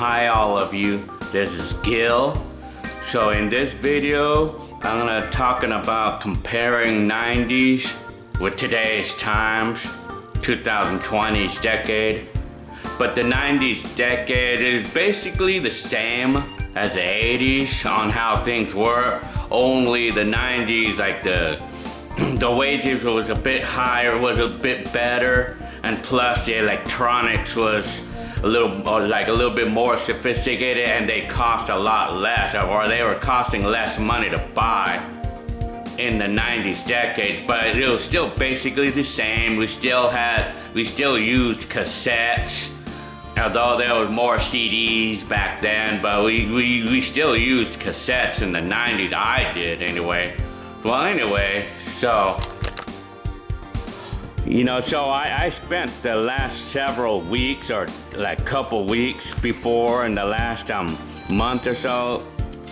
Hi all of you, this is Gil. So in this video, I'm gonna talking about comparing 90s with today's times, 2020's decade. But the 90s decade is basically the same as the 80s on how things were. Only the 90s, like the wages was a bit higher, was a bit better, and plus the electronics was a little bit more sophisticated, and they cost a lot less, or they were costing less money to buy in the 90s decade. But it was still basically the same. We still used cassettes, although there was more CDs back then, but we still used cassettes in the 90s. I did anyway. Well, anyway, so I spent the last several weeks, or like couple weeks before, in the last month or so,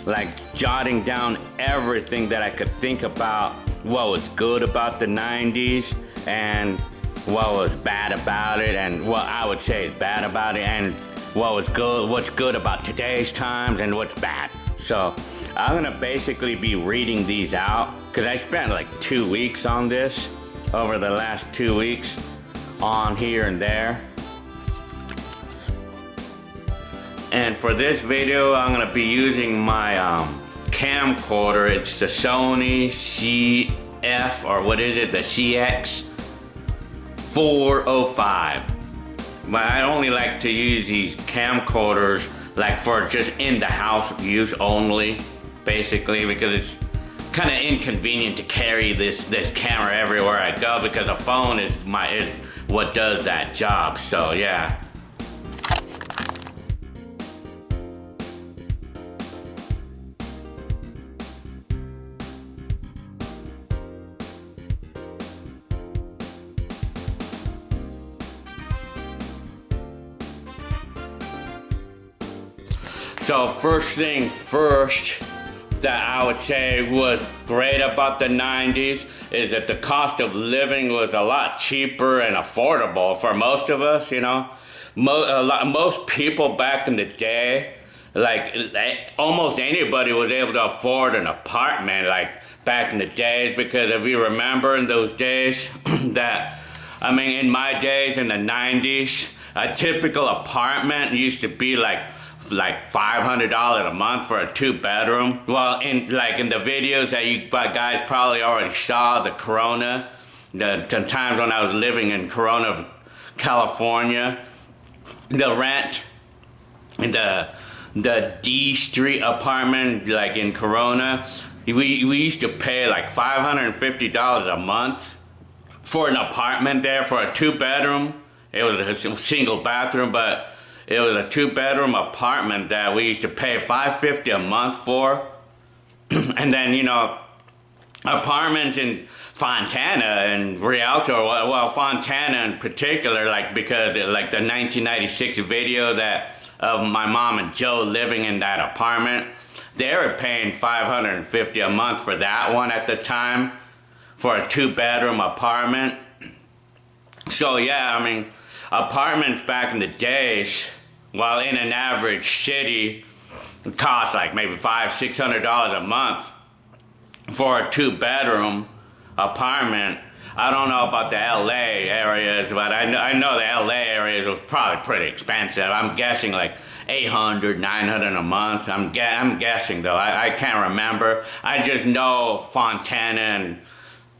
like jotting down everything that I could think about what was good about the 90s and what was bad about it, and what I would say is bad about it, and what's good about today's times, and what's bad. So I'm gonna basically be reading these out, because I spent like 2 weeks on this, over the last 2 weeks, on here and there. And for this video, I'm gonna be using my camcorder. It's the Sony CF, or what is it, the CX405. But I only like to use these camcorders like for just in the house use only, basically, because it's kind of inconvenient to carry this camera everywhere I go, because a phone is what does that job. So yeah. So first thing first, that I would say was great about the 90s is that the cost of living was a lot cheaper and affordable for most of us, Most people back in the day, like almost anybody was able to afford an apartment, like back in the days, because if you remember in those days, in my days in the 90s, a typical apartment used to be like $500 a month for a 2-bedroom. Well, in the videos that you guys probably already saw, the times when I was living in Corona, California, the rent in the D Street apartment, like in Corona, we used to pay like $550 a month for an apartment there for a 2-bedroom. It was a single bathroom, but it was a 2-bedroom apartment that we used to pay $550 a month for. And then, apartments in Fontana and Rialto, well, Fontana in particular, because the 1996 video of my mom and Joe living in that apartment, they were paying $550 a month for that one at the time, for a 2-bedroom apartment. So yeah, apartments back in the days, while in an average city, it cost like maybe $500-600 a month for a 2-bedroom apartment. I don't know about the LA areas, but I know the LA areas was probably pretty expensive. I'm guessing like $800-900 a month. I'm guessing though. I can't remember. I just know Fontana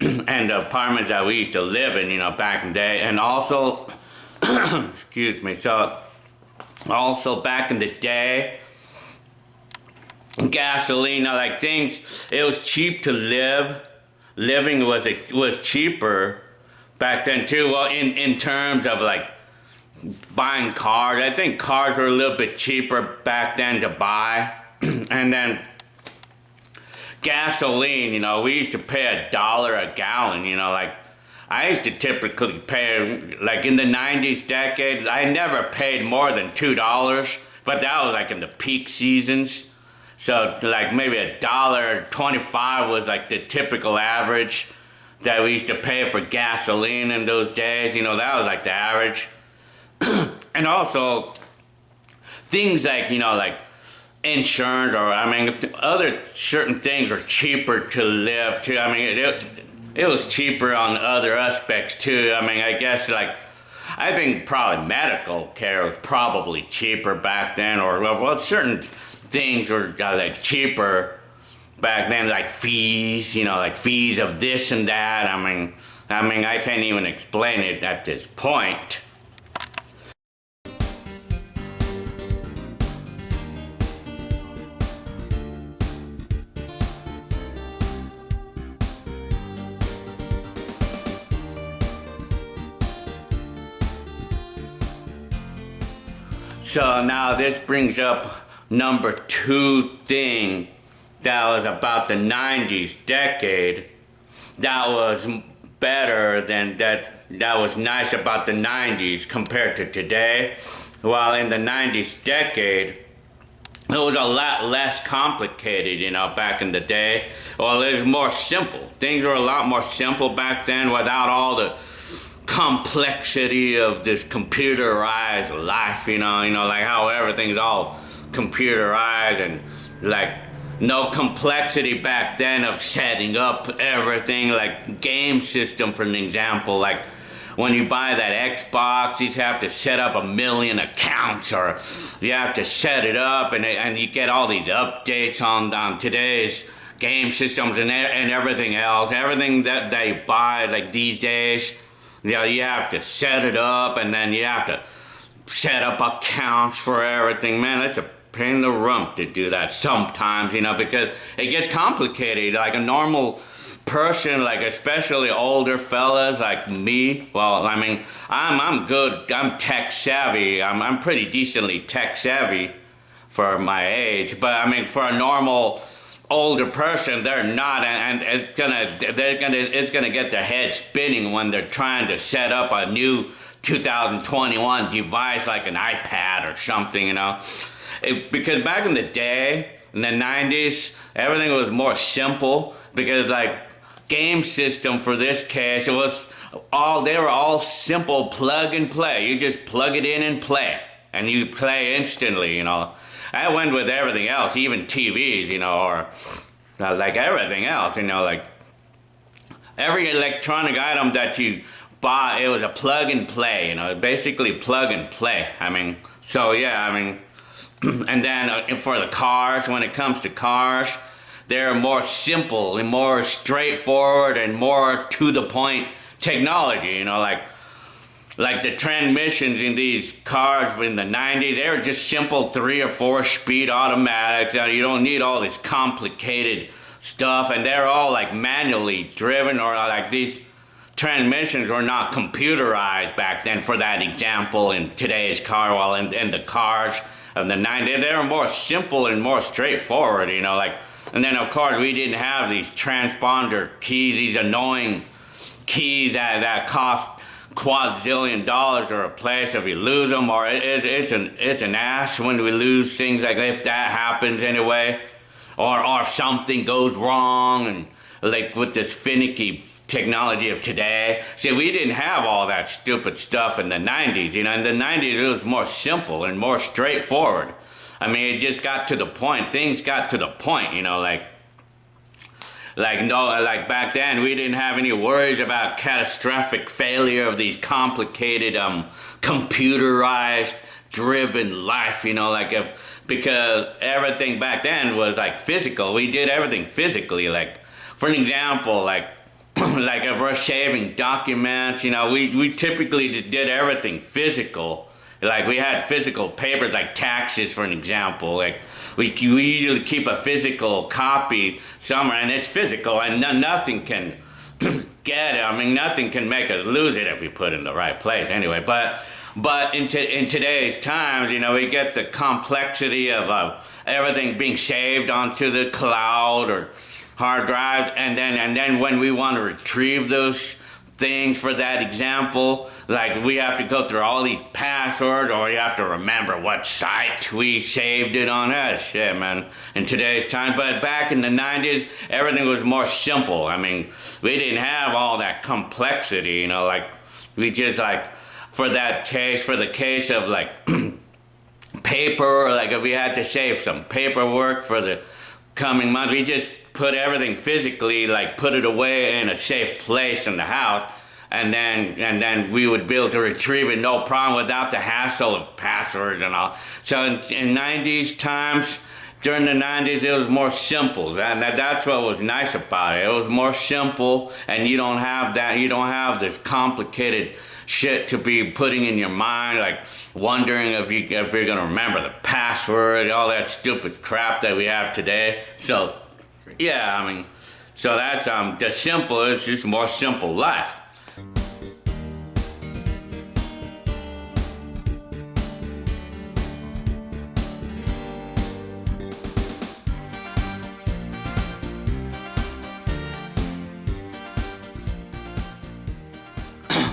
and the apartments that we used to live in, back in the day, and also, excuse me. So. Also, back in the day, gasoline, it was cheap to live. Living was cheaper back then too. Well, in terms of buying cars, I think cars were a little bit cheaper back then to buy. And then gasoline, we used to pay $1 a gallon, I used to typically pay, in the 90s decade, I never paid more than $2, but that was in the peak seasons. So maybe $1.25 was the typical average that we used to pay for gasoline in those days. That was the average. And also, things like, like insurance, or I mean, other certain things are cheaper to live too. I mean, it was cheaper on other aspects too. I mean, I guess like, I think probably medical care was probably cheaper back then, or well, certain things were like cheaper back then, like fees, like fees of this and that. I mean, I can't even explain it at this point. So now this brings up number 2 thing that was about the 90s decade that was better than that was nice about the 90s compared to today. While in the 90s decade, it was a lot less complicated, back in the day. Well, it was more simple. Things were a lot more simple back then without all the complexity of this computerized life, like how everything's all computerized, and like no complexity back then of setting up everything, like game system for an example. Like when you buy that Xbox, you have to set up 1 million accounts, or you have to set it up, and you get all these updates on today's game systems and everything else. Everything that they buy like these days, you have to set it up, and then you have to set up accounts for everything. Man, it's a pain in the rump to do that sometimes, because it gets complicated. Like a normal person, like especially older fellas like me, well, I mean, I'm good. I'm tech savvy. I'm pretty decently tech savvy for my age. But I mean, for a normal older person, they're not, and it's gonna get their head spinning when they're trying to set up a new 2021 device like an iPad or something, because back in the day, in the 90s, everything was more simple, because like game system for this case, they were all simple plug and play. You just plug it in and play, and you play instantly, I went with everything else, even TVs, or like everything else, like every electronic item that you buy, it was a plug and play, basically plug and play. I mean, so yeah, I mean, and then for the cars, when it comes to cars, they're more simple and more straightforward and more to the point technology, like the transmissions in these cars in the 90s, they were just simple 3 or 4 speed automatics. You don't need all this complicated stuff, and they're all like manually driven, or like these transmissions were not computerized back then, for that example, in today's car. While in the cars of the 90s, they were more simple and more straightforward, and then of course we didn't have these transponder keys, these annoying keys that cost quadrillion dollars to replace if you lose them, or it's an ass when we lose things, like if that happens anyway, or if something goes wrong, and like with this finicky technology of today. See, we didn't have all that stupid stuff in the 90s, in the 90s it was more simple and more straightforward. I mean, it just got to the point, things got to the point, like back then, we didn't have any worries about catastrophic failure of these complicated, computerized, driven life, because everything back then was like physical. We did everything physically. Like, for an example, like if we're saving documents, we typically just did everything physical. Like we had physical papers, like taxes, for an example. Like we usually keep a physical copy somewhere, and it's physical, and nothing can get it. I mean, nothing can make us lose it if we put it in the right place. Anyway, but in today's times, we get the complexity of everything being saved onto the cloud or hard drives, and then when we want to retrieve those things, for that example, like we have to go through all these passwords, or you have to remember what site we saved it on. Shit, man, in today's time. But back in the 90s, everything was more simple. I mean, we didn't have all that complexity, like we just, like, for the case of like paper, like if we had to save some paperwork for the coming month, we just put everything physically, like put it away in a safe place in the house, and then we would be able to retrieve it no problem without the hassle of passwords and all. So in 90s times, during the 90s, it was more simple. That's what was nice about it. It was more simple, and you don't have that. You don't have this complicated shit to be putting in your mind, like wondering if you're gonna remember the password, all that stupid crap that we have today. So, yeah, I mean, so that's the simple. It's just more simple life.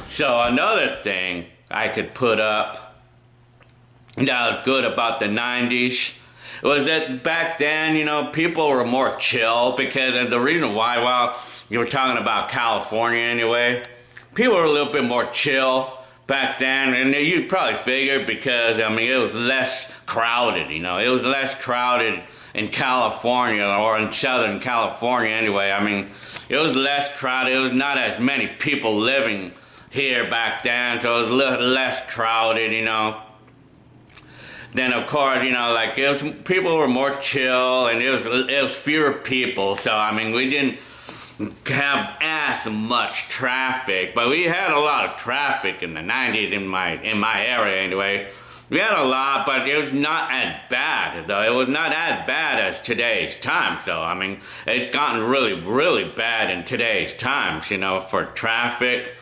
So another thing I could put up that was good about the 90s was that back then, people were more chill, because and the reason why, well, you were talking about California anyway, people were a little bit more chill back then, and you'd probably figure because, it was less crowded, it was less crowded in California, or in Southern California anyway. It was less crowded, it was not as many people living here back then, so it was a little less crowded, Then of course, people were more chill, and it was fewer people, so we didn't have as much traffic, but we had a lot of traffic in the 90s in my area anyway. We had a lot, but it was not as bad, though. It was not as bad as today's times, though. It's gotten really, really bad in today's times, for traffic.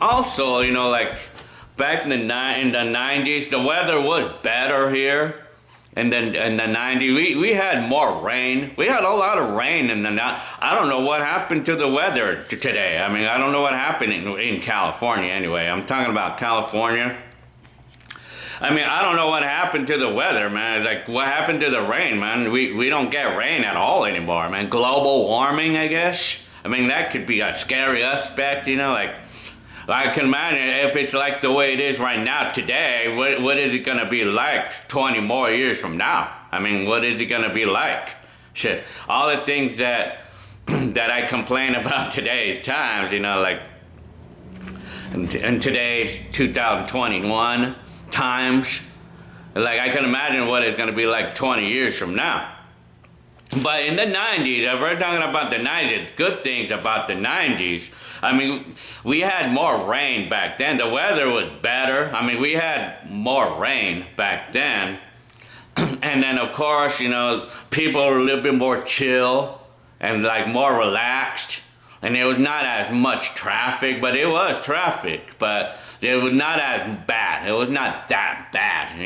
Also, back in the 90s, the weather was better here. And then in the 90s, we had more rain. We had a lot of rain I don't know what happened to the weather today. I don't know what happened in California anyway. I'm talking about California. I don't know what happened to the weather, man. What happened to the rain, man? We don't get rain at all anymore, man. Global warming, I guess. That could be a scary aspect, I can imagine if it's like the way it is right now today, what is it going to be like 20 more years from now? What is it going to be like? Shit, all the things that I complain about today's times, in today's 2021 times, I can imagine what it's going to be like 20 years from now. But in the 90s, if we're talking about the 90s, good things about the 90s, we had more rain back then. The weather was better. We had more rain back then. And then, of course, people were a little bit more chill and, more relaxed. And there was not as much traffic, but it was traffic. But it was not as bad. It was not that bad,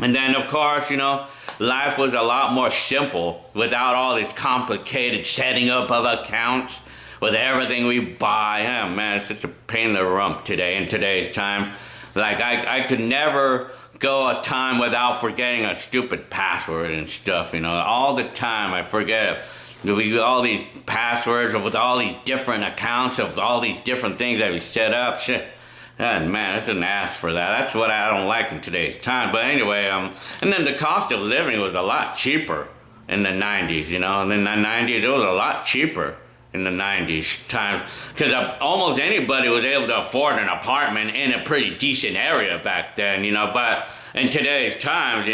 And then, of course, life was a lot more simple without all this complicated setting up of accounts with everything we buy. Oh, man, it's such a pain in the rump today, in today's time. I could never go a time without forgetting a stupid password and stuff, All the time I forget all these passwords with all these different accounts of all these different things that we set up. Shit. Man, that's an ass for that. That's what I don't like in today's time. But anyway, and then the cost of living was a lot cheaper in the 90s, And in the 90s, it was a lot cheaper in the 90s times. Because almost anybody was able to afford an apartment in a pretty decent area back then, But in today's times,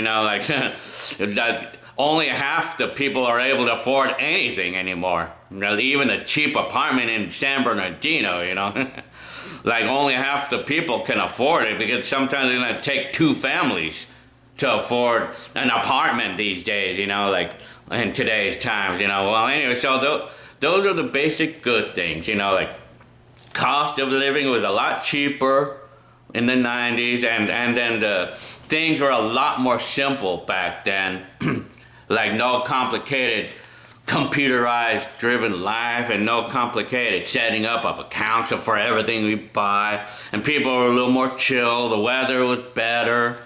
only half the people are able to afford anything anymore. Even a cheap apartment in San Bernardino, only half the people can afford it, because sometimes it's going to take two families to afford an apartment these days, in today's times, Well, anyway, so those are the basic good things, cost of living was a lot cheaper in the 90s, and then the things were a lot more simple back then. No complicated computerized driven life, and no complicated setting up of accounts for everything we buy, and people were a little more chill. The weather was better,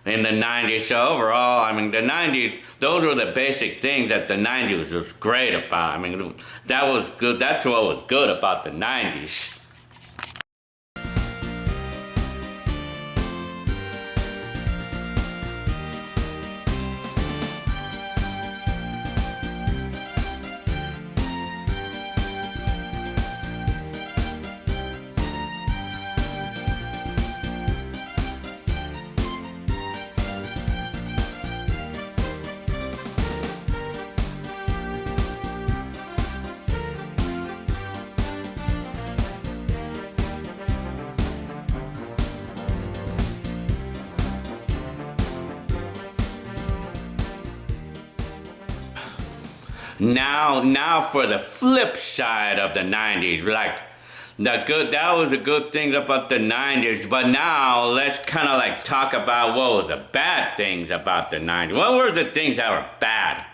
in the 90s. So overall, I mean, the 90s, those were the basic things that the 90s was great about. I mean, that was good. That's what was good about the 90s. Now for the flip side of the 90s, like that was a good thing about the 90s, but now let's kind of like talk about what was the bad things about the 90s. What were the things that were bad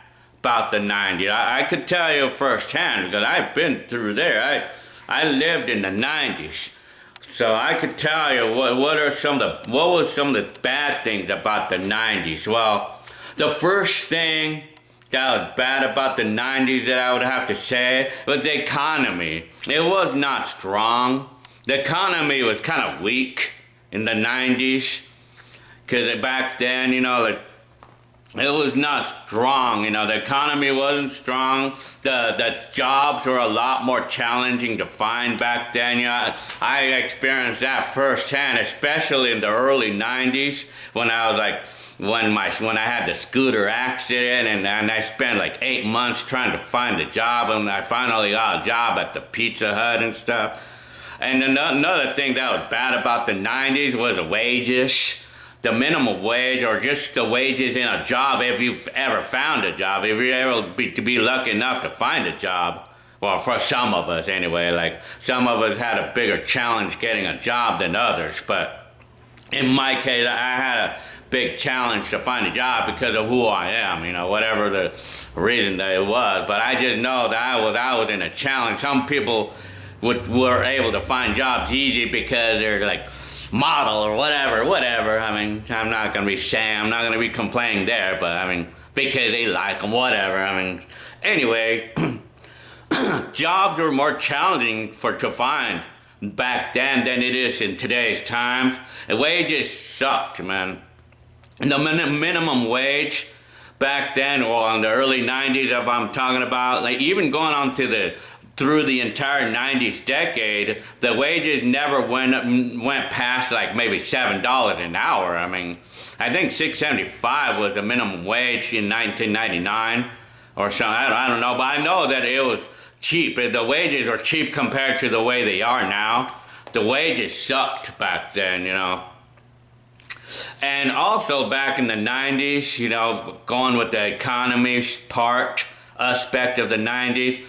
about the 90s? I could tell you firsthand because I've been through there. I lived in the 90s. So I could tell you what was some of the bad things about the 90s. Well, the first thing that was bad about the 90s that I would have to say was the economy. It was not strong. The economy was kind of weak in the 90s. Because back then, like, it was not strong. The economy wasn't strong. The jobs were a lot more challenging to find back then. I experienced that firsthand, especially in the early 90s when I was like, when I had the scooter accident and I spent like 8 months trying to find a job, and I finally got a job at the Pizza Hut and stuff. And another thing that was bad about the 90s was the wages. The minimum wage, or just the wages in a job, if you've ever found a job, if you're able to be lucky enough to find a job. Well, for some of us anyway, like some of us had a bigger challenge getting a job than others, but in my case, I had a big challenge to find a job because of who I am, whatever the reason that it was. But I just know that I was in a challenge. Some people were able to find jobs easy because they're like model or whatever. I mean, I'm not going to be complaining there, but I mean, because they like them, whatever. I mean, anyway, jobs were more challenging to find back then than it is in today's times. The wages sucked, man. The minimum wage back then, well, in the early 90s, if I'm talking about, like even going on through the entire 90s decade, the wages never went past like maybe $7 an hour. I mean, I think $6.75 was the minimum wage in 1999 or something. I don't know, but I know that it was cheap. The wages are cheap compared to the way they are now. The wages sucked back then, And also back in the 90s, going with the economy aspect of the 90s,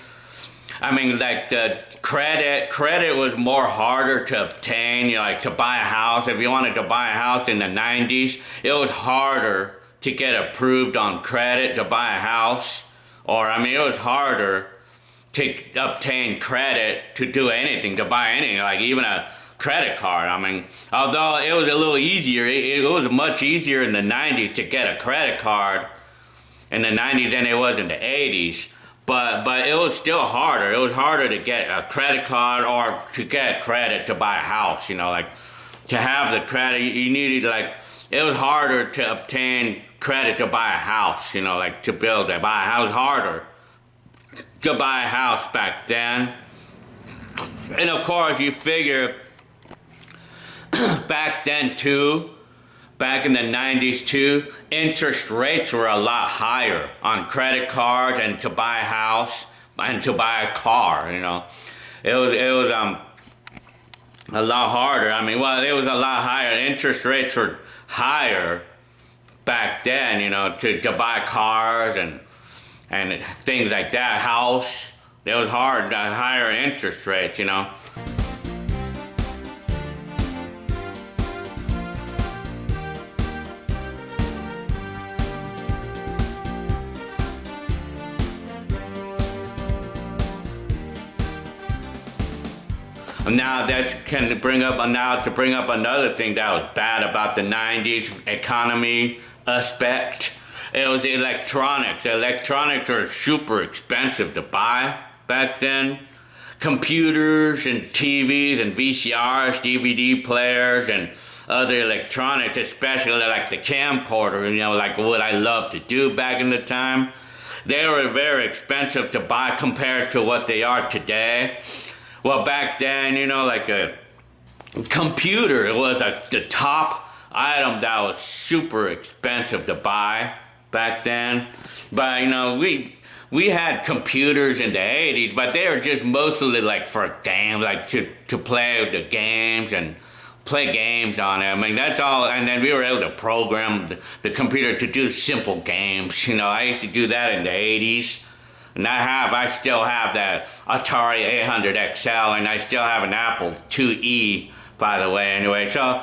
I mean, like the credit was more harder to obtain, like to buy a house. If you wanted to buy a house in the 90s, it was harder to get approved on credit to buy a house. Or, I mean, it was harder to obtain credit to do anything, to buy anything, like even a credit card. I mean, although it was a little easier, it was much easier in the 90s to get a credit card in the 90s than it was in the 80s. But it was still harder. It was harder to get a credit card or to get credit to buy a house, like to have the credit, you needed it was harder to obtain credit to buy a house, like to buy a house. It was harder to buy a house back then. And of course you figure back then too, back in the 90s too, interest rates were a lot higher on credit cards and to buy a house and to buy a car, It was a lot harder. I mean, well, it was a lot higher. Interest rates were higher back then, to buy cars and things like that, house. It was hard, higher interest rates, Now that's can bring up now to bring up another thing that was bad about the '90s economy aspect. It was electronics. Electronics are super expensive to buy back then. Computers and TVs and VCRs, DVD players, and other electronics, especially like the camcorder, like what I loved to do back in the time. They were very expensive to buy compared to what they are today. Well, back then, like a computer, it was the top item that was super expensive to buy back then. But, we had computers in the 80s, but they were just mostly like for games, like to play the games and play games on it. I mean, that's all. And then we were able to program the computer to do simple games. I used to do that in the 80s. And I still have that Atari 800 XL, and I still have an Apple IIe, by the way, anyway. So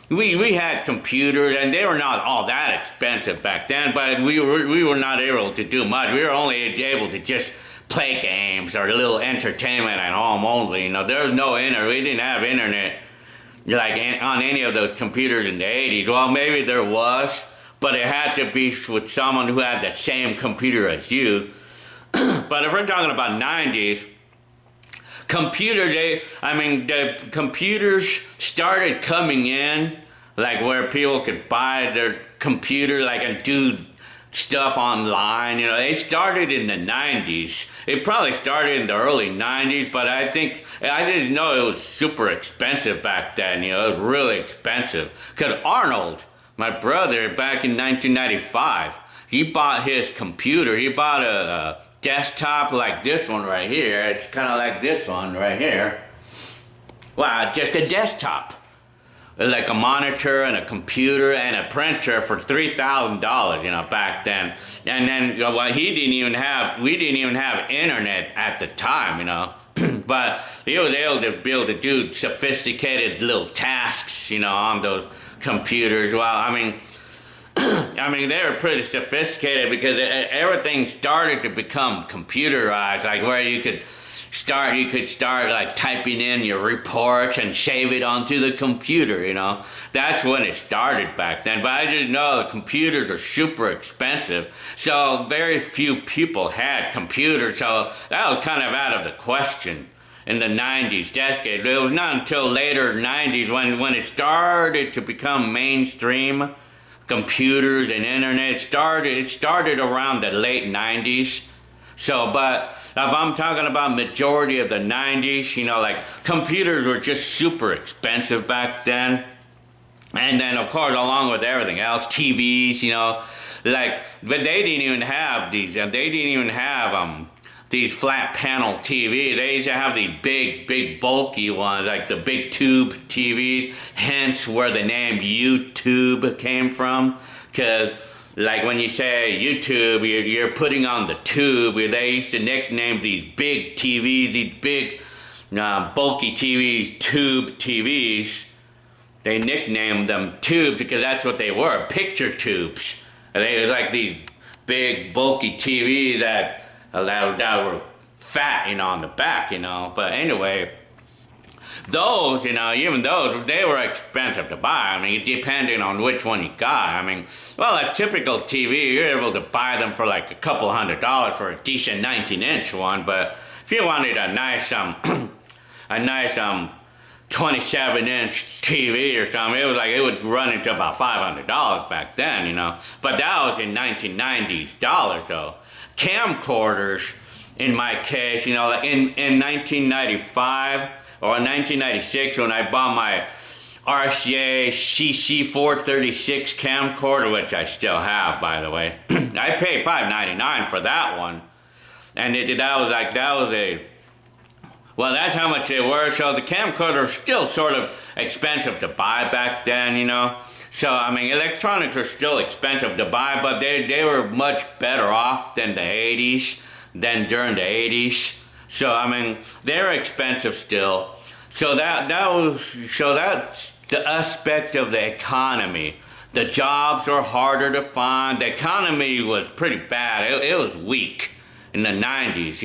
we had computers, and they were not all that expensive back then, but we were not able to do much. We were only able to just play games or a little entertainment at home only. There was no internet. We didn't have internet like on any of those computers in the 80s. Well, maybe there was, but it had to be with someone who had the same computer as you. But if we're talking about 90s, the computers started coming in, like where people could buy their computer, like and do stuff online. They started in the 90s. It probably started in the early 90s, but I just know it was super expensive back then. It was really expensive. Because Arnold, my brother, back in 1995, he bought his computer. He bought a desktop like this one right here. It's kind of like this one right here. Well, just a desktop. Like a monitor and a computer and a printer for $3,000, back then. And then, we didn't even have internet at the time, But he was able to do sophisticated little tasks, on those computers. Well, they were pretty sophisticated because everything started to become computerized, like where you could start like typing in your reports and save it onto the computer, That's when it started back then. But I just know the computers are super expensive, so very few people had computers, so that was kind of out of the question in the 90s decade. It was not until later 90s when it started to become mainstream. Computers and internet it started around the late 90s. So, but if I'm talking about majority of the 90s, like computers were just super expensive back then. And then, of course, along with everything else, TVs, but they didn't even have these flat panel TVs. They used to have these big bulky ones, like the big tube TVs, hence where the name YouTube came from. Because, like when you say YouTube, you're putting on the tube. They used to nickname these big TVs, these big bulky TVs, tube TVs. They nicknamed them tubes because that's what they were, picture tubes. They was like these big bulky TVs that were fat, on the back, But anyway, those, even those, they were expensive to buy. Depending on which one you got. A typical TV, you're able to buy them for like a couple $100 for a decent 19-inch one. But if you wanted a nice 27-inch TV or something, it would run into about $500 back then, But that was in 1990s dollars, though. Camcorders, in my case, in 1995 or 1996 when I bought my RCA CC436 camcorder, which I still have, by the way. I paid $5.99 for that one, and that's how much they were. So the camcorder was still sort of expensive to buy back then, So, electronics are still expensive to buy, but they were much better off than the 80s, than during the 80s. So, they're expensive still. So that's the aspect of the economy. The jobs were harder to find. The economy was pretty bad. It was weak in the 90s,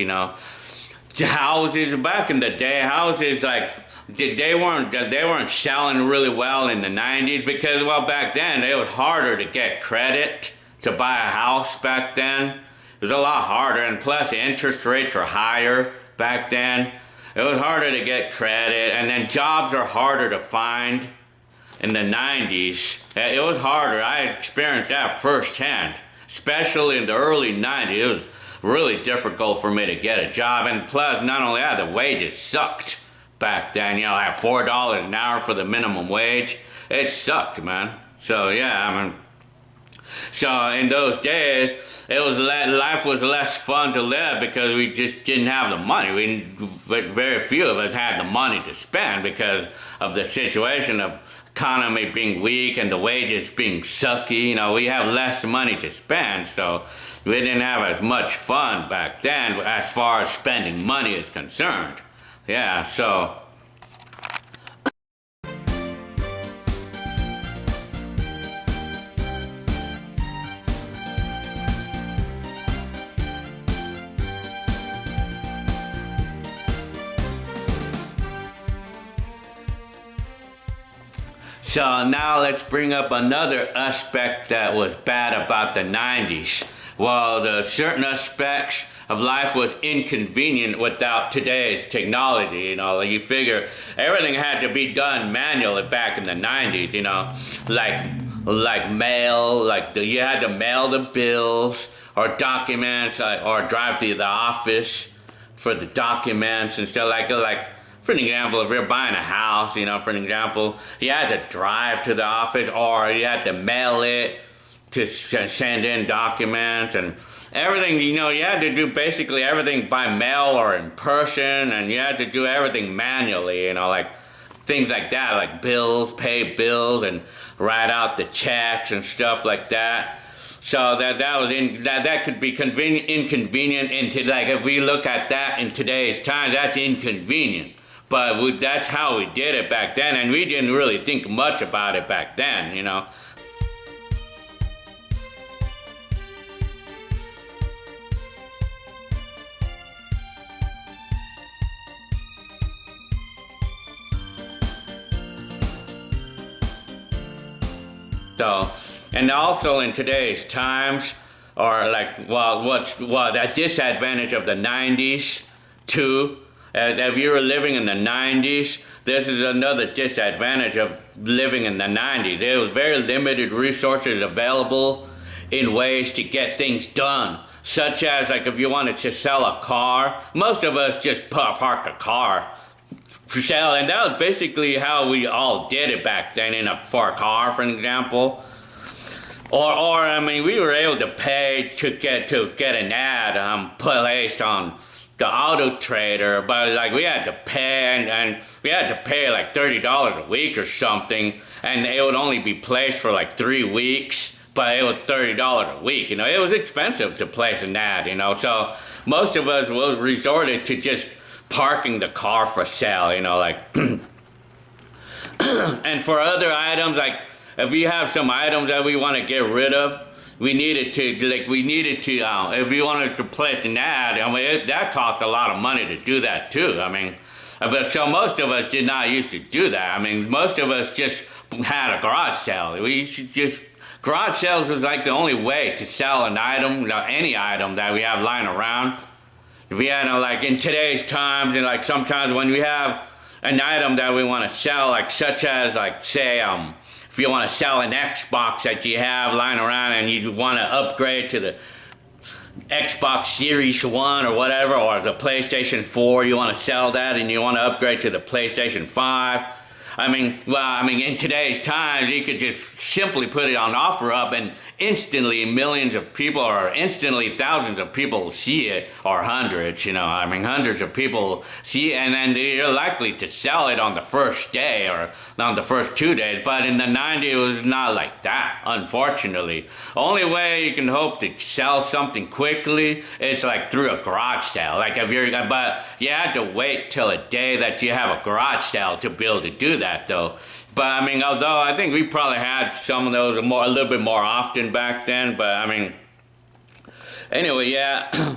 Houses, back in the day, houses like they weren't selling really well in the 90s because, well, back then it was harder to get credit to buy a house back then. It was a lot harder, and plus the interest rates were higher back then. It was harder to get credit, and then jobs are harder to find in the 90s. It was harder. I experienced that firsthand, especially in the early 90s. It was really difficult for me to get a job, and plus, not only that, the wages sucked back then. You know, at $4 an hour for the minimum wage, it sucked, man. So yeah, I mean, so in those days, life was less fun to live because we just didn't have the money. Very few of us had the money to spend because of the situation of economy being weak and the wages being sucky. You know, we have less money to spend, so we didn't have as much fun back then as far as spending money is concerned. Yeah, so. So now let's bring up another aspect that was bad about the 90s. Well, the certain aspects of life was inconvenient without today's technology. You know, like you figure everything had to be done manually back in the 90s, you know, like mail, you had to mail the bills or documents or drive to the office for the documents and stuff like. For an example, if you're buying a house, you know, for an example, you had to drive to the office or you had to mail it to send in documents and everything. You know, you had to do basically everything by mail or in person, and you had to do everything manually, you know, like things like that, like bills, pay bills and write out the checks and stuff like that. So that could be inconvenient into, like, if we look at that in today's time, that's inconvenient. But that's how we did it back then, and we didn't really think much about it back then, you know. So, and also in today's times, or like, that disadvantage of the 90s too. If you were living in the 90s, this is another disadvantage of living in the 90s. There was very limited resources available in ways to get things done, such as, like, if you wanted to sell a car, most of us just parked a car for sale, and that was basically how we all did it back then for a car, for an example. Or I mean, we were able to pay to get an ad placed on the auto trader, but like we had to pay and we had to pay like $30 a week or something, and it would only be placed for like 3 weeks, but it was $30 a week. You know, it was expensive to place an ad, you know, so most of us resorted to just parking the car for sale, you know, like. And for other items, like if we have some items that we want to get rid of, we needed to, if you wanted to place an ad, I mean, that costs a lot of money to do that too. I mean, so most of us did not used to do that. I mean, most of us just had a garage sale. Garage sales was like the only way to sell an item, any item that we have lying around. If we had, like, in today's times, and like sometimes when we have an item that we want to sell, like such as, like, say, if you want to sell an Xbox that you have lying around and you want to upgrade to the Xbox Series 1 or whatever, or the PlayStation 4, you want to sell that and you want to upgrade to the PlayStation 5. I mean, in today's time, you could just simply put it on OfferUp and instantly millions of people or instantly thousands of people will see it, or hundreds, you know, I mean, hundreds of people see it, and then you're likely to sell it on the first day or on the first 2 days. But in the 90s, it was not like that, unfortunately. Only way you can hope to sell something quickly is like through a garage sale. Like but you had to wait till a day that you have a garage sale to be able to do that, though. But I mean, although I think we probably had some of those a little bit more often back then, but I mean, anyway, yeah.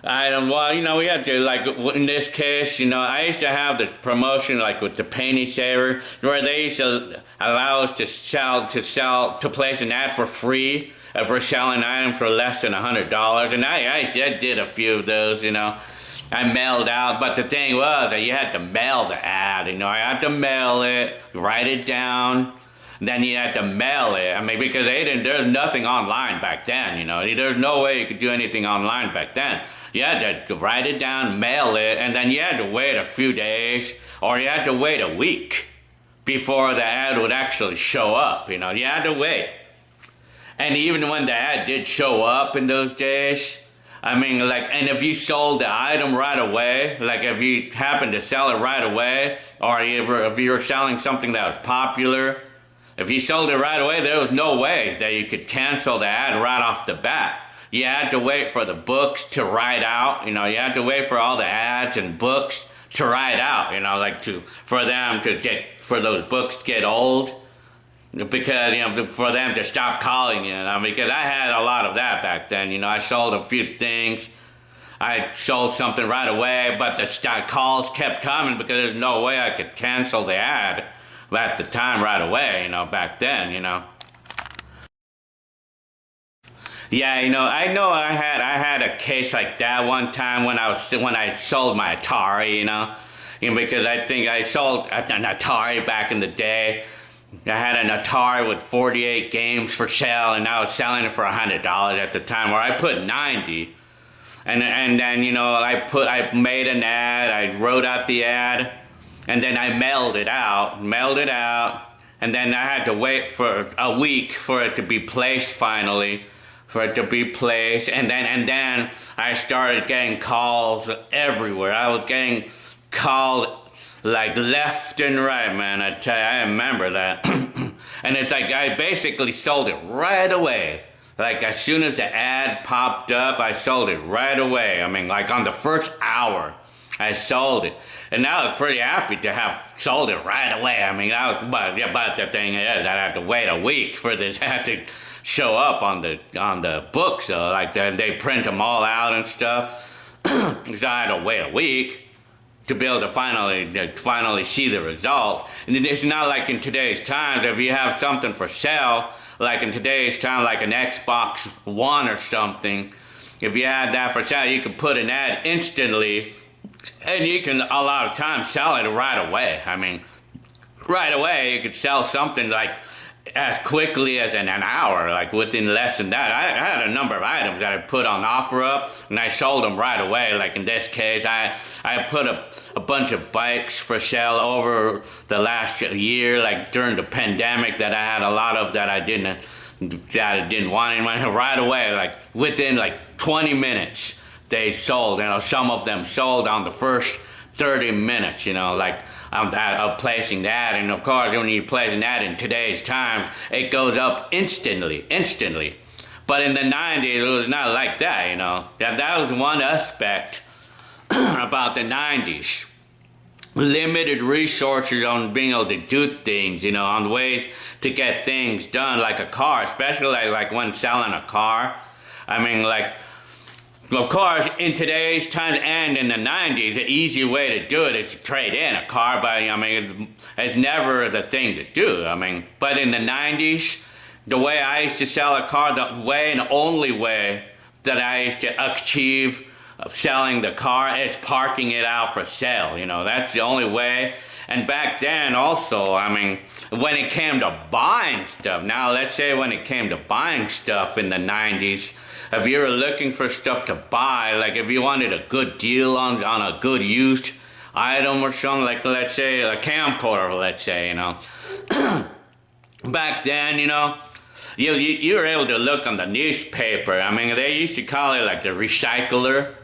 I don't, well, we have to, like, in this case, I used to have the promotion, like, with the penny saver, where they used to allow us to place an ad for free if we're selling items for less than $100. And I did a few of those, I mailed out, but the thing was that you had to mail the ad, I had to mail it, write it down, then you had to mail it. I mean, because there's nothing online back then, There's no way you could do anything online back then. You had to write it down, mail it, and then you had to wait a few days, or you had to wait a week before the ad would actually show up, You had to wait. And even when the ad did show up in those days, I mean, like, and if you sold the item right away, like if you happened to sell it right away, or if you were selling something that was popular, if you sold it right away, there was no way that you could cancel the ad right off the bat. You had to wait for the books to write out, you had to wait for all the ads and books to write out, like for those books to get old. Because, for them to stop calling you, because I had a lot of that back then, I sold a few things. I sold something right away, but the calls kept coming because there's no way I could cancel the ad at the time right away, back then, Yeah, I know I had a case like that one time when I sold my Atari, because I think I sold an Atari back in the day. I had an Atari with 48 games for sale, and I was selling it for $100 at the time, where I put 90. And then, I made an ad, I wrote out the ad, and then I mailed it out, and then I had to wait for a week for it to be placed finally, and then I started getting calls everywhere. I was getting called like left and right, man. I tell you, I remember that. And it's like I basically sold it right away. Like as soon as the ad popped up, I sold it right away. I mean, like on the first hour, I sold it. And I was pretty happy to have sold it right away. I mean, but the thing is, I had to wait a week for this ad to show up on the books. So like they print them all out and stuff. So I had to wait a week to be able to finally see the result. And it's not like in today's times, if you have something for sale, like in today's time, like an Xbox One or something, if you had that for sale, you could put an ad instantly, and you can a lot of times sell it right away. I mean, right away you could sell something like as quickly as in an hour, like within less than that. I had a number of items that I put on OfferUp, and I sold them right away. Like in this case, I put a bunch of bikes for sale over the last year, like during the pandemic, that I had a lot of that I didn't want anymore. Right away, like within like 20 minutes, they sold. Some of them sold on the first 30 minutes, like of placing that. And of course, when you place an ad in today's times, it goes up instantly. But in the 90s, it was not like that, That was one aspect about the 90s. Limited resources on being able to do things, on ways to get things done, like a car, especially like when selling a car. I mean, like, of course, in today's time and in the 90s, the easy way to do it is to trade in a car, but I mean, it's never the thing to do. I mean, but in the 90s, the way I used to sell a car, the way and only way that I used to achieve selling the car is parking it out for sale. That's the only way. And back then also, I mean, when it came to buying stuff, now let's say when it came to buying stuff in the 90s, if you were looking for stuff to buy, like if you wanted a good deal on a good used item or something, like let's say a camcorder, let's say, back then, you were able to look on the newspaper. I mean, they used to call it like the recycler.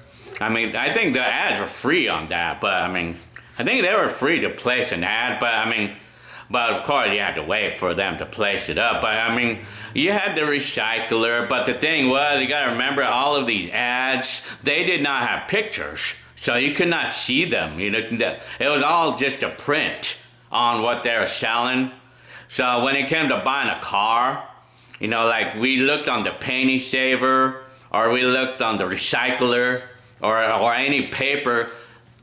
I mean, I think the ads were free on that, but I mean, I think they were free to place an ad, but of course you had to wait for them to place it up. But I mean, you had the recycler, but the thing was, you gotta remember all of these ads, they did not have pictures, so you could not see them. It was all just a print on what they were selling. So when it came to buying a car, like we looked on the penny saver, or we looked on the recycler, or any paper,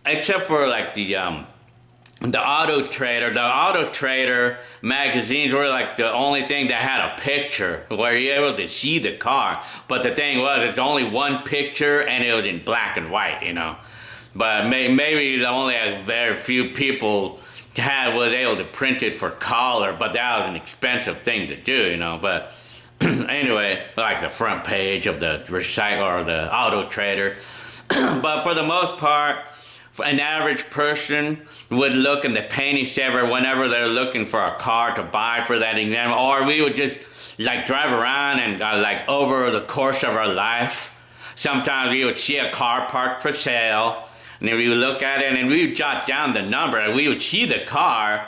except for like the Auto Trader. The Auto Trader magazines were like the only thing that had a picture where you're able to see the car. But the thing was, it's only one picture and it was in black and white, you know. But maybe only a very few people was able to print it for color, but that was an expensive thing to do, you know. But anyway, like the front page of the recycle or the Auto Trader. But for the most part, an average person would look in the penny saver whenever they're looking for a car to buy for that exam, or we would just like drive around and like over the course of our life, sometimes we would see a car parked for sale, and then we would look at it and we would jot down the number and we would see the car.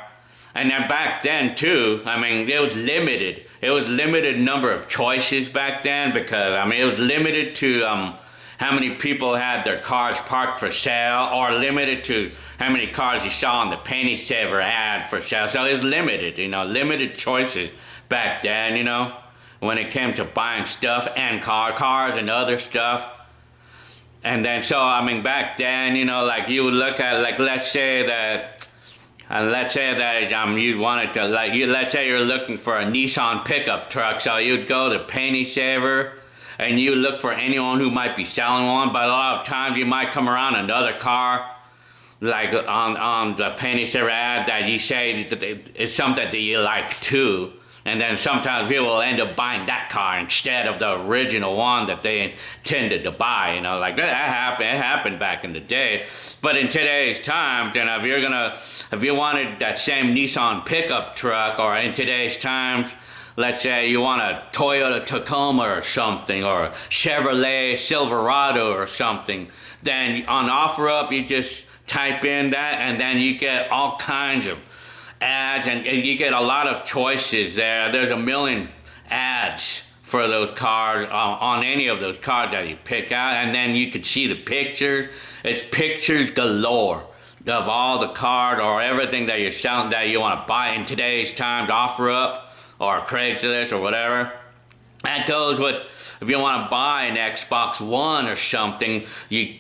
And then back then too, I mean, it was limited. It was limited number of choices back then because, I mean, it was limited to how many people had their cars parked for sale, or limited to how many cars you saw on the penny saver ad for sale. So it was limited, you know, limited choices back then, you know, when it came to buying stuff and cars and other stuff. And then, so, I mean, back then, you know, like you would look at, like, let's say that you wanted to, like, let's say you're looking for a Nissan pickup truck, so you'd go to penny saver and you look for anyone who might be selling one, but a lot of times you might come around another car, like on the penny saver ad, that you say that it's something that you like too, and then sometimes people will end up buying that car instead of the original one that they intended to buy, you know, like that happened. It happened back in the day. But in today's times, you know, if you wanted that same Nissan pickup truck, or in today's times, let's say you want a Toyota Tacoma or something, or a Chevrolet Silverado or something, then on OfferUp you just type in that and then you get all kinds of ads and you get a lot of choices there. There's a million ads for those cars on any of those cars that you pick out, and then you can see the pictures. It's pictures galore of all the cars or everything that you're selling that you want to buy in today's times, OfferUp or Craigslist or whatever. That goes with, if you want to buy an Xbox One or something, you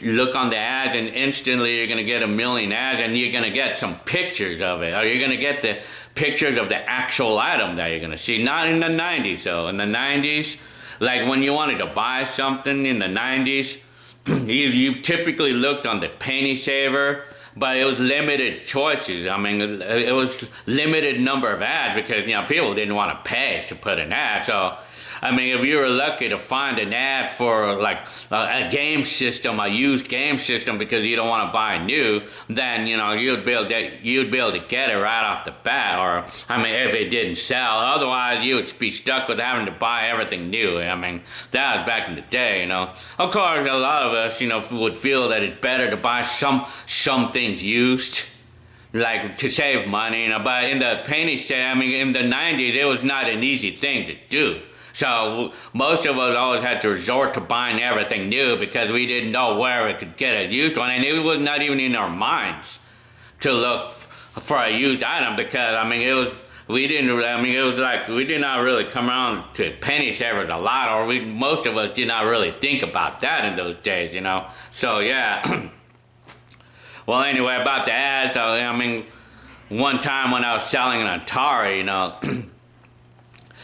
look on the ads and instantly you're going to get a million ads, and you're going to get some pictures of it, or you're going to get the pictures of the actual item that you're going to see. Not in the 90s though. In the 90s, like when you wanted to buy something in the 90s, you typically looked on the penny saver, but it was limited choices. I mean, it was limited number of ads because, you know, people didn't want to pay to put an ad. So, I mean, if you were lucky to find an ad for like a game system, a used game system, because you don't want to buy new, then, you know, you'd be able to get it right off the bat. Or, I mean, if it didn't sell, otherwise you would be stuck with having to buy everything new. I mean, that was back in the day, you know. Of course, a lot of us, you know, would feel that it's better to buy some things used, like to save money, you know. But in the penny saver, I mean, in the 90s, it was not an easy thing to do. So most of us always had to resort to buying everything new because we didn't know where we could get a used one, and it was not even in our minds to look for a used item because, I mean, we did not really come around to penny savers a lot, or most of us did not really think about that in those days, you know. So yeah. Well, anyway, about the ads, I mean, one time when I was selling an Atari, you know,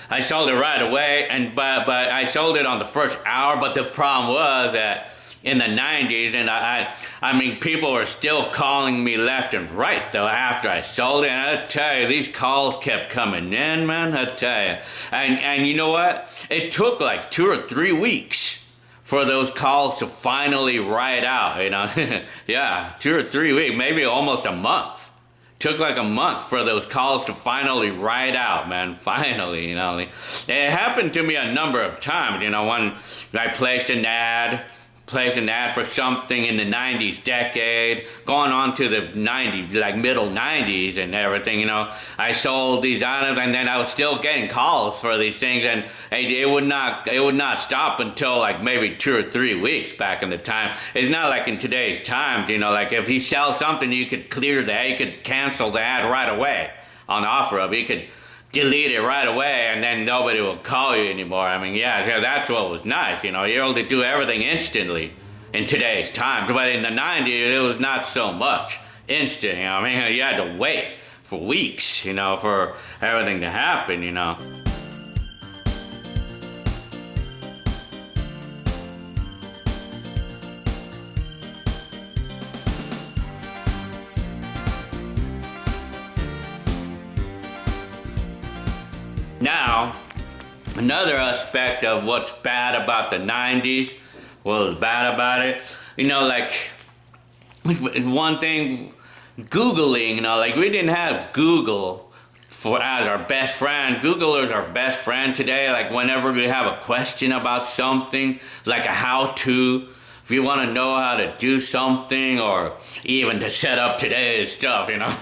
I sold it right away, but I sold it on the first hour. But the problem was that in the 90s, and I mean, people were still calling me left and right though after I sold it. And I tell you, these calls kept coming in, man. I tell you, and you know what? It took like 2 or 3 weeks for those calls to finally ride out. You know, yeah, 2 or 3 weeks, maybe almost a month. Took like a month for those calls to finally ride out, man. Finally, you know. It happened to me a number of times, you know, when I placed an ad for something in the 90s decade, going on to the 90s, like middle 90s and everything, you know. I sold these items and then I was still getting calls for these things, and it would not stop until like maybe 2 or 3 weeks back in the time. It's not like in today's times, you know, like if you sell something, you could cancel the ad right away on OfferUp. You could delete it right away and then nobody will call you anymore. I mean, yeah, that's what was nice, you know. You're able to do everything instantly in today's time. But in the 90s, it was not so much instant, you know. I mean, you had to wait for weeks, you know, for everything to happen, you know. Now, another aspect of what's bad about the 90s, what was bad about it, you know, like, one thing, Googling, you know, like, we didn't have Google as our best friend. Google is our best friend today. Like, whenever we have a question about something, like a how-to, if you want to know how to do something, or even to set up today's stuff, you know.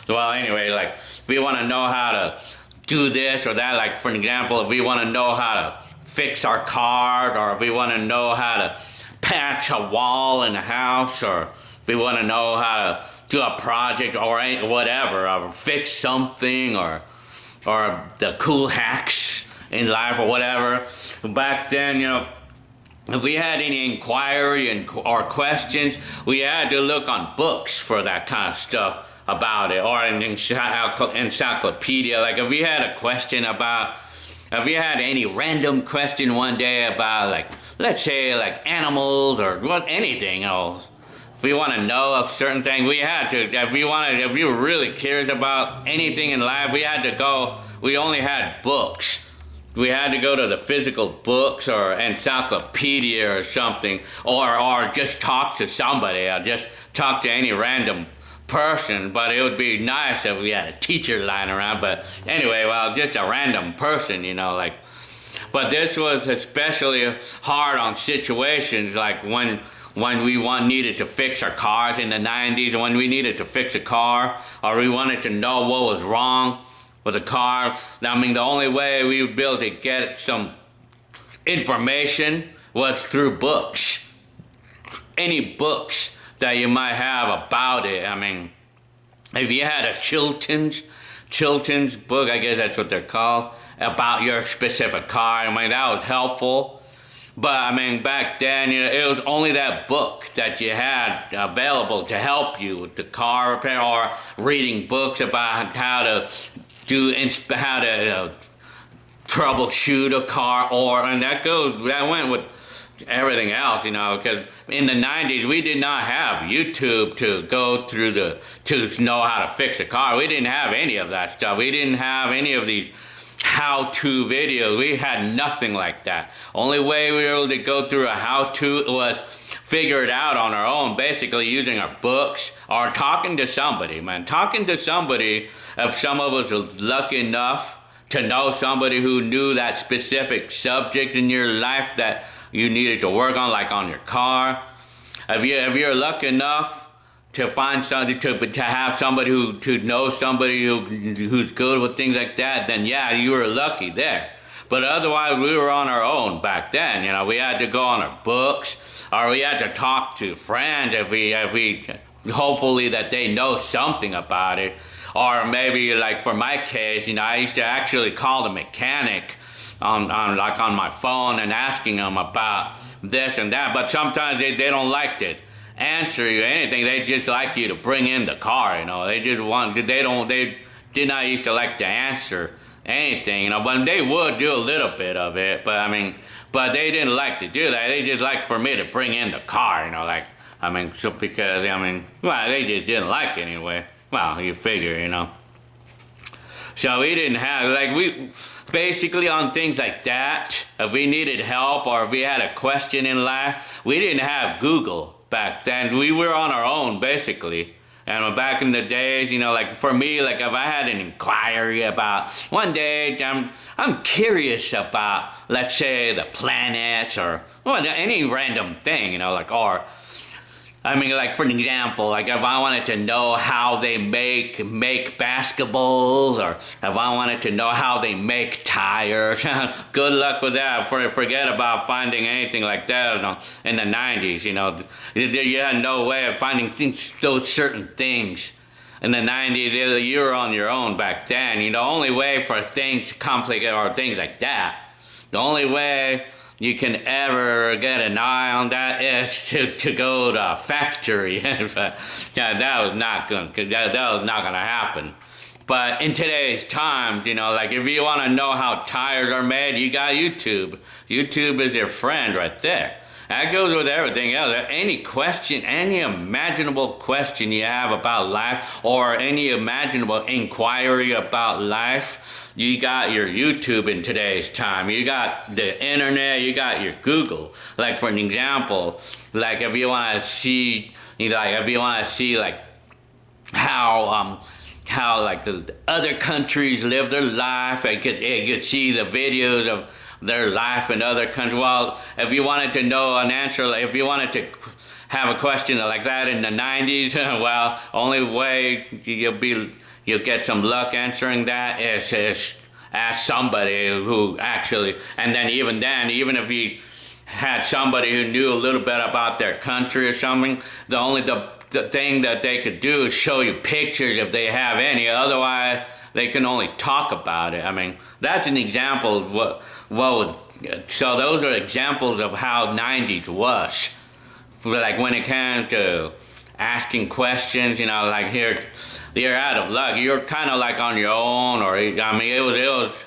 Well, anyway, like, if we want to know how to do this or that, like, for example, if we want to know how to fix our cars, or if we want to know how to patch a wall in a house, or if we want to know how to do a project or whatever, or fix something, or the cool hacks in life or whatever. Back then, you know, if we had any inquiry or questions, we had to look on books for that kind of stuff about it, or an encyclopedia. Like, if we had a question about, if we had any random question one day about, like, let's say, like, animals or anything, you know, if we want to know a certain thing, we had to, if we were really curious about anything in life, we only had books. We had to go to the physical books or encyclopedia or something, or just talk to somebody, or just talk to any random person. But it would be nice if we had a teacher lying around. But anyway, well, just a random person, you know, like. But this was especially hard on situations like when we needed to fix our cars in the 90s, when we needed to fix a car, or we wanted to know what was wrong with the car. I mean, the only way we would be able to get some information was through books. Any books that you might have about it. I mean, if you had a Chilton's book, I guess that's what they're called, about your specific car, I mean, that was helpful. But I mean, back then, you know, it was only that book that you had available to help you with the car repair, or reading books about how to troubleshoot a car, and that went with everything else, you know, because in the 90s we did not have YouTube to go through to know how to fix a car. We didn't have any of that stuff. We didn't have any of these how-to videos. We had nothing like that. Only way we were able to go through a how-to was figure it out on our own, basically using our books or talking to somebody, man. Talking to somebody, if some of us were lucky enough to know somebody who knew that specific subject in your life that you needed to work on, like on your car. If you're lucky enough to find somebody, to have somebody to know somebody who's good with things like that, then yeah, you were lucky there. But otherwise, we were on our own back then. You know, we had to go on our books, or we had to talk to friends if we hopefully that they know something about it. Or maybe, like for my case, you know, I used to actually call the mechanic on my phone and asking them about this and that. But sometimes they don't like to answer you anything. They just like you to bring in the car, you know. They did not used to like to answer anything, you know. But they would do a little bit of it. But I mean, but they didn't like to do that. They just liked for me to bring in the car, you know. Like, I mean, so because I mean, well, they just didn't like it anyway. Well, you figure, you know. So we didn't have, like, we basically on things like that, if we needed help or if we had a question in life, we didn't have Google back then. We were on our own, basically. And back in the days, you know, like for me, like if I had an inquiry about, one day I'm curious about, let's say, the planets or well, any random thing, you know, like, or I mean, like, for an example, like, if I wanted to know how they make basketballs, or if I wanted to know how they make tires, good luck with that. Forget about finding anything like that, you know, in the 90s, you know. You had no way of finding those certain things. In the 90s, you were on your own back then. You know, the only way for things complicated or things like that The only way you can ever get an eye on that is to go to a factory. But that was not gonna happen. But in today's times, like if you want to know how tires are made, you got YouTube. YouTube is your friend right there. That goes with everything else. Any question, any imaginable question you have about life, or any imaginable inquiry about life, you got your YouTube in today's time. You got the internet, you got your Google. Like for an example, like if you want to see, like how like the other countries live their life. You could see the videos of their life in other countries. Well, if you wanted to know an answer, like if you wanted to have a question like that in the 90s, well, only way you'll get some luck answering that is ask somebody who actually, and then even if you had somebody who knew a little bit about their country or something, the thing that they could do is show you pictures if they have any. Otherwise, they can only talk about it. I mean, that's an example of what was. So those are examples of how 90s was. Like when it came to asking questions, like here, you're out of luck. You're kind of like on your own, or I mean, it was.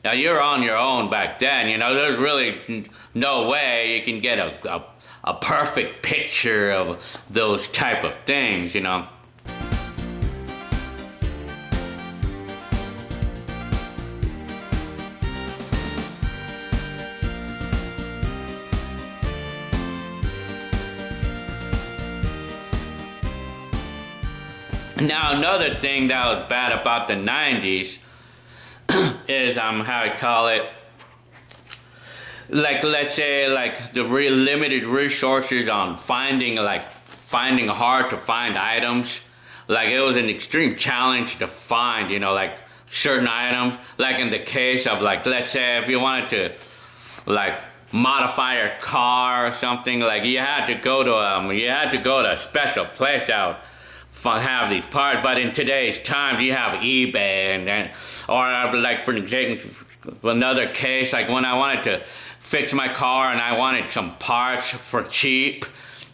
Now you're on your own back then. There's really no way you can get a perfect picture of those type of things. Now another thing that was bad about the 90s is how I call it, like let's say like the limited resources on finding hard to find items. Like it was an extreme challenge to find, like certain items. Like in the case of like, let's say if you wanted to like modify your car or something, like you had to go to a special place out have these parts. But in today's times, you have eBay or like for example, another case, like when I wanted to fix my car and I wanted some parts for cheap,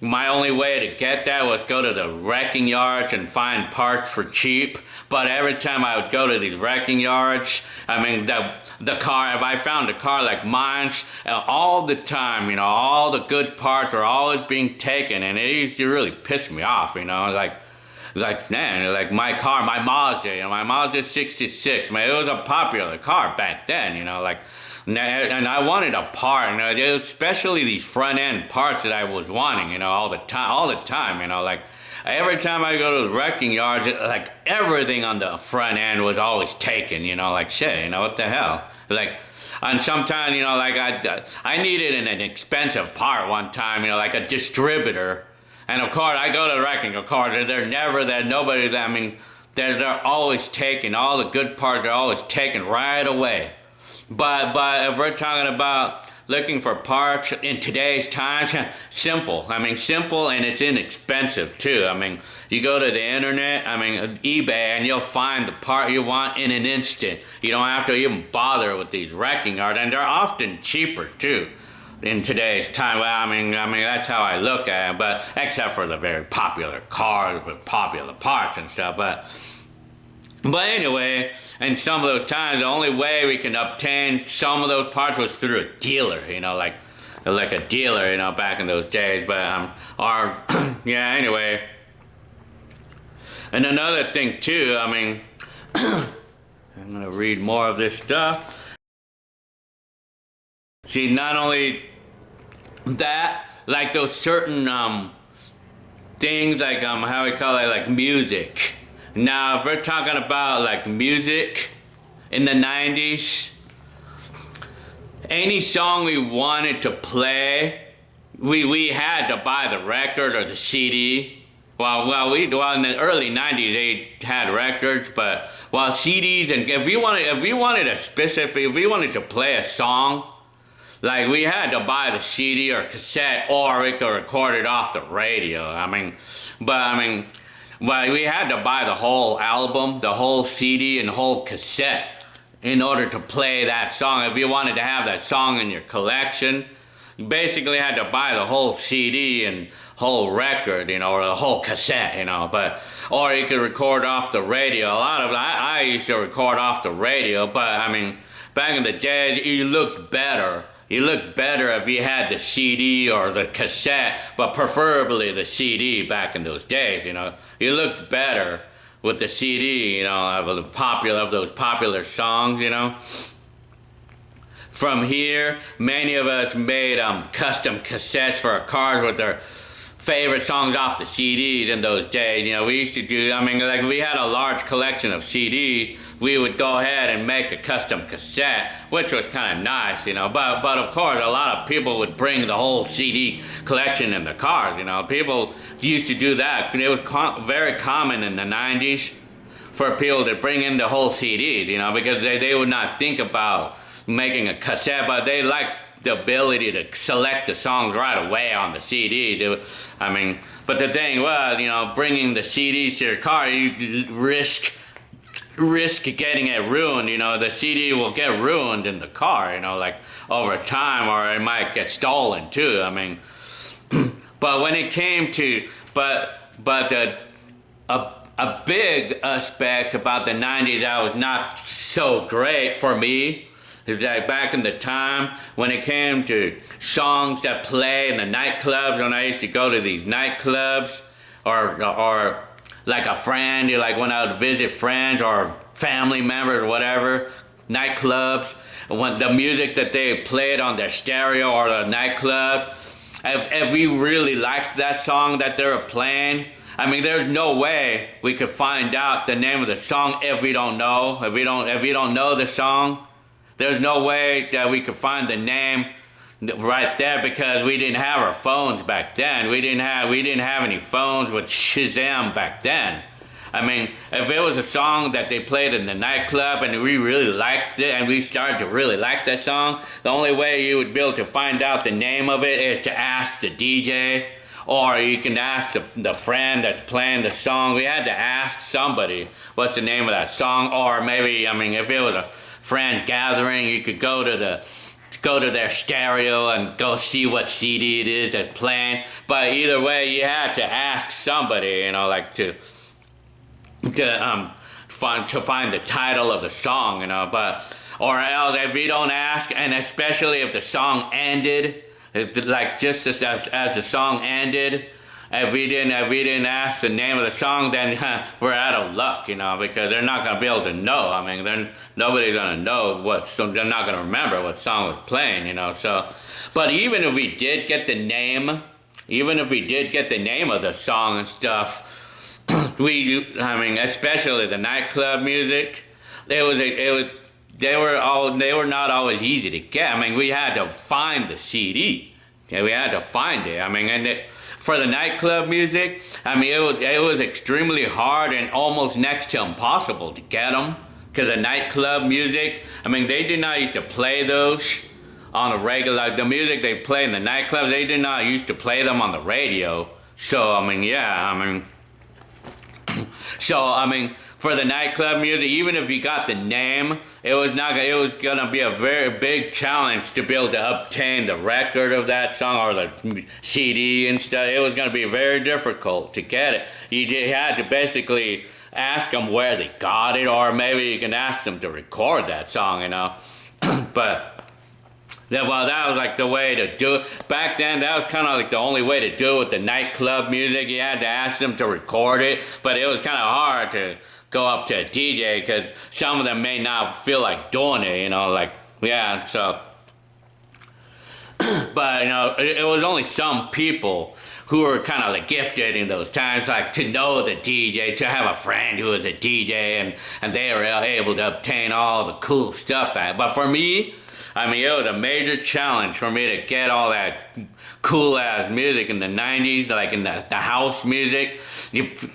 my only way to get that was go to the wrecking yards and find parts for cheap. But every time I would go to these wrecking yards, I mean, the car, if I found a car like mine's, all the time, all the good parts are always being taken, and it used to really piss me off, man, like my car, my Mazda 66, man, it was a popular car back then, and I wanted a part, especially these front end parts that I was wanting, all the time, like every time I go to the wrecking yards, like everything on the front end was always taken, like shit, what the hell, like. And sometimes, like I needed an expensive part one time, like a distributor. And of course, I go to the wrecking, of course, they're always taken, all the good parts are always taken right away. But if we're talking about looking for parts in today's times, simple, and it's inexpensive too. You go to the internet, eBay, and you'll find the part you want in an instant. You don't have to even bother with these wrecking yards, and they're often cheaper too. In today's time, that's how I look at it, but except for the very popular cars with popular parts and stuff, but anyway, in some of those times, the only way we can obtain some of those parts was through a dealer, like a dealer, back in those days, but, yeah, anyway. And another thing too, I'm gonna read more of this stuff. See, not only that, like those certain things like how we call it, like music. Now if we're talking about like music in the 90s, any song we wanted to play, we had to buy the record or the CD. Well in the early 90s they had records, but CDs, and if we wanted to play a song, like we had to buy the CD or cassette, or we could record it off the radio. But we had to buy the whole album, the whole CD, and the whole cassette in order to play that song, if you wanted to have that song in your collection, you basically had to buy the whole CD and whole record, or the whole cassette, or you could record off the radio. A lot of I used to record off the radio, but I mean, back in the day, you looked better. You looked better if you had the CD or the cassette, but preferably the CD back in those days, You looked better with the CD, of those popular songs, From here, many of us made custom cassettes for our cars with their favorite songs off the CDs in those days. We used to do, we had a large collection of CDs. We would go ahead and make a custom cassette, which was kind of nice, But of course, a lot of people would bring the whole CD collection in the cars, People used to do that. It was very common in the 90s for people to bring in the whole CDs, because they would not think about making a cassette, but they liked the ability to select the songs right away on the CD. But the thing was, bringing the CDs to your car, you risk getting it ruined. The CD will get ruined in the car, over time, or it might get stolen too. But when it came to, a big aspect about the 90s that was not so great for me is that back in the time when it came to songs that play in the nightclubs, when I used to go to these nightclubs, or like a friend, like when I would visit friends or family members or whatever, nightclubs, when the music that they played on their stereo or the nightclub, if we really liked that song that they were playing, there's no way we could find out the name of the song if we don't know. If we don't know the song, there's no way that we could find the name right there, because we didn't have our phones back then. We didn't have any phones with Shazam back then. If it was a song that they played in the nightclub and we really liked it and we started to really like that song, the only way you would be able to find out the name of it is to ask the DJ. Or you can ask the friend that's playing the song. We had to ask somebody what's the name of that song. Or maybe, if it was a friend gathering, you could go to their stereo and go see what CD it is that's playing. But either way, you had to ask somebody, to find the title of the song, or else if you don't ask, and especially if the song ended. Just as the song ended, if we didn't ask the name of the song, then we're out of luck, because they're not gonna be able to know. Nobody's gonna know they're not gonna remember what song was playing, So, but even if we did get the name of the song and stuff, especially the nightclub music, they were not always easy to get. We had to find the CD. Yeah, we had to find it. For the nightclub music, it was extremely hard and almost next to impossible to get them. Because the nightclub music, they did not used to play those on a regular, the music they play in the nightclubs, they did not used to play them on the radio. So, for the nightclub music, even if you got the name, it was gonna be a very big challenge to be able to obtain the record of that song or the CD and stuff. It was gonna be very difficult to get it. You had to basically ask them where they got it, or maybe you can ask them to record that song, But that was the way to do it. Back then, that was kind of the only way to do it with the nightclub music. You had to ask them to record it, but it was kind of hard to go up to a DJ because some of them may not feel like doing it, so. But, it was only some people who were kind of gifted in those times, to know the DJ, to have a friend who was a DJ, and they were able to obtain all the cool stuff back. But for me, it was a major challenge for me to get all that cool-ass music in the 90s, in the house music.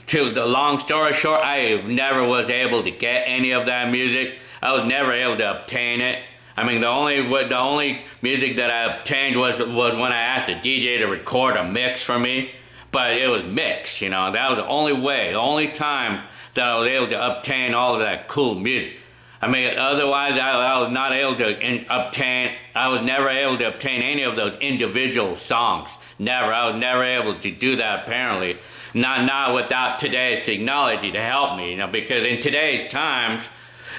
To the long story short, I never was able to get any of that music. I was never able to obtain it. The only music that I obtained was when I asked the DJ to record a mix for me. But it was mixed, That was the only way, the only time that I was able to obtain all of that cool music. I mean, otherwise I was not able to obtain. I was never able to obtain any of those individual songs. Never. I was never able to do that. Apparently, not without today's technology to help me. Because in today's times,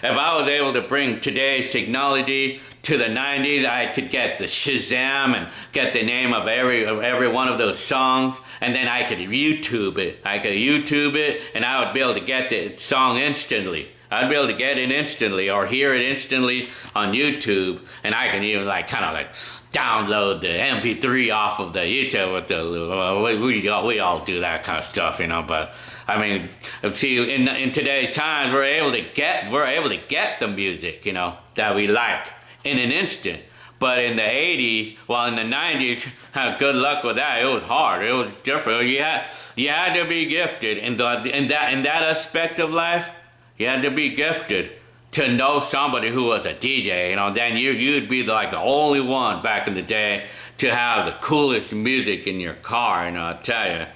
if I was able to bring today's technology to the 90s, I could get the Shazam and get the name of every one of those songs, and then I could YouTube it. And I would be able to get the song instantly. I'd be able to get it instantly or hear it instantly on YouTube, and I can even kind of download the MP3 off of the YouTube with we all do that kind of stuff, But I mean, see, in today's times, we're able to get the music, that we like in an instant. But in the 80s, in the 90s, good luck with that. It was hard. It was different. You had to be gifted in that aspect of life. You had to be gifted to know somebody who was a DJ, then you'd be the only one back in the day to have the coolest music in your car, I tell you.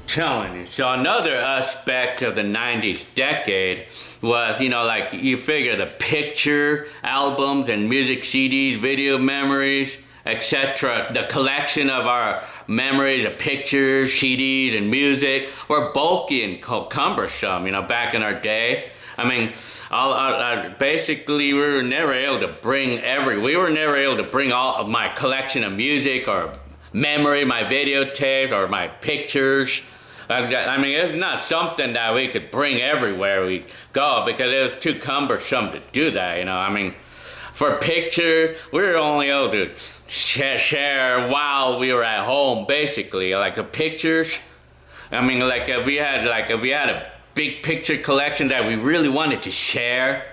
Telling you. So another aspect of the 90s decade was, you figure the picture albums and music CDs, video memories, etc. The collection of our memories, the pictures, CDs, and music were bulky and cumbersome, back in our day. I mean, basically, we were never able to bring all of my collection of music or memory, my videotapes or my pictures. I mean, it's not something that we could bring everywhere we go because it was too cumbersome to do that, I mean, for pictures, we were only able to share while we were at home, basically. The pictures, I mean, if we had a big picture collection that we really wanted to share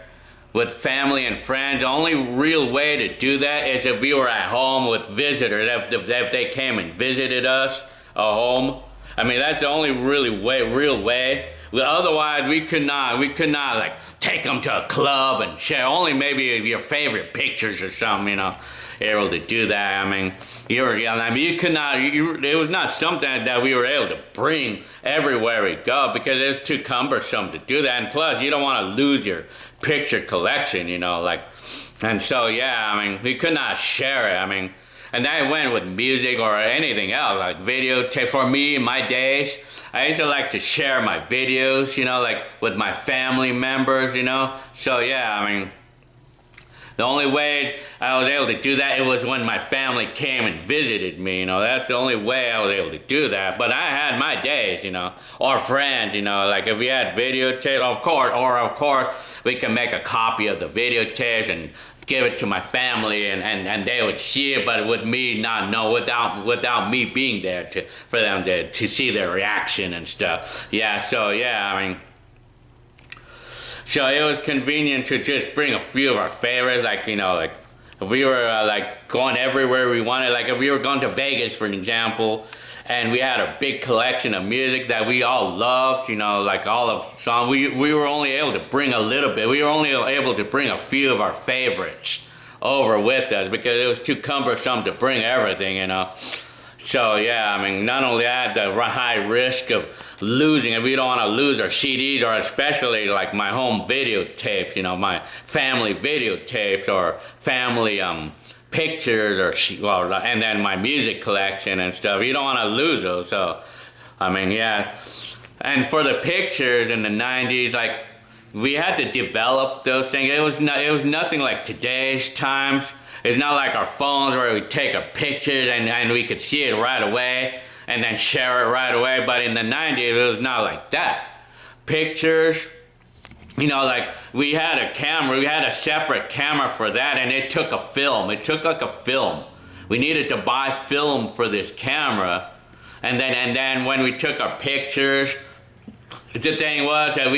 with family and friends, the only real way to do that is if we were at home with visitors, if they came and visited us at home. I mean, that's the only real way. Otherwise, we could not take them to a club and share only maybe your favorite pictures or something, able to do that. I mean, you could not. It was not something that we were able to bring everywhere we go because it's too cumbersome to do that. And plus, you don't want to lose your picture collection, And so, I mean, we could not share it. I mean. And that went with music or anything else, like videotape. For me, in my days, I used to like to share my videos, with my family members, So, I mean, the only way I was able to do that, it was when my family came and visited me, That's the only way I was able to do that. But I had my days, or friends, if we had videotapes, of course, we can make a copy of the videotapes and give it to my family and they would see it, but with me not know, without me being there for them to see their reaction and stuff. I mean, so it was convenient to just bring a few of our favorites, if we were going everywhere we wanted, if we were going to Vegas, for an example, and we had a big collection of music that we all loved, all of songs. We were only able to bring a little bit. We were only able to bring a few of our favorites over with us because it was too cumbersome to bring everything, So, I mean, not only that, the high risk of losing, if we don't want to lose our CDs, or especially my home videotapes, my family videotapes or family pictures, and then my music collection and stuff. You don't want to lose those. So, I mean, And for the pictures in the 90s, we had to develop those things. It was nothing like today's times. It's not like our phones where we take a picture and we could see it right away and then share it right away. But in the 90s, it was not like that. Pictures, we had a camera. We had a separate camera for that, and it took a film. It took a film. We needed to buy film for this camera. And then when we took our pictures, the thing was that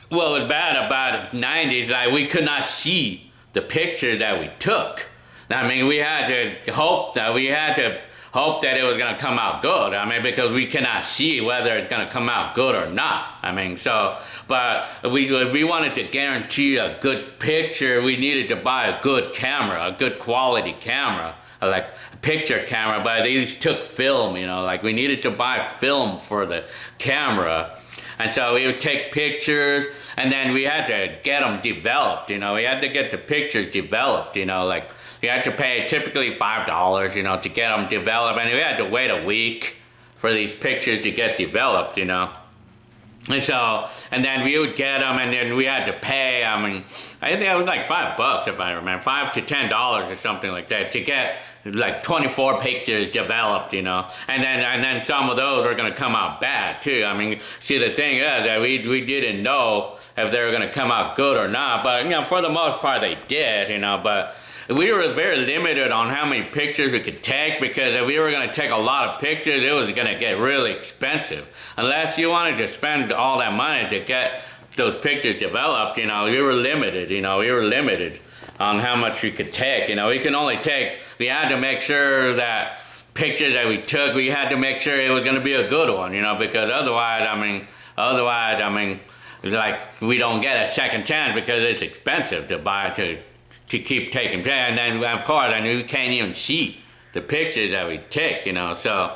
what was bad about the 90s, we could not see the picture that we took. I mean, we had to hope that it was gonna come out good. I mean, because we cannot see whether it's gonna come out good or not. I mean, so, but if we wanted to guarantee a good picture, we needed to buy a good camera, a good quality camera, like a picture camera. But these took film, like we needed to buy film for the camera. And so we would take pictures, and then we had to get them developed, We had to get the pictures developed, like we had to pay typically $5, to get them developed, and we had to wait a week for these pictures to get developed, And so, and then we would get them, and then we had to pay. I mean, I think it was like $5 if I remember, $5 to $10 or something like that to get like 24 pictures developed, And then some of those were gonna come out bad too. I mean, see, the thing is that we didn't know if they were gonna come out good or not, but for the most part they did, But we were very limited on how many pictures we could take, because if we were going to take a lot of pictures, it was going to get really expensive. Unless you wanted to spend all that money to get those pictures developed, we were limited, we were limited on how much we could take. We can only take, we had to make sure that pictures that we took, we had to make sure it was going to be a good one, because otherwise, like, we don't get a second chance because it's expensive to buy, to keep taking pictures. And then, of course, we can't even see the pictures that we take, so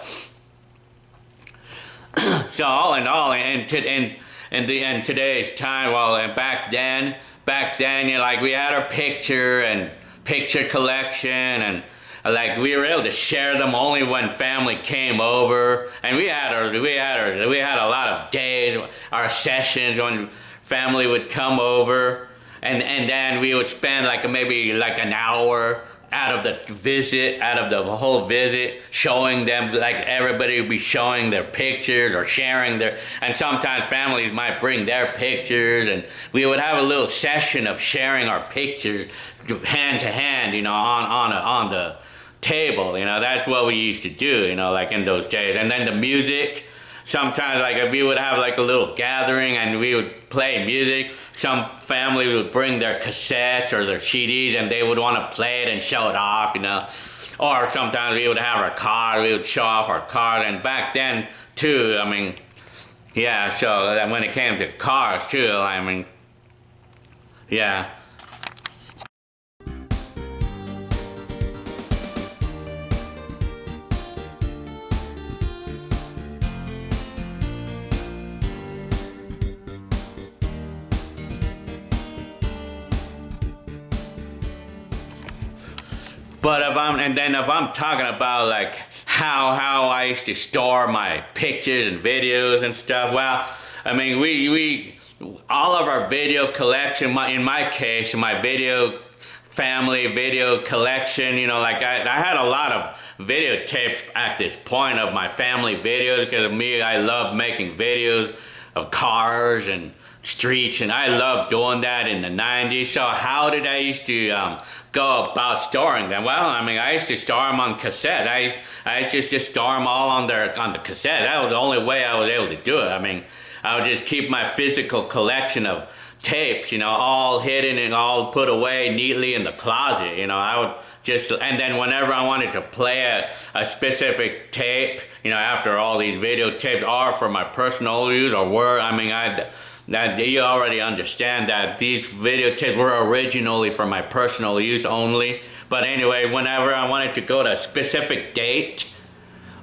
so all in all, in today's time, well, back then, like, we had our picture collection, and like, we were able to share them only when family came over, and we had a lot of days, our sessions when family would come over. And then we would spend maybe an hour out of the whole visit, showing them, like, everybody would be showing their pictures or sharing and sometimes families might bring their pictures, and we would have a little session of sharing our pictures hand to hand, on the table, that's what we used to do, like in those days. And then the music. Sometimes, if we would have a little gathering and we would play music, some family would bring their cassettes or their CDs, and they would want to play it and show it off, Or sometimes we would have our car, we would show off our car. And back then, too, yeah, so when it came to cars, too, yeah. But if I'm talking about how I used to store my pictures and videos and stuff, well, we all of our video collection, in my case, my family video collection, I had a lot of videotapes at this point of my family videos, because I love making videos of cars and streets, and I loved doing that in the 90s. So how did I used to go about storing them? Well, I used to store them on cassette. I used to just store them all on the cassette. That was the only way I was able to do it. I would just keep my physical collection of tapes, all hidden and all put away neatly in the closet. I would just, and then whenever I wanted to play a specific tape, after all these videotapes are for my personal use or were, you already understand that these videotapes were originally for my personal use only. But anyway, whenever I wanted to go to a specific date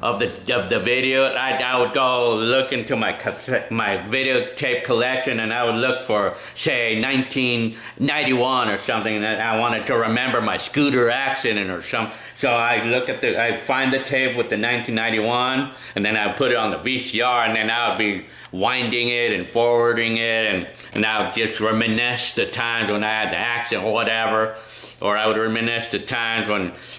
of the video, I would go look into my videotape collection, and I would look for, say, 1991 or something, that I wanted to remember my scooter accident or something. So I'd find the tape with the 1991, and then I'd put it on the VCR, and then I would be winding it and forwarding it, and I would just reminisce the times when I had the accident or whatever, or I would reminisce the times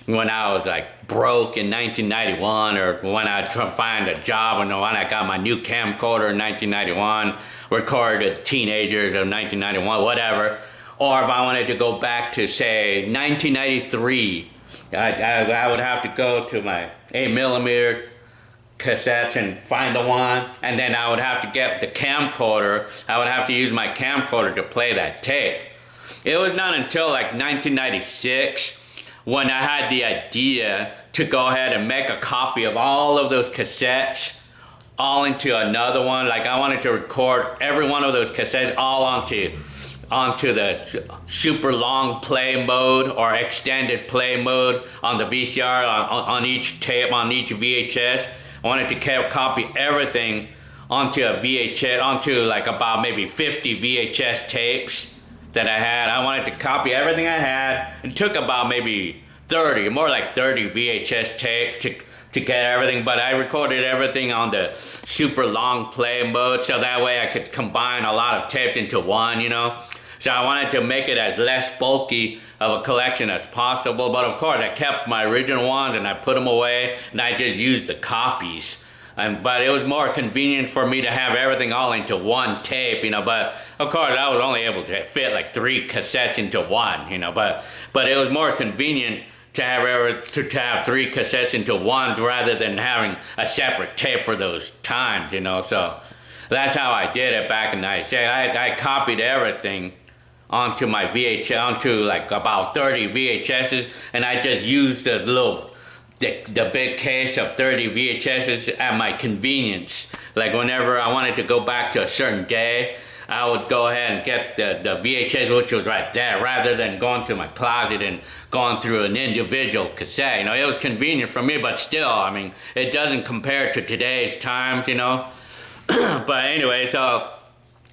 when I was broke in 1991, or when I tried to find a job, when I got my new camcorder in 1991, recorded teenagers of 1991, whatever. Or if I wanted to go back to, say, 1993, I would have to go to my 8mm cassettes and find the one, and then I would have to get the camcorder. I would have to use my camcorder to play that tape. It was not until 1996 when I had the idea to go ahead and make a copy of all of those cassettes all into another one. Like I wanted to record every one of those cassettes all onto the super long play mode or extended play mode on the VCR, on each tape, on each VHS. I wanted to copy everything onto a VHS, onto like about maybe 50 VHS tapes that I had. I wanted to copy everything I had. It took about maybe 30, more like 30 VHS tapes to get everything, but I recorded everything on the super long play mode, so that way I could combine a lot of tapes into one, you know? So I wanted to make it as less bulky of a collection as possible, but of course I kept my original ones and I put them away and I just used the copies. But it was more convenient for me to have everything all into one tape, you know, but of course I was only able to fit like 3 cassettes into one, you know, but it was more convenient to have 3 cassettes into one rather than having a separate tape for those times, you know. So that's how I did it back in '96. I copied everything onto my VHS, onto like about 30 VHSs, and I just used the big case of 30 VHSs at my convenience. Like whenever I wanted to go back to a certain day, I would go ahead and get the VHS, which was right there, rather than going to my closet and going through an individual cassette. You know, it was convenient for me, but still, I mean, it doesn't compare to today's times, you know. But anyway, so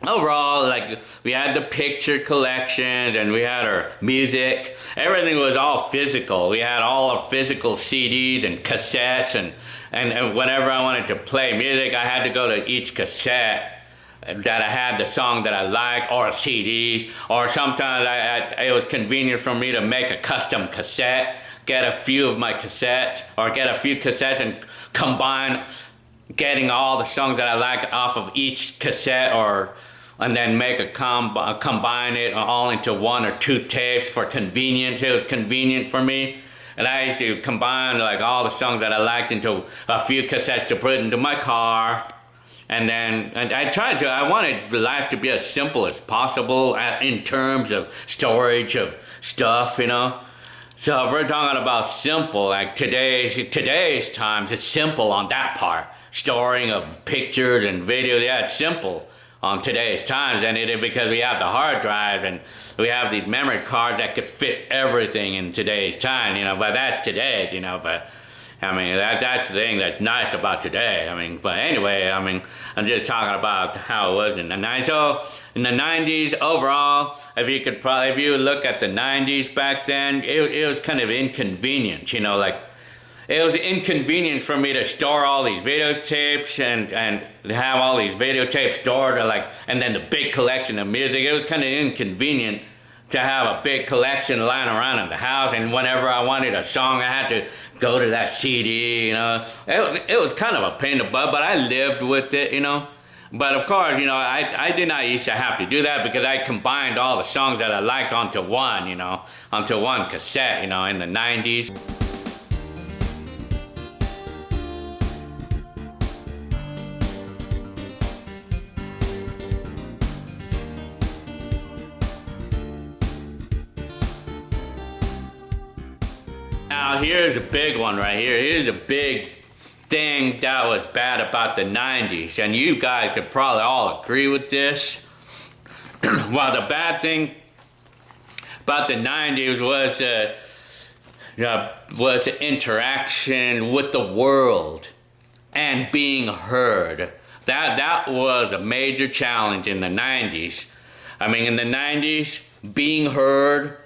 overall, like, we had the picture collections and we had our music. Everything was all physical. We had all our physical CDs and cassettes, and whenever I wanted to play music, I had to go to each cassette that I had the song that I liked, or CDs, or sometimes it was convenient for me to make a custom cassette, get a few of my cassettes, or get a few cassettes and combine getting all the songs that I like off of each cassette, and then make combine it all into 1 or 2 tapes for convenience. It was convenient for me. And I used to combine like all the songs that I liked into a few cassettes to put into my car. And I wanted life to be as simple as possible in terms of storage of stuff, you know. So if we're talking about simple, like today's times, it's simple on that part. Storing of pictures and videos, yeah, it's simple on today's times, and it is because we have the hard drive and we have these memory cards that could fit everything in today's time, you know. But that's today's, you know. But I mean, that's the thing that's nice about today. I mean, but anyway, I mean, I'm just talking about how it was in the 90s. So in the 90s overall, if you look at the 90s back then, it was kind of inconvenient, you know, like, it was inconvenient for me to store all these videotapes and have all these videotapes stored, and then the big collection of music. It was kind of inconvenient to have a big collection lying around in the house, and whenever I wanted a song, I had to go to that CD, you know. It was kind of a pain in the butt, but I lived with it, you know. But of course, you know, I did not used to have to do that because I combined all the songs that I liked onto one, you know, onto one cassette, you know, in the 90s. Now here's a big one right here. Here's a big thing that was bad about the 90s, and you guys could probably all agree with this. Well, the bad thing about the 90s was the interaction with the world and being heard. That was a major challenge in the 90s. I mean, in the 90s, being heard,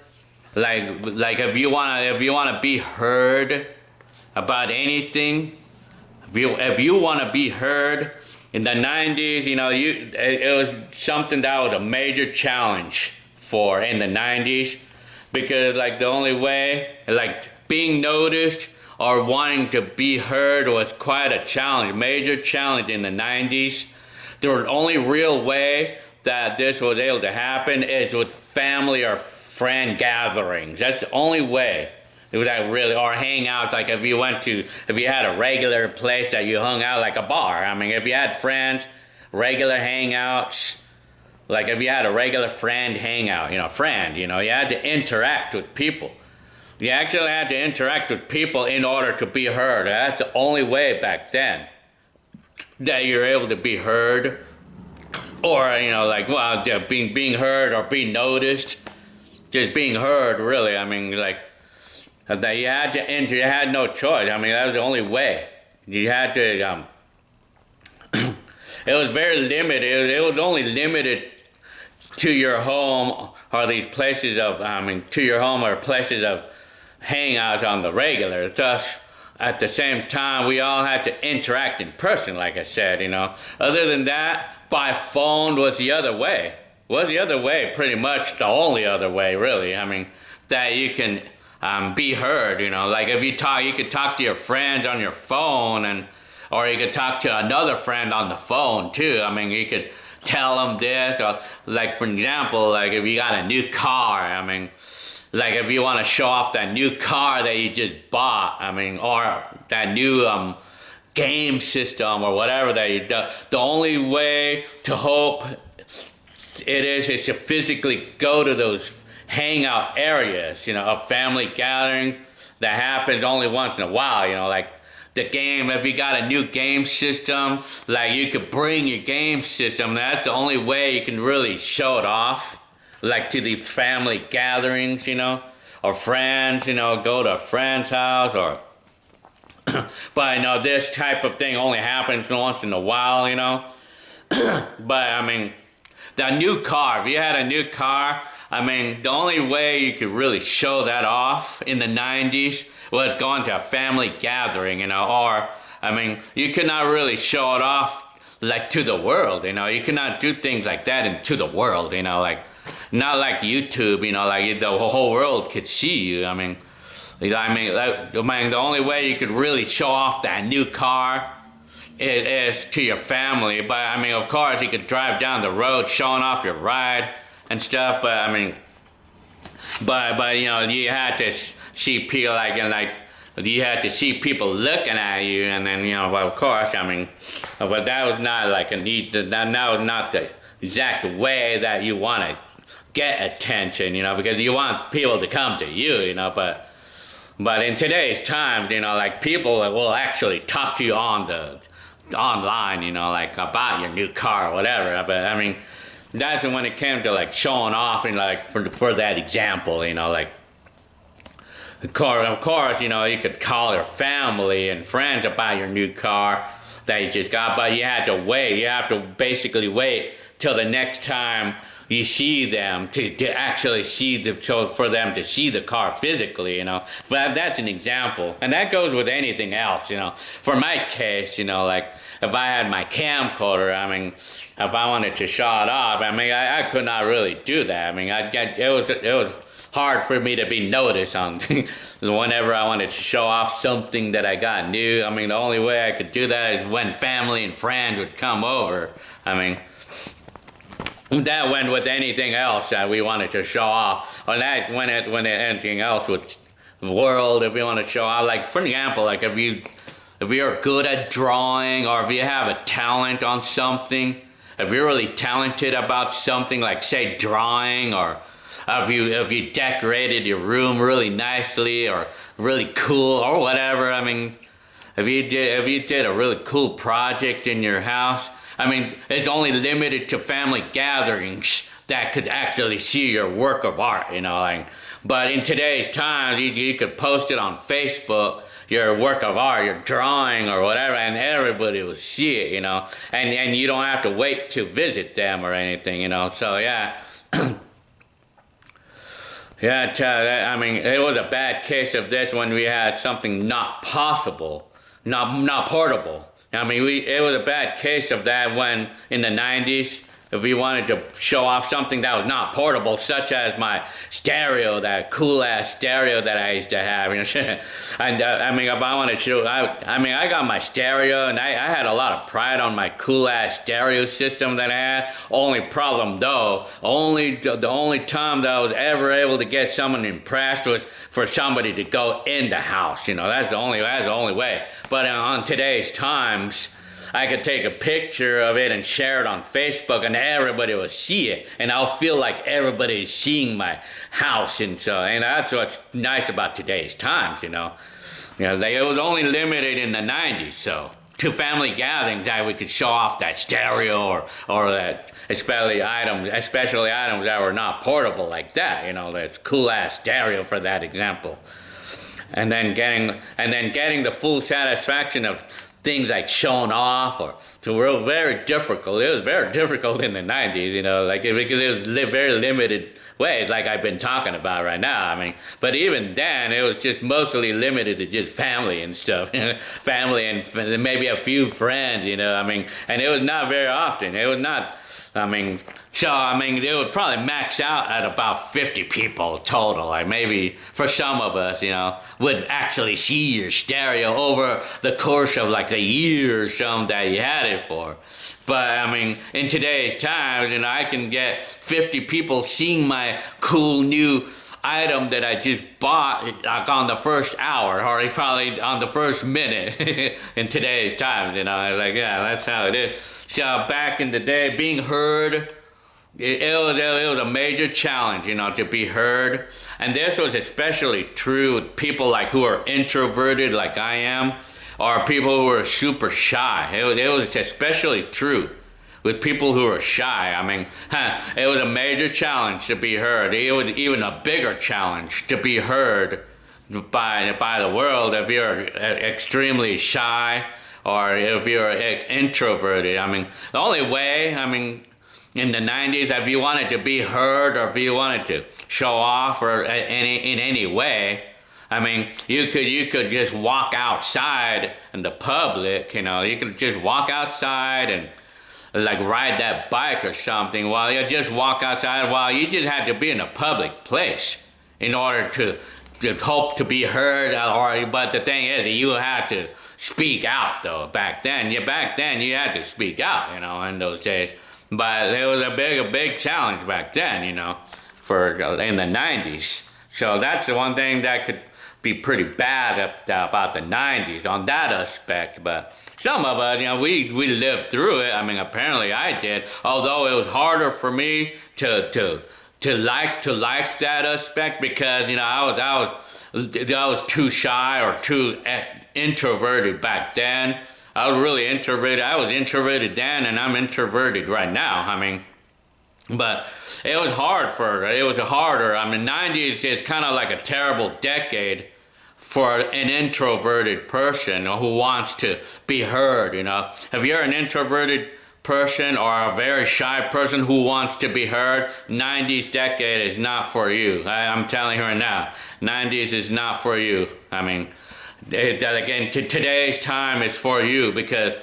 like if you wanna be heard about anything, if you wanna be heard in the 90s, you know, it was something that was a major challenge in the 90s, because like the only way, like being noticed or wanting to be heard was quite a challenge, major challenge in the 90s. The only real way that this was able to happen is with family or friend gatherings. That's the only way. It was like really, or hangouts, like if you had a regular place that you hung out, like a bar. I mean, if you had friends, regular hangouts, like if you had a regular friend hangout, you had to interact with people. You actually had to interact with people in order to be heard. That's the only way back then that you're able to be heard, or like being heard or being noticed. Just being heard, really. I mean, like that you had to enter. You had no choice. I mean, that was the only way. You had to. It was very limited. It was only limited to your home or these places of. To your home or places of hangouts on the regular. Thus, at the same time, we all had to interact in person, like I said. Other than that, by phone was the other way. Was the other way, pretty much the only other way, really. I mean, that you can be heard. Like if you talk, you could talk to your friends on your phone, or you could talk to another friend on the phone too. I mean, you could tell them this, or like for example, like if you got a new car. I mean, like if you want to show off that new car that you just bought. I mean, or that new game system or whatever that you do. The only way to hope it is to physically go to those hangout areas, of family gatherings that happens only once in a while, like the game. If you got a new game system, like you could bring your game system. That's the only way you can really show it off, like to these family gatherings, or friends, go to a friend's house, or but this type of thing only happens once in a while, but I mean, the new car, if you had a new car, I mean, the only way you could really show that off in the 90s was going to a family gathering, or, I mean, you could not really show it off, like, to the world, you could not do things like that to the world, like, not like YouTube, like the whole world could see you. I mean, the only way you could really show off that new car is to your family. But I mean, of course, you could drive down the road showing off your ride and stuff. But I mean, but you had to see people you had to see people looking at you, and then well, of course, I mean, but that was not like that was not the exact way that you want to get attention, because you want people to come to you, but in today's time, like people will actually talk to you online, like about your new car or whatever. But I mean, that's when it came to like showing off, and like for that example, like of course, you could call your family and friends about your new car that you just got, but you had to wait. You have to basically wait till the next time you see them to actually see for them to see the car physically, But that's an example, and that goes with anything else, For my case, like if I had my camcorder, I mean, if I wanted to show it off, I mean, I could not really do that. I mean, it was hard for me to be noticed on whenever I wanted to show off something that I got new. I mean, the only way I could do that is when family and friends would come over. I mean, that went with anything else that we wanted to show off, or that when anything else with the world, if we want to show off. Like for example, like if you're good at drawing, or if you have a talent on something, if you're really talented about something, like say drawing, or if you decorated your room really nicely or really cool or whatever. I mean, if you did a really cool project in your house, I mean, it's only limited to family gatherings that could actually see your work of art, like. But in today's time, you could post it on Facebook, your work of art, your drawing or whatever, and everybody will see it, and you don't have to wait to visit them or anything, So yeah. Yeah, I mean, it was a bad case of this when we had something not possible, not portable. I mean, it was a bad case of that when, in the 90s, if we wanted to show off something that was not portable, such as my stereo, that cool-ass stereo that I used to have, and I mean, if I wanted to show, I got my stereo, and I had a lot of pride on my cool-ass stereo system that I had. Only problem, though, the only time that I was ever able to get someone impressed was for somebody to go in the house, that's the only way. But on today's times, I could take a picture of it and share it on Facebook, and everybody will see it, and I'll feel like everybody is seeing my house, and that's what's nice about today's times, like it was only limited in the 90s, so to family gatherings that we could show off that stereo or that especially items that were not portable like that, that's cool ass stereo for that example. And then getting the full satisfaction of things like showing off were very difficult. It was very difficult in the 90s, because it was very limited ways, like I've been talking about right now. But even then, it was just mostly limited to just family and stuff, family and maybe a few friends, and it was not very often. It was not. It would probably max out at about 50 people total. Like maybe for some of us, would actually see your stereo over the course of like a year or something that you had it for. But in today's times, I can get 50 people seeing my cool new item that I just bought like on the first hour or probably on the first minute in today's times, that's how it is. So back in the day, being heard, it was a major challenge, to be heard. And this was especially true with people like who are introverted like I am, or people who are super shy. It was especially true with people who are shy. It was a major challenge to be heard. It was even a bigger challenge to be heard by the world if you're extremely shy or if you're introverted. The only way, in the 90s, if you wanted to be heard or if you wanted to show off or in any way, you could just walk outside in the public, you could just walk outside and like ride that bike or something while you just walk outside while you just had to be in a public place in order to hope to be heard. But the thing is, you had to speak out though back then. Back then you had to speak out, in those days. But it was a big challenge back then, in the 90s. So that's the one thing that could be pretty bad about the 90s on that aspect. But some of us, we lived through it. Apparently I did. Although it was harder for me to like that aspect because I was too shy or too introverted back then. I was really introverted. I was introverted then, and I'm introverted right now. But it was harder. 90s is kind of like a terrible decade for an introverted person who wants to be heard, If you're an introverted person or a very shy person who wants to be heard, 90s decade is not for you. I'm telling you right now, 90s is not for you. Today's time is for you because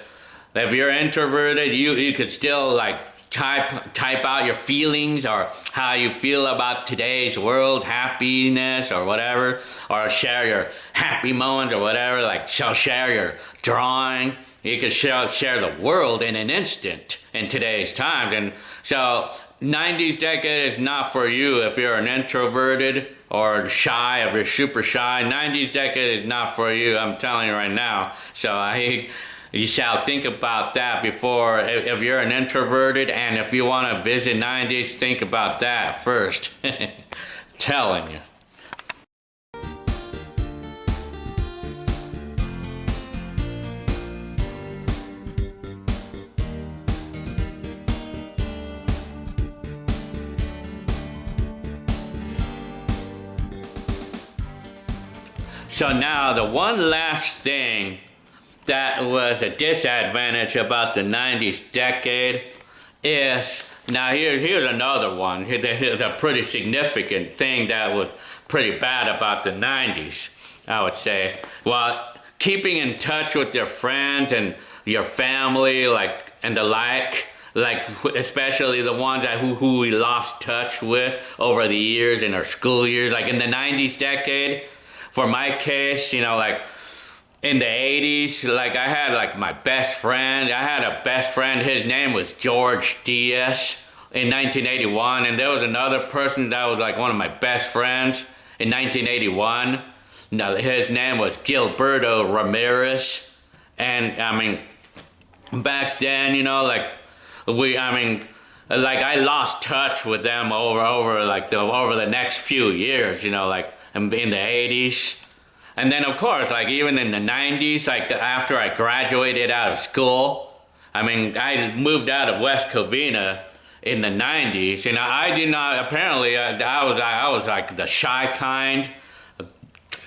if you're introverted, you could still like type out your feelings or how you feel about today's world, happiness or whatever, or share your happy moments or whatever, like share your drawing. You can share the world in an instant in today's times. And so 90s decade is not for you if you're an introverted or shy, if you're super shy. 90s decade is not for you, I'm telling you right now. So you shall think about that before, if you're an introverted and if you want to visit 90s, think about that first. Telling you. So now the one last thing that was a disadvantage about the 90s decade is, now here's another one. Here's a pretty significant thing that was pretty bad about the 90s, I would say. Well, keeping in touch with your friends and your family, and the like, especially the ones who we lost touch with over the years in our school years, like in the 90s decade. For my case, in the 80s, I had my best friend. I had a best friend, his name was George Diaz in 1981. And there was another person that was one of my best friends in 1981. Now, his name was Gilberto Ramirez. And back then, like like I lost touch with them over the next few years, like in the 80s. And then of course, like even in the 90s, like after I graduated out of school, I moved out of West Covina in the 90s. I did not, apparently, I was like the shy kind.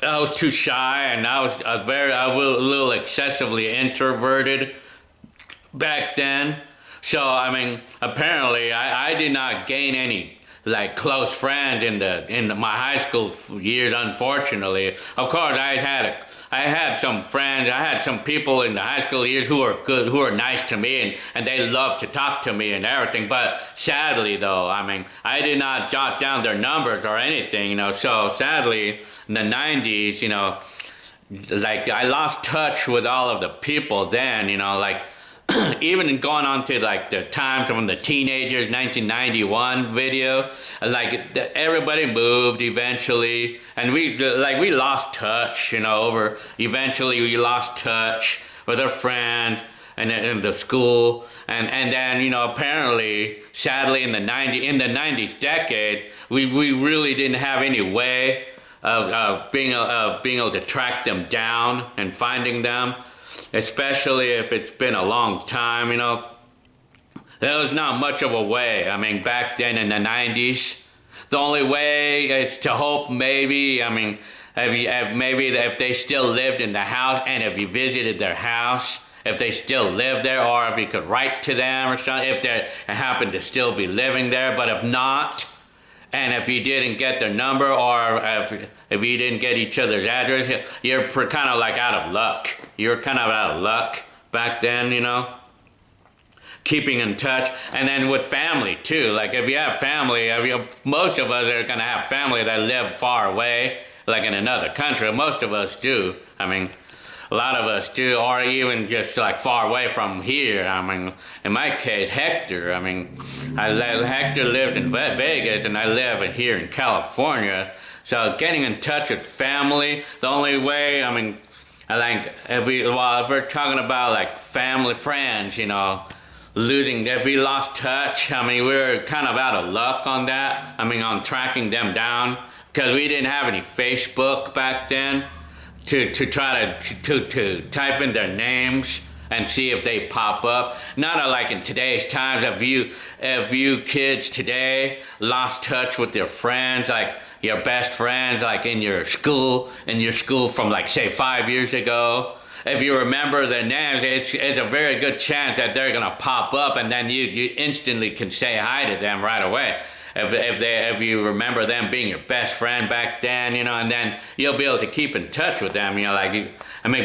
I was too shy, and I was a little excessively introverted back then. So apparently, I did not gain any like close friends in my high school years. Unfortunately, of course, I had some friends. I had some people in the high school years who were good, who were nice to me, and they loved to talk to me and everything. But sadly, though, I did not jot down their numbers or anything. So sadly, in the 90s, like I lost touch with all of the people then. Like. Even going on to like the times from the teenagers 1991 video, like everybody moved eventually, and we lost touch, eventually we lost touch with our friends and in the school, and then apparently sadly in the 90s decade we really didn't have any way of being able to track them down and finding them. Especially if it's been a long time, there was not much of a way. Back then in the 90s, the only way is to hope maybe, maybe if they still lived in the house and if you visited their house, if they still lived there, or if you could write to them or something, if they happened to still be living there. But if not, and if you didn't get their number, or if you didn't get each other's address, you're kind of like out of luck. You're kind of out of luck back then, keeping in touch. And then with family too. Like if you have family, most of us are gonna have family that live far away, like in another country. Most of us do. A lot of us do, or even just like far away from here. In my case, Hector. Hector lives in Vegas, and I live here in California. So getting in touch with family, the only way. If we're talking about like family, friends, losing. If we lost touch, we were kind of out of luck on that. On tracking them down, because we didn't have any Facebook back then. To try to type in their names and see if they pop up. Not like in today's times, if you kids today lost touch with your friends, like your best friends, like in your school from like say 5 years ago. If you remember their names, it's a very good chance that they're gonna pop up, and then you instantly can say hi to them right away. If you remember them being your best friend back then, and then you'll be able to keep in touch with them,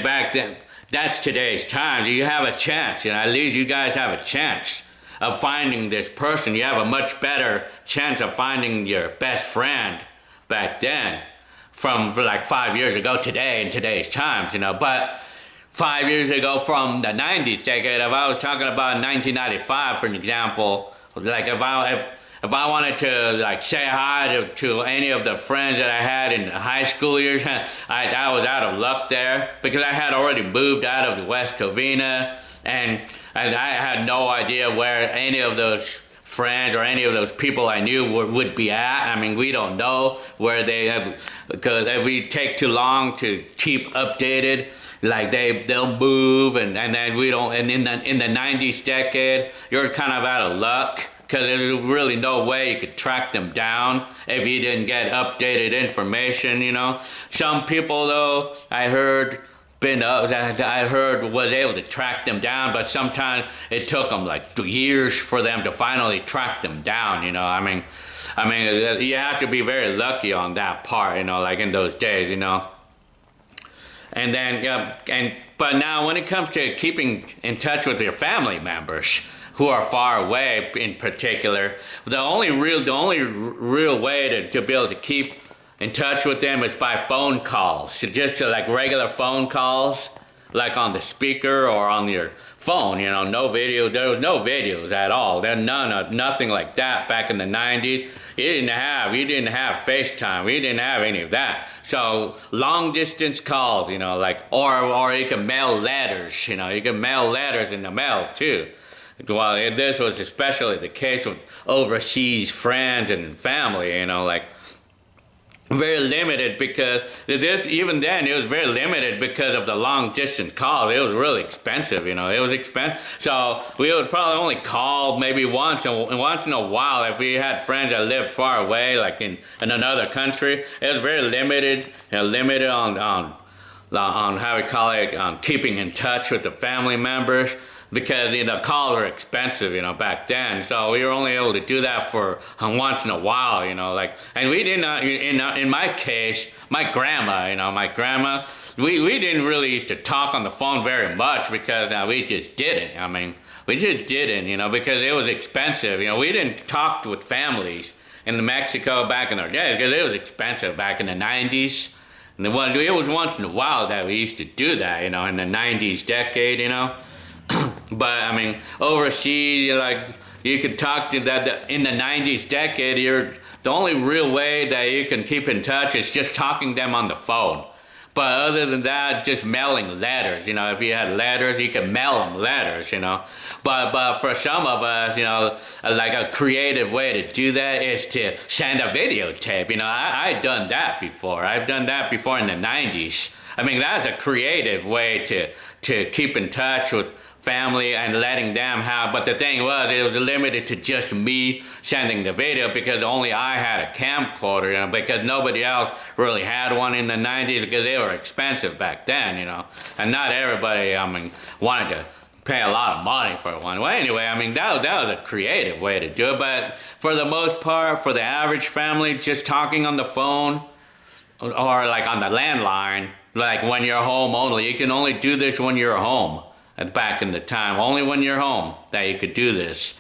back then, that's today's time. You have a chance, at least you guys have a chance of finding this person. You have a much better chance of finding your best friend back then from like 5 years ago today in today's times, but 5 years ago from the 90s decade, if I was talking about 1995, for an example, like if I wanted to like say hi to any of the friends that I had in high school years, I was out of luck there because I had already moved out of the West Covina, and I had no idea where any of those friends or any of those people I knew would be at. We don't know where they have, because if we take too long to keep updated, like they'll move, and then we don't. And in the 90s decade, you're kind of out of luck. Because there's really no way you could track them down if you didn't get updated information, Some people, though, I heard was able to track them down, but sometimes it took them like 2 years for them to finally track them down, you have to be very lucky on that part, like in those days, And then, but now when it comes to keeping in touch with your family members, who are far away in particular, the only real way to be able to keep in touch with them is by phone calls. Just like regular phone calls, like on the speaker or on your phone, no video. There was no videos at all. There nothing like that back in the 90s. You didn't have FaceTime. We didn't have any of that. So long distance calls, or you can mail letters, you can mail letters in the mail too. Well, this was especially the case with overseas friends and family, very limited because even then it was very limited because of the long distance calls. It was really expensive, it was expensive. So we would probably only call maybe once in a while if we had friends that lived far away, like in another country. It was very limited, limited on how we call it, on keeping in touch with the family members. Because the calls were expensive, back then. So we were only able to do that for once in a while, and we didn't. In my case, my grandma, we didn't really used to talk on the phone very much because we just didn't. We just didn't, because it was expensive. We didn't talk with families in Mexico back in our day because it was expensive back in the 90s. And it was once in a while that we used to do that, in the 90s decade, But overseas, you could talk to that in the 90s decade. The only real way that you can keep in touch is just talking them on the phone. But other than that, just mailing letters. If you had letters, you could mail them letters. But for some of us, like a creative way to do that is to send a videotape. I've done that before. I've done that before in the 90s. That's a creative way to keep in touch with family and letting them have, but the thing was, it was limited to just me sending the video because only I had a camcorder, because nobody else really had one in the 90s because they were expensive back then, and not everybody, wanted to pay a lot of money for one. Well, anyway, that was a creative way to do it, but for the most part, for the average family, just talking on the phone or like on the landline, like when you're home only, you can only do this when you're home. Back in the time, only when you're home that you could do this.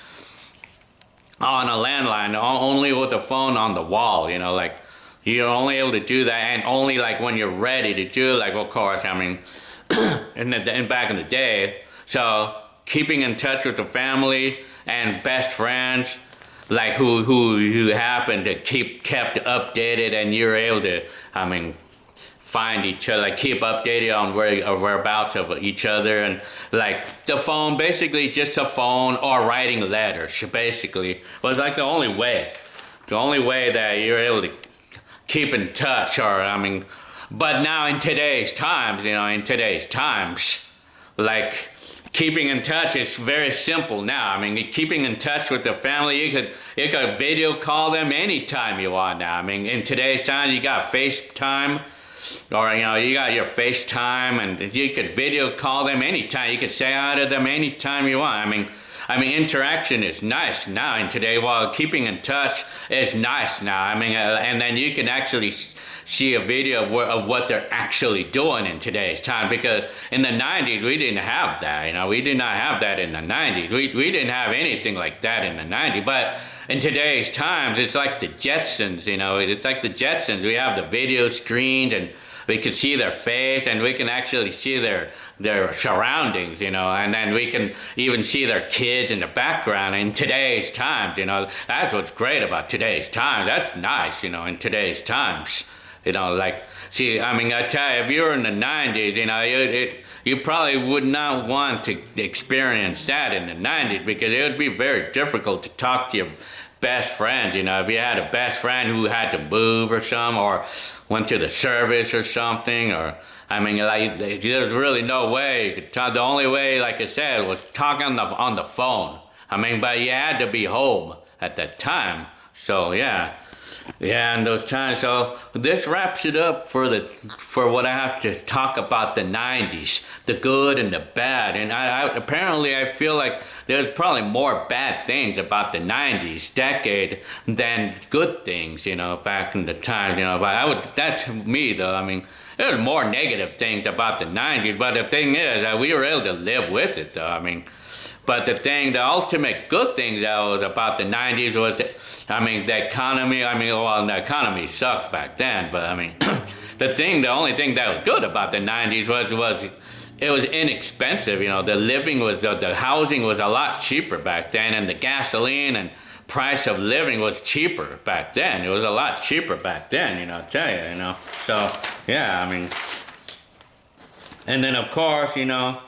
On a landline, only with the phone on the wall, you're only able to do that, and only like when you're ready to do it, of course, in back in the day. So keeping in touch with the family and best friends, who happen to kept updated, and you're able to, find each other, keep updated on whereabouts of each other, and the phone, basically just a phone or writing letters, basically was the only way that you're able to keep in touch, but now in today's times, keeping in touch is very simple now. Keeping in touch with the family, you could video call them anytime you want now. In today's time, you got FaceTime. Or, you got your FaceTime, and you could video call them anytime. You could say hi to them anytime you want. Interaction is nice now in today. While keeping in touch is nice now. And then you can actually see a video of what they're actually doing in today's time. Because in the 90s, we didn't have that. We did not have that in the 90s. We didn't have anything like that in the 90s. But in today's times, it's like the Jetsons, it's like the Jetsons. We have the video screens, and we can see their face, and we can actually see their surroundings, and then we can even see their kids in the background in today's times, That's what's great about today's time. That's nice, in today's times. I tell you, if you were in the 90s, you probably would not want to experience that in the 90s, because it would be very difficult to talk to your best friends. If you had a best friend who had to move or something, or went to the service or something, or there's really no way you could talk. The only way, like I said, was talking on the phone. But you had to be home at that time. So yeah. Yeah, in those times. So this wraps it up for what I have to talk about the 90s, the good and the bad. And apparently I feel like there's probably more bad things about the 90s decade than good things, back in the time. That's me though. There's more negative things about the 90s, but the thing is, we were able to live with it though. But the ultimate good thing that was about the 90s was, the economy. The economy sucked back then, but the only thing that was good about the 90s was it was inexpensive. You know, the housing was a lot cheaper back then, and the gasoline and price of living was cheaper back then. It was a lot cheaper back then, you know, I'll tell you, you know. So, yeah, I mean, and then of course, you know,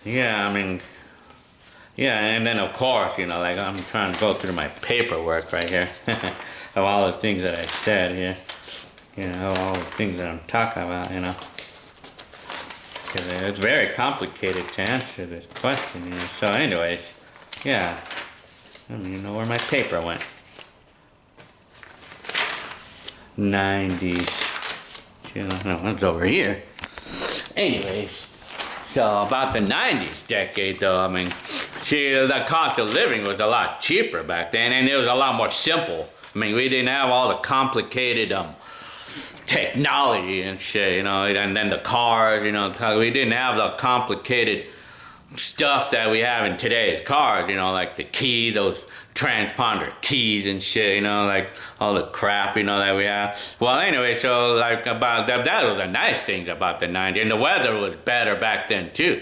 yeah, I mean, yeah, and then of course, you know, like I'm trying to go through my paperwork right here of all the things that I said here, you know, all the things that I'm talking about, you know. Because it's very complicated to answer this question, you know. So anyways, yeah, I don't even know where my paper went. 90s, you know, no, it's over here. Anyways, so about the 90s decade though, I mean, see, the cost of living was a lot cheaper back then, and it was a lot more simple. I mean, we didn't have all the complicated technology and shit, you know, and then the cars, you know, we didn't have the complicated stuff that we have in today's cars, you know, like the key, those transponder keys and shit, you know, like all the crap, you know, that we have. Well, anyway, so like about that was the nice things about the 90s, and the weather was better back then too.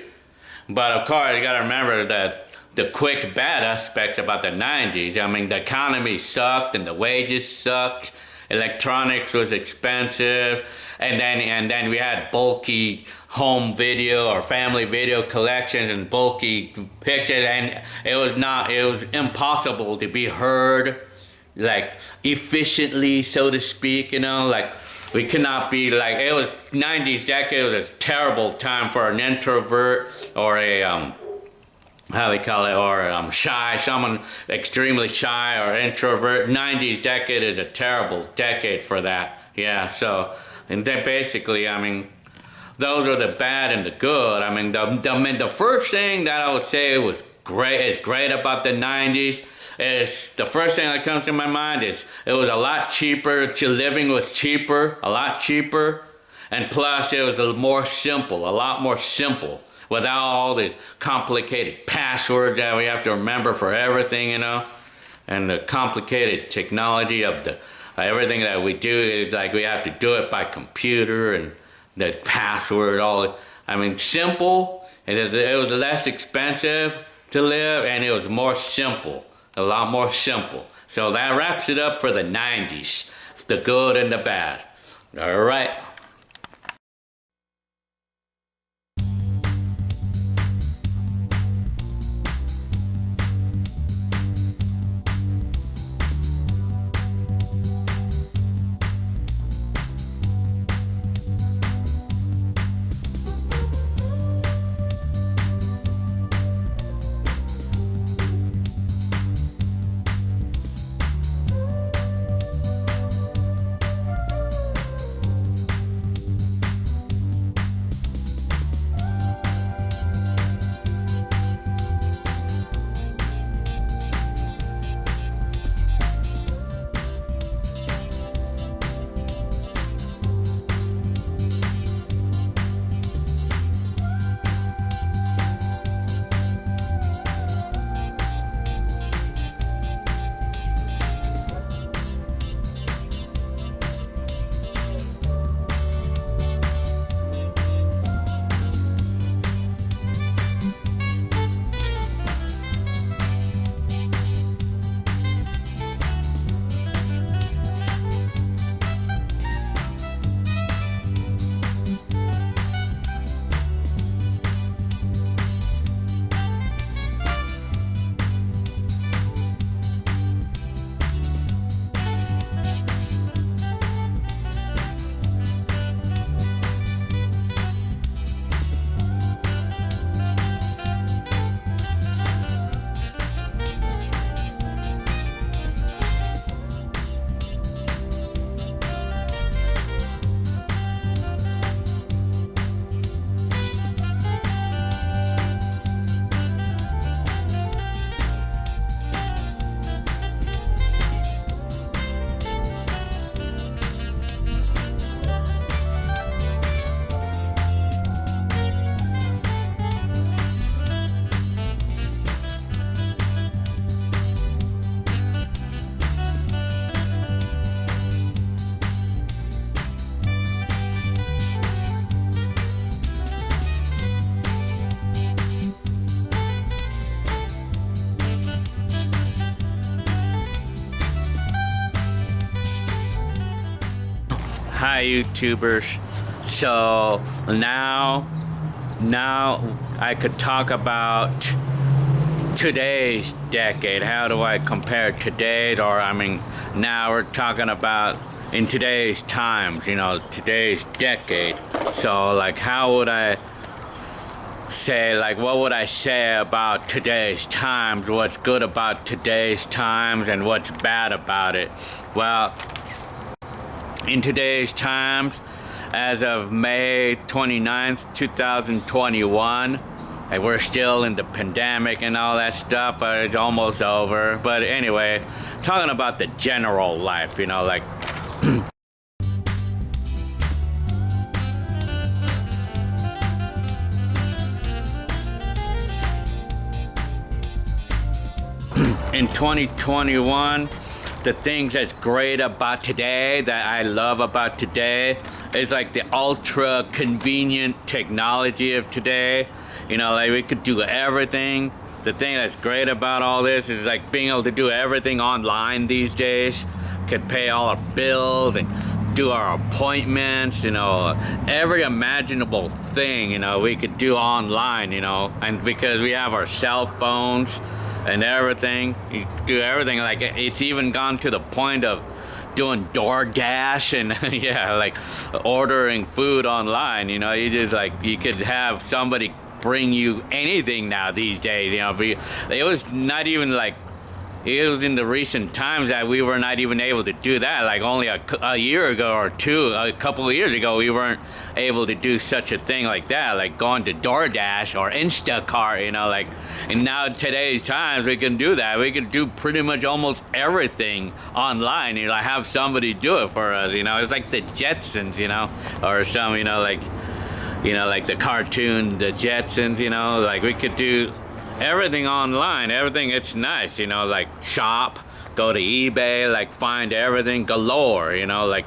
But of course, you gotta remember that the quick bad aspects about the 90s, I mean, the economy sucked and the wages sucked. Electronics was expensive, and then we had bulky home video or family video collections and bulky pictures, and it was impossible to be heard like efficiently, so to speak, you know, like we could not be like, it was 90s decade was a terrible time for an introvert or a how they call it, or shy, someone extremely shy or introvert. 90s decade is a terrible decade for that. Yeah, so, and then basically, I mean, those are the bad and the good. I mean, the first thing that I would say is great about the 90s is, the first thing that comes to my mind is it was a lot cheaper, living was cheaper, a lot cheaper, and plus it was a lot more simple. Without all these complicated passwords that we have to remember for everything, you know, and the complicated technology of everything that we do is like we have to do it by computer and the password, I mean, simple. It was less expensive to live, and it was more simple, a lot more simple. So that wraps it up for the 90s, the good and the bad. All right. Hi YouTubers. So now I could talk about today's decade. How do I compare today's, or I mean now we're talking about in today's times, today's decade. So like how would I say, like what would I say about today's times, what's good about today's times and what's bad about it? Well, in today's times, as of May 29th, 2021, like we're still in the pandemic and all that stuff, but it's almost over. But anyway, talking about the general life, like in 2021, the things that's great about today, that I love about today, is like the ultra convenient technology of today. Like we could do everything. The thing that's great about all this is like being able to do everything online these days. Could pay all our bills and do our appointments, every imaginable thing, we could do online, and because we have our cell phones and everything, you do everything. Like it's even gone to the point of doing DoorDash and yeah, like ordering food online. You just like you could have somebody bring you anything now these days. It was not even like. It was in the recent times that we were not even able to do that. Like only a year ago or two, a couple of years ago, we weren't able to do such a thing like that, like going to DoorDash or Instacart, and now today's times we can do that. We can do pretty much almost everything online, have somebody do it for us, it's like the Jetsons, or some, like the cartoon, the Jetsons, like we could do everything online, everything. It's nice, like shop, go to eBay, like find everything galore, like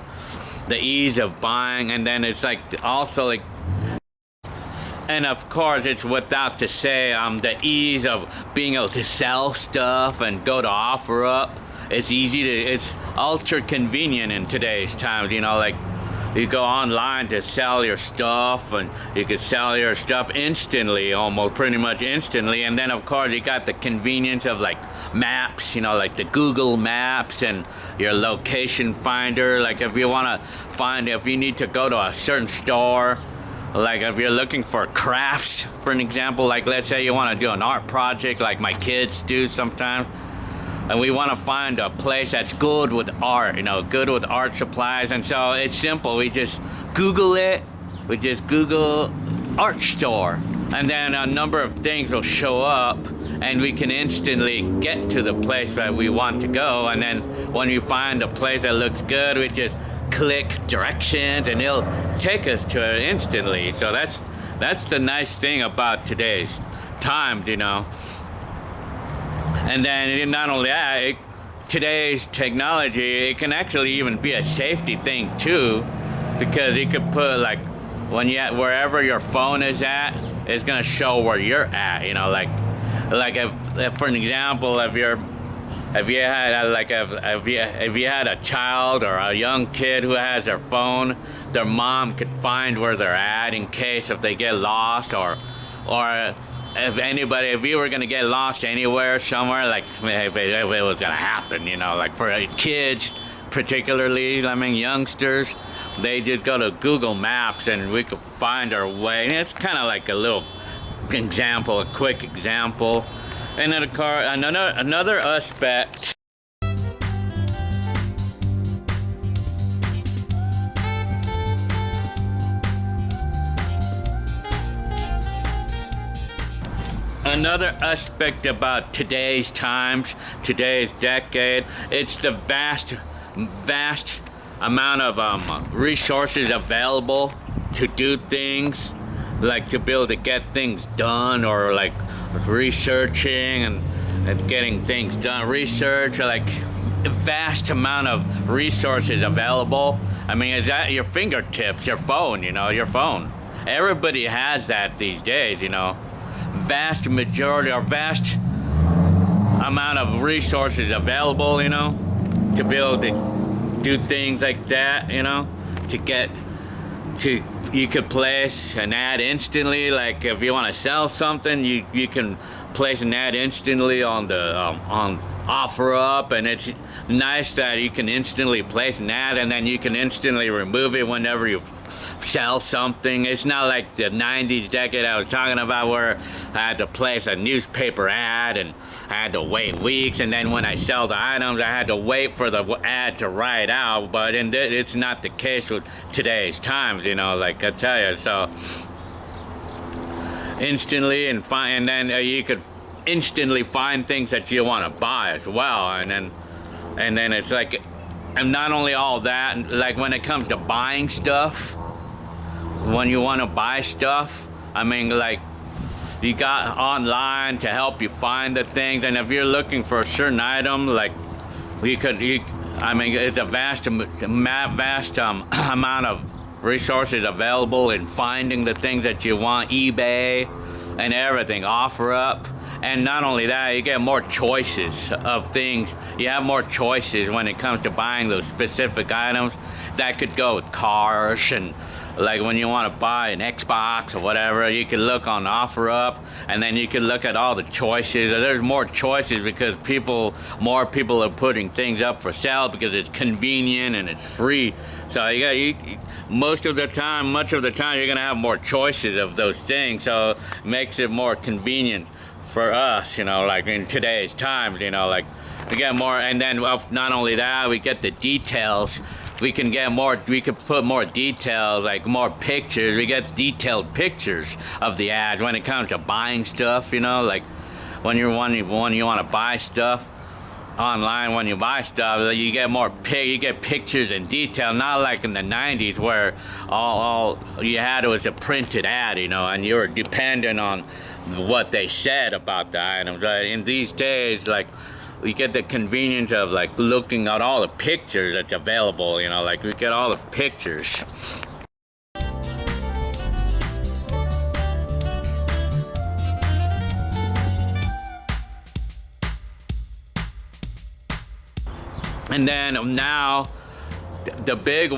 the ease of buying. And then it's like also like, and of course it's without to say the ease of being able to sell stuff and go to OfferUp. It's it's ultra convenient in today's times, like you go online to sell your stuff, and you can sell your stuff instantly, almost pretty much instantly. And then of course you got the convenience of like maps, like the Google Maps and your location finder. Like if you want to find, if you need to go to a certain store, like if you're looking for crafts, for an example, like let's say you want to do an art project like my kids do sometimes, and we want to find a place that's good with art, good with art supplies. And so it's simple. We just Google it. We just Google art store. And then a number of things will show up, and we can instantly get to the place that we want to go. And then when you find a place that looks good, we just click directions, and it'll take us to it instantly. So that's the nice thing about today's times, And then not only that, today's technology, it can actually even be a safety thing too, because you could put like wherever your phone is at, it's gonna show where you're at. Like if for an example, if you had a child or a young kid who has their phone, their mom could find where they're at in case if they get lost, or if you were gonna get lost anywhere, somewhere, like if it was gonna happen, like for kids particularly, youngsters, they just go to Google Maps and we could find our way. And it's kind of like a little example, a quick example. And then another aspect. Another aspect about today's times, today's decade, it's the vast amount of resources available to do things, like to be able to get things done, or like researching and getting things done. Research, or like a vast amount of resources available. It's at your fingertips, your phone, your phone. Everybody has that these days, vast majority or vast amount of resources available, to be able to do things like that, to get to, you could place an ad instantly. Like if you want to sell something, you can place an ad instantly on the on OfferUp, and it's nice that you can instantly place an ad and then you can instantly remove it whenever you sell something. It's not like the 90s decade I was talking about where I had to place a newspaper ad and I had to wait weeks, and then when I sell the items I had to wait for the ad to write out. But it's not the case with today's times, you know, like I tell you. So instantly and then you could instantly find things that you want to buy as well, and then it's like, and not only all that, like when it comes to buying stuff, when you want to buy stuff, I mean, like you got online to help you find the things, and if you're looking for a certain item, like I mean, it's a vast amount of resources available in finding the things that you want. eBay and everything, OfferUp. And not only that, you get more choices of things. You have more choices when it comes to buying those specific items. That could go with cars, and like when you want to buy an Xbox or whatever, you can look on OfferUp, and then you can look at all the choices. There's more choices because more people are putting things up for sale because it's convenient and it's free. So much of the time, you're gonna have more choices of those things. So it makes it more convenient for us, you know, like in today's times, you know, like we get more. And then not only that, we get the details. We can put more details, like more pictures. We get detailed pictures of the ads when it comes to buying stuff, you know, like when you want to buy stuff online, when you buy stuff, you get pictures and detail, not like in the 90s where all you had was a printed ad, you know, and you were dependent on what they said about the items. Right? In these days, like, we get the convenience of like looking at all the pictures that's available, you know, like we get all the pictures. And then now, the big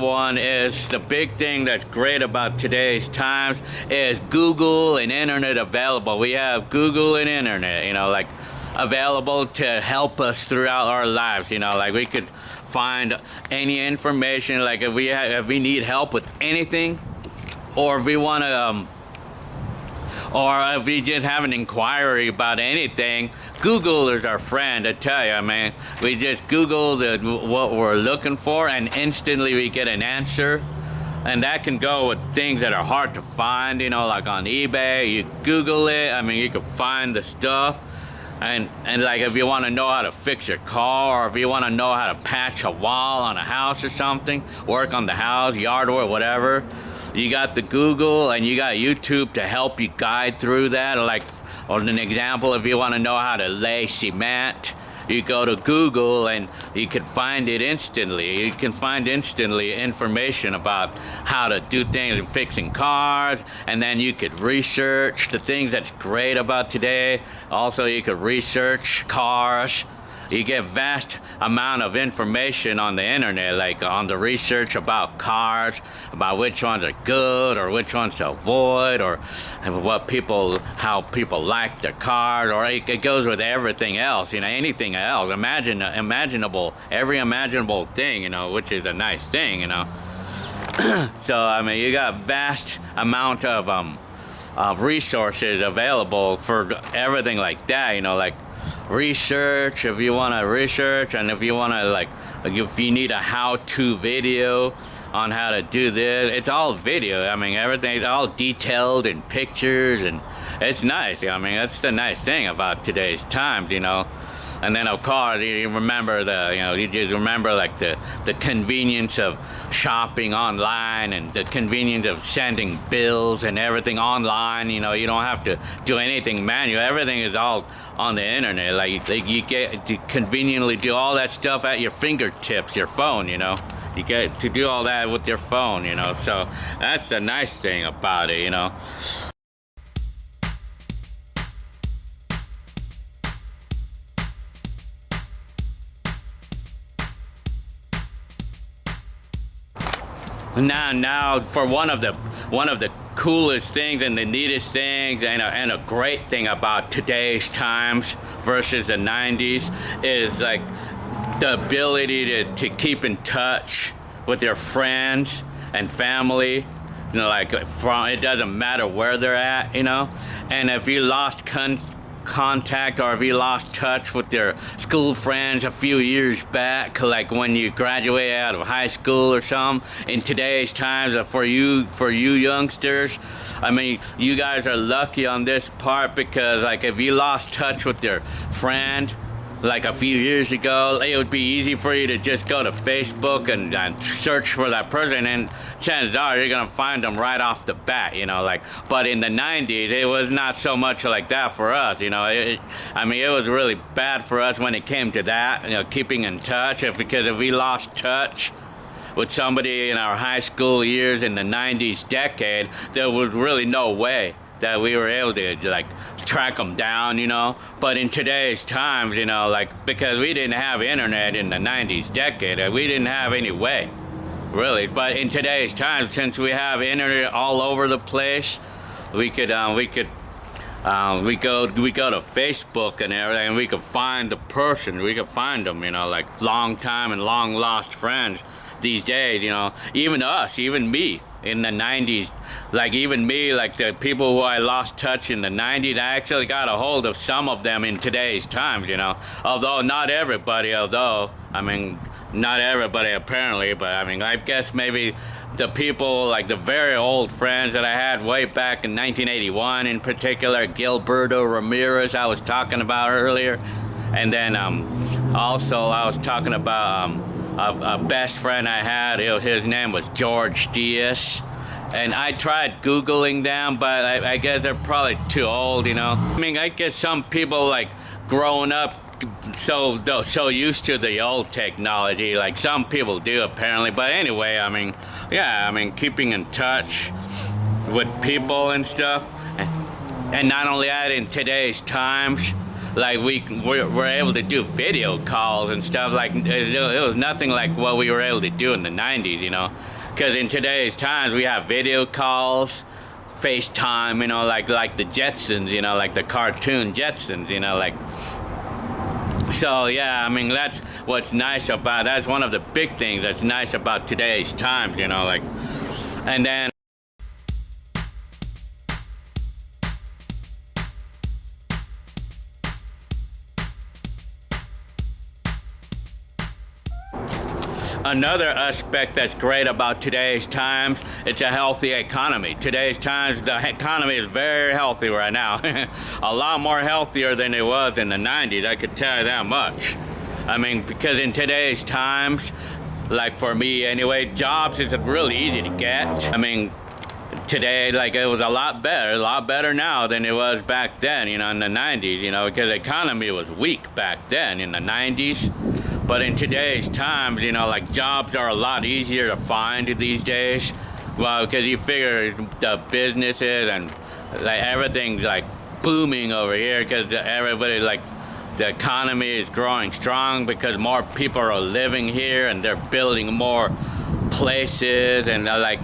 thing that's great about today's times is Google and internet available. We have Google and internet, you know, like available to help us throughout our lives, you know, like we could find any information, like if we need help with anything, or if we want to or if we just have an inquiry about anything, Google is our friend, I tell you, man. We just Google what we're looking for, and instantly we get an answer. And that can go with things that are hard to find, you know, like on eBay. You Google it, I mean, you can find the stuff. And like if you want to know how to fix your car, or if you want to know how to patch a wall on a house or something, work on the house, yard work, whatever, you got the Google and you got YouTube to help you guide through that. Or an example, if you want to know how to lay cement, you go to Google and you can find it instantly. You can find instantly information about how to do things, fixing cars, and then you could research the things that's great about today. Also, you could research cars. You get vast amount of information on the internet, like on the research about cars, about which ones are good or which ones to avoid, or how people like their cars, or it goes with everything else, you know, anything else, every imaginable thing, you know, which is a nice thing, you know. So I mean, you got vast amount of resources available for everything like that, you know, like research, if you want to research, and if you want to like if you need a how-to video on how to do this, it's all video. I mean, everything's all detailed in pictures, and it's nice. I mean, that's the nice thing about today's times, you know. And then of course you just remember like the convenience of shopping online, and the convenience of sending bills and everything online. You know, you don't have to do anything manual. Everything is all on the internet. Like you get to conveniently do all that stuff at your fingertips, your phone, you know. You get to do all that with your phone, you know. So that's the nice thing about it, you know. Now for one of the coolest things and the neatest things and a great thing about today's times versus the 90s is like the ability to keep in touch with your friends and family. Like from, it doesn't matter where they're at, and if you lost contact or if you lost touch with your school friends a few years back, like when you graduated out of high school or something, in today's times, for you youngsters, I mean, you guys are lucky on this part, because like if you lost touch with your friend like a few years ago, it would be easy for you to just go to Facebook and search for that person, and chances are you're gonna find them right off the bat, but in the 90s it was not so much like that for us. It was really bad for us when it came to that, keeping in touch, because if we lost touch with somebody in our high school years in the 90s decade, there was really no way that we were able to like track them down, but in today's times, because we didn't have internet in the 90s decade, we didn't have any way, really. But in today's times, since we have internet all over the place, we go to Facebook and everything, and we could find the person, we could find them, like long time and long lost friends these days, even us, even me. In the 90s, like even me, like the people who I lost touch in the 90s, I actually got a hold of some of them in today's times, although not everybody, not everybody apparently, but I guess maybe the people, like the very old friends that I had way back in 1981 in particular, Gilberto Ramirez I was talking about earlier, and then also I was talking about a best friend I had. His name was George Diaz, and I tried Googling them, but I guess they're probably too old, I guess some people like growing up so used to the old technology, like some people do apparently. But anyway, keeping in touch with people and stuff, and not only that, in today's times, like we're able to do video calls and stuff. Like it was nothing like what we were able to do in the 90s, because in today's times we have video calls, FaceTime, like the Jetsons, like the cartoon Jetsons, So yeah, that's what's nice about, that's one of the big things that's nice about today's times, and then another aspect that's great about today's times, it's a healthy economy. Today's times, the economy is very healthy right now. A lot more healthier than it was in the 90s, I could tell you that much. Because in today's times, like for me anyway, jobs is really easy to get. Today, like it was a lot better now than it was back then, in the 90s, because the economy was weak back then in the 90s. But in today's times, like jobs are a lot easier to find these days. Well, because you figure the businesses and like everything's like booming over here, because everybody, like the economy is growing strong because more people are living here and they're building more places. And like,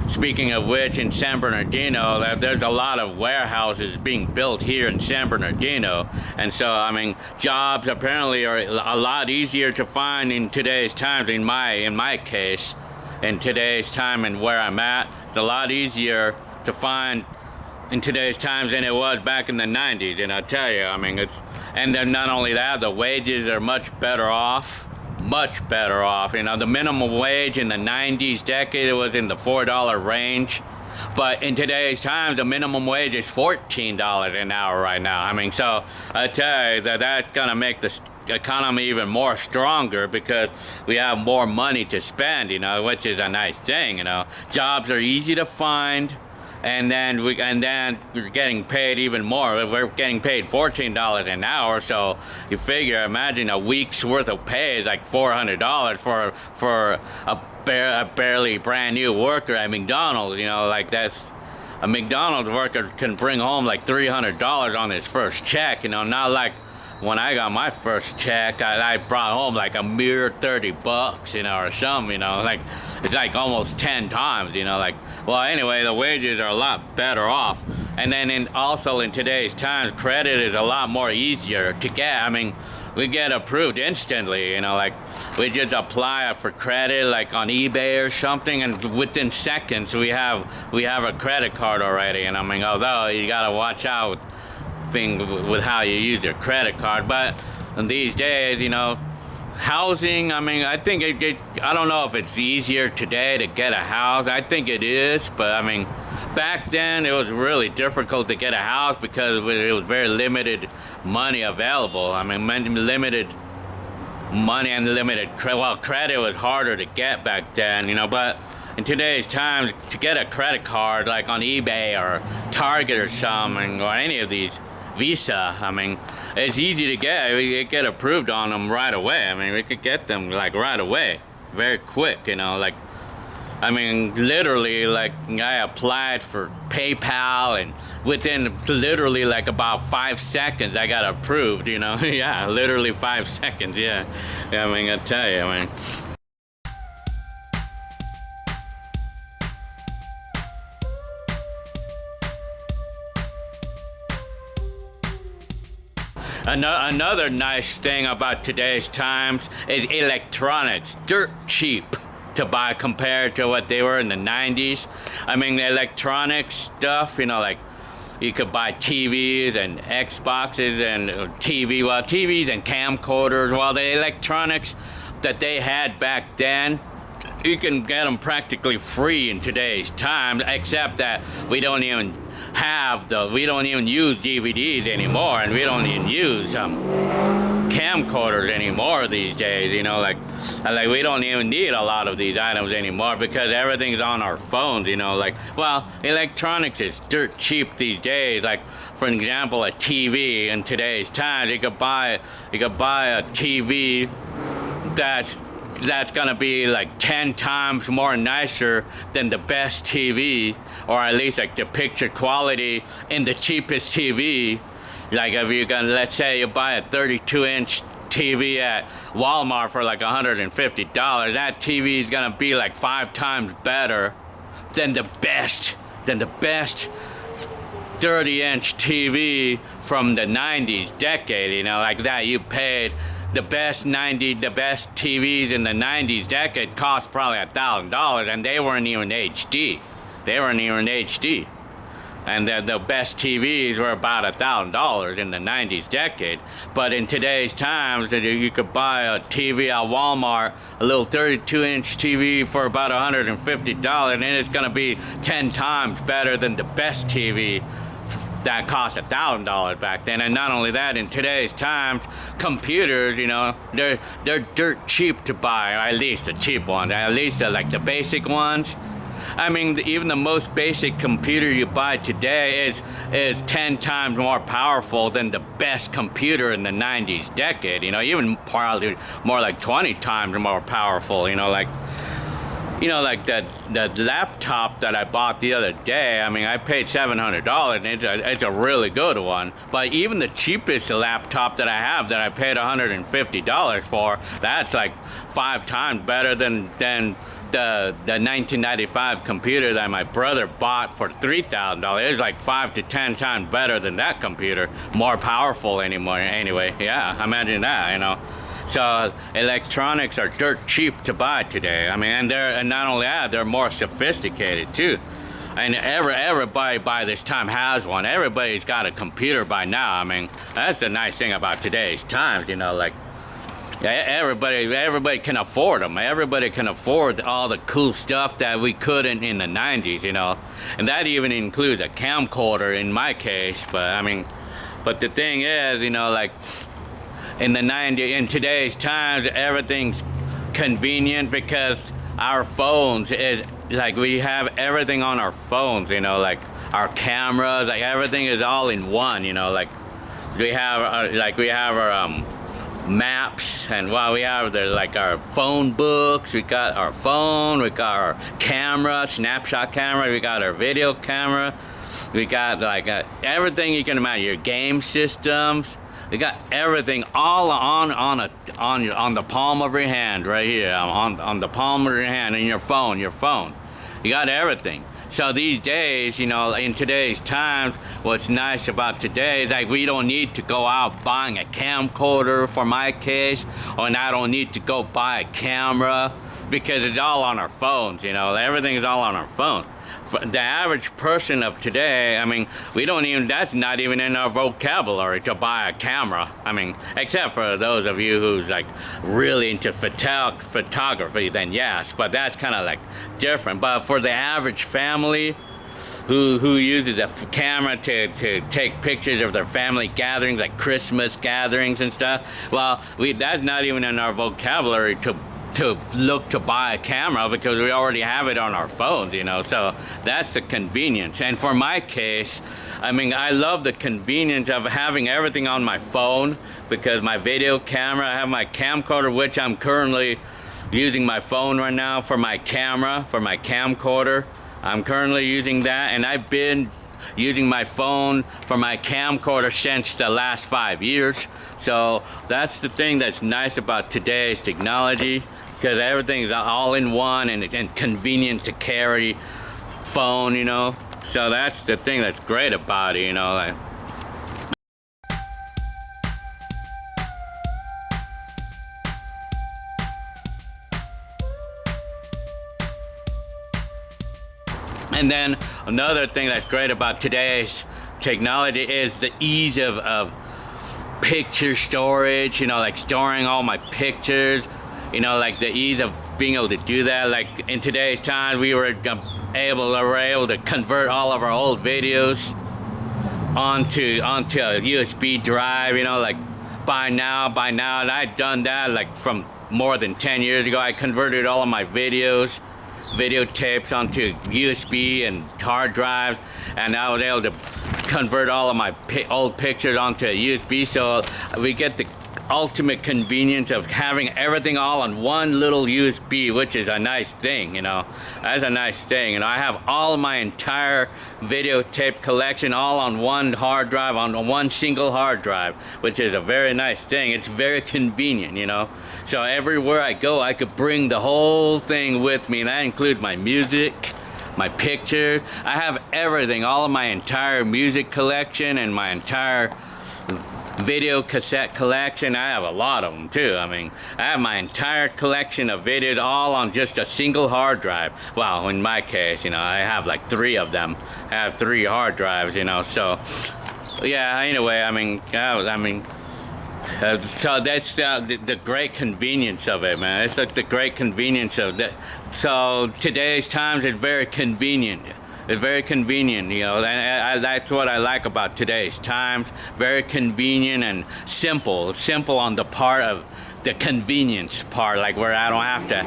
speaking of which, in San Bernardino, there's a lot of warehouses being built here in San Bernardino. And so, jobs apparently are a lot easier to find in today's times, in my case, in today's time and where I'm at. It's a lot easier to find in today's times than it was back in the 90s. And I tell you, and then not only that, the wages are much better off. The minimum wage in the 90s decade was in the $4 range, but in today's time the minimum wage is $14 an hour right now. So I tell you that's gonna make the economy even more stronger, because we have more money to spend, which is a nice thing. Jobs are easy to find. And then we're getting paid even more. We're getting paid $14 an hour, so you figure, imagine a week's worth of pay is like $400 for a barely brand new worker at McDonald's. That's a McDonald's worker can bring home like $300 on his first check. Not like when I got my first check, I brought home like a mere $30, you know, or something, you know, like it's like almost 10 times, you know, like, well, anyway, the wages are a lot better off. And then also in today's times, credit is a lot more easier to get. I mean, we get approved instantly, you know, like we just apply for credit like on eBay or something, and within seconds we have a credit card already. And I mean, although you gotta watch out with how you use your credit card, but these days, you know, housing, I mean, I think I don't know if it's easier today to get a house. I think it is, but I mean, back then it was really difficult to get a house because it was very limited money available. I mean, limited money and limited credit was harder to get back then, you know, but in today's times, to get a credit card like on eBay or Target or something, or any of these, Visa, I mean, it's easy to get. We get approved on them right away. I mean, we could get them like right away, very quick, you know, like, I mean, literally, like, I applied for PayPal, and within literally like about 5 seconds, I got approved, you know. Yeah, literally 5 seconds, yeah. I mean, I tell you, I mean. Another nice thing about today's times is electronics. Dirt cheap to buy compared to what they were in the 90s. I mean, the electronics stuff, you know, like you could buy TVs and Xboxes and TVs and camcorders. Well, the electronics that they had back then, you can get them practically free in today's time, except that we don't even use DVDs anymore, and we don't even use camcorders anymore these days, you know, like we don't even need a lot of these items anymore because everything's on our phones, you know, like, well, electronics is dirt cheap these days. Like, for example, a TV in today's time, you could buy a TV that's gonna be like 10 times more nicer than the best TV, or at least like the picture quality in the cheapest TV. Like, if you're gonna, let's say you buy a 32-inch TV at Walmart for like $150, that TV is gonna be like 5 times better than the best 30-inch TV from the 90s decade, you know, like that. You paid the best TVs in the 90s decade cost probably $1,000, and they weren't even HD. And the best TVs were about $1,000 in the 90s decade. But in today's times, you could buy a TV at Walmart, a little 32-inch TV for about $150, and it's gonna be 10 times better than the best TV that cost $1,000 back then. And not only that, in today's times, computers, you know, they're dirt cheap to buy, or at least the cheap ones, at least like the basic ones. I mean, even the most basic computer you buy today is 10 times more powerful than the best computer in the 90s decade, you know, even probably more like 20 times more powerful, you know, like the laptop that I bought the other day. I mean, I paid $700, and it's a really good one. But even the cheapest laptop that I have, that I paid $150 for, that's like 5 times better than the 1995 computer that my brother bought for $3,000. It's like 5 to 10 times better than that computer. More powerful anyway. Yeah, imagine that, you know. So electronics are dirt cheap to buy today. I mean, and not only that, they're more sophisticated too. And everybody by this time has one. Everybody's got a computer by now. I mean, that's the nice thing about today's times, you know, like everybody can afford them. Everybody can afford all the cool stuff that we couldn't in the 90s, you know. And that even includes a camcorder in my case. But the thing is, you know, like, in today's times, everything's convenient because our phones is like, we have everything on our phones, you know, like our cameras, like everything is all in one, you know, like we have our maps, and we have our phone books, we got our phone, we got our camera, snapshot camera, we got our video camera, we got everything you can imagine, your game systems. You got everything all on the palm of your hand right here, on the palm of your hand, and your phone. You got everything. So these days, you know, in today's times, what's nice about today is like we don't need to go out buying a camcorder for my case, and I don't need to go buy a camera because it's all on our phones, you know, everything is all on our phone. For the average person of today, I mean, that's not even in our vocabulary to buy a camera. I mean, except for those of you who's like really into photography, then yes, but that's kind of like different. But for the average family who uses a camera to take pictures of their family gatherings, like Christmas gatherings and stuff, well, that's not even in our vocabulary to look to buy a camera because we already have it on our phones, you know, so that's the convenience. And for my case, I mean, I love the convenience of having everything on my phone because my video camera, I have my camcorder, which I'm currently using my phone right now for my camera, for my camcorder. I'm currently using that, and I've been using my phone for my camcorder since the last 5 years. So that's the thing that's nice about today's technology, because everything's all in one and convenient to carry phone, you know. So that's the thing that's great about it, you know. Like, and then another thing that's great about today's technology is the ease of picture storage, you know, like storing all my pictures, you know, like the ease of being able to do that. Like in today's time, we were able to convert all of our old videos onto a USB drive, you know, like by now, and I'd done that like from more than 10 years ago. I converted all of my videotapes onto USB and hard drives, and I was able to convert all of my old pictures onto a USB, so we get the ultimate convenience of having everything all on one little USB, which is a nice thing, you know. That's a nice thing. You know, I have all of my entire videotape collection all on one hard drive, on one single hard drive, which is a very nice thing. It's very convenient, you know. So everywhere I go, I could bring the whole thing with me, and that includes my music, my pictures. I have everything, all of my entire music collection and my entire video cassette collection. I have a lot of them too. I mean, I have my entire collection of videos all on just a single hard drive. Well, in my case, you know, I have like 3 of them. I have 3 hard drives, you know, so yeah, anyway, so that's the great convenience of it, man. It's like the great convenience of that. So today's times is very convenient. It's very convenient, you know, and that's what I like about today's times. Very convenient and simple on the part of the convenience part, like where I don't have to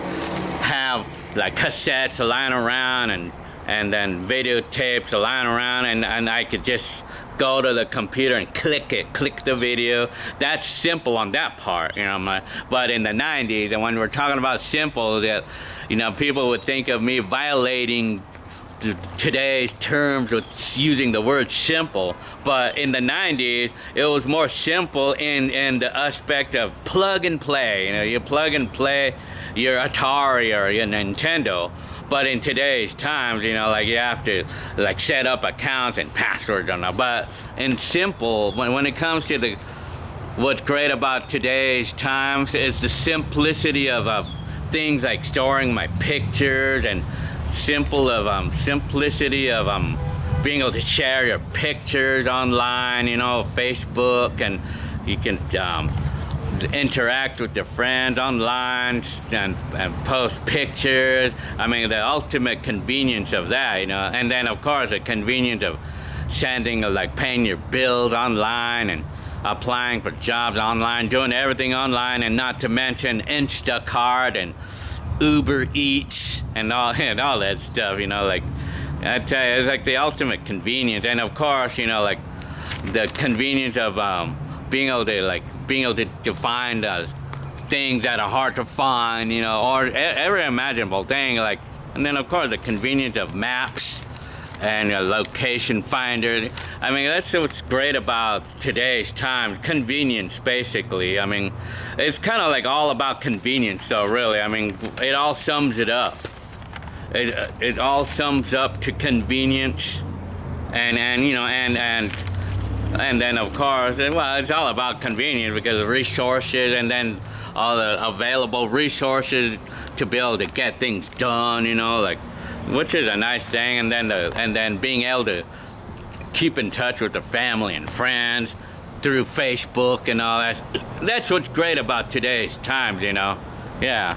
have like cassettes lying around and then videotapes lying around, and I could just go to the computer and click the video. That's simple on that part, you know. But in the 90s, and when we're talking about simple, that, you know, people would think of me violating today's terms with using the word simple, but in the 90s it was more simple in the aspect of plug and play. You know, you plug and play your Atari or your Nintendo. But in today's times, you know, like you have to like set up accounts and passwords and all. But in simple, when it comes to what's great about today's times is the simplicity of things like storing my pictures, and simplicity of being able to share your pictures online, you know, Facebook, and you can interact with your friends online and post pictures. I mean, the ultimate convenience of that, you know. And then of course the convenience of sending, like paying your bills online and applying for jobs online, doing everything online, and not to mention Instacart and Uber Eats and all that stuff, you know. Like I tell you, it's like the ultimate convenience. And of course, you know, like the convenience of being able to find things that are hard to find, you know, or every imaginable thing. Like, and then of course the convenience of maps, and a location finder. I mean, that's what's great about today's time. Convenience, basically. I mean, it's kind of like all about convenience, though, really. I mean, it all sums it up. It all sums up to convenience, and you know, and then of course, well, it's all about convenience because of resources, and then all the available resources to be able to get things done, you know, like, which is a nice thing. And then being able to keep in touch with the family and friends through Facebook and all that. That's what's great about today's times, you know. Yeah.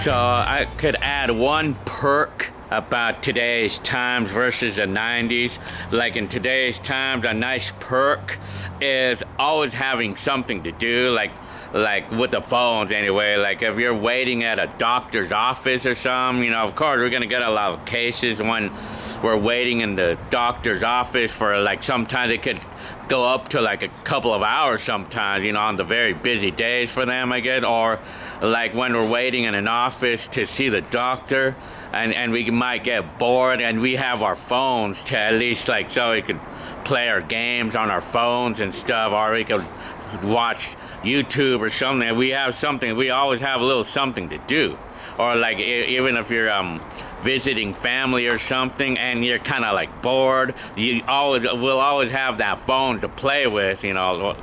So I could add one perk about today's times versus the 90s. Like in today's times, a nice perk is always having something to do, like with the phones anyway. Like if you're waiting at a doctor's office or something, you know, of course we're gonna get a lot of cases when we're waiting in the doctor's office for, like, sometimes it could go up to like a couple of hours sometimes, you know, on the very busy days for them, I guess. Or like when we're waiting in an office to see the doctor, and we might get bored, and we have our phones to at least, like, so we could play our games on our phones and stuff, or we could watch YouTube or something. We have something, we always have a little something to do. Or like even if you're visiting family or something and you're kind of like bored, we'll always have that phone to play with, you know,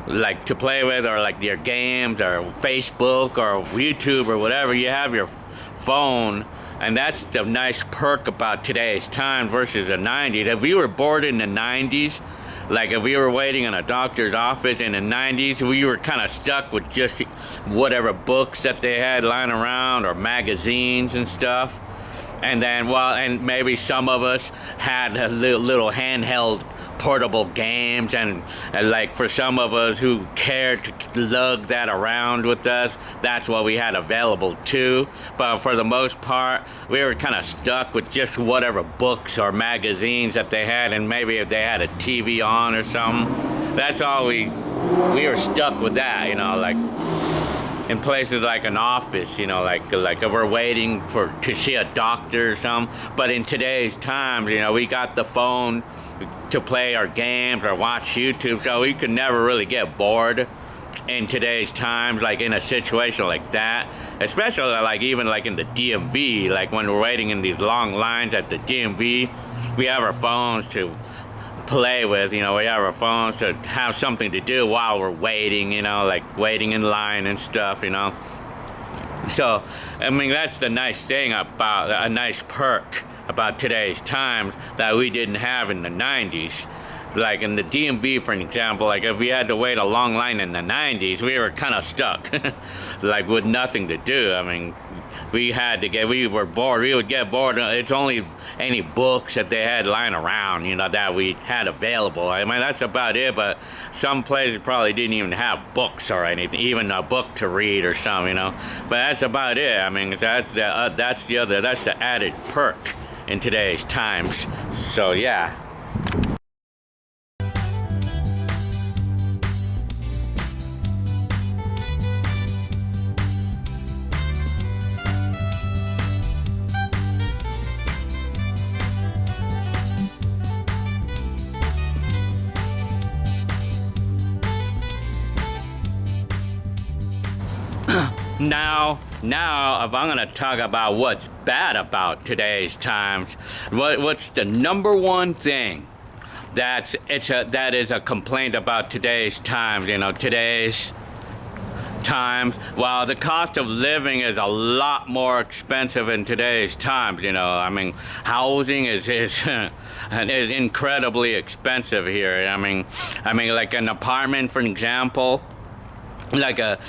like to play with, or like your games or Facebook or YouTube or whatever. You have your phone, and that's the nice perk about today's time versus the 90s. If we were bored in the 90s, like if we were waiting in a doctor's office in the 90s, we were kind of stuck with just whatever books that they had lying around or magazines and stuff. And then, well, and maybe some of us had a little handheld portable games, and like for some of us who cared to lug that around with us, that's what we had available too. But for the most part, we were kind of stuck with just whatever books or magazines that they had, and maybe if they had a TV on or something, that's all we were stuck with that, you know, like in places like an office, you know, like if we're waiting to see a doctor or something. But in today's times, you know, we got the phone to play our games or watch YouTube, so we could never really get bored in today's times, like in a situation like that. Especially like even like in the DMV, like when we're waiting in these long lines at the DMV, we have our phones to play with, you know, we have our phones to have something to do while we're waiting, you know, like waiting in line and stuff, you know. So, I mean, that's the nice thing about, a nice perk about today's times that we didn't have in the 90s. Like in the DMV, for example, like if we had to wait a long line in the 90s, we were kind of stuck, like with nothing to do. I mean, we were bored. We would get bored. It's only any books that they had lying around, you know, that we had available. I mean, that's about it. But some places probably didn't even have books or anything, even a book to read or something, you know. But that's about it. I mean, that's the added perk in today's times. So yeah. Now, if I'm gonna talk about what's bad about today's times, what's the number one thing that is a complaint about today's times? You know, today's times. Well, the cost of living is a lot more expensive in today's times. You know, I mean, housing is incredibly expensive here. I mean, like an apartment, for example, like a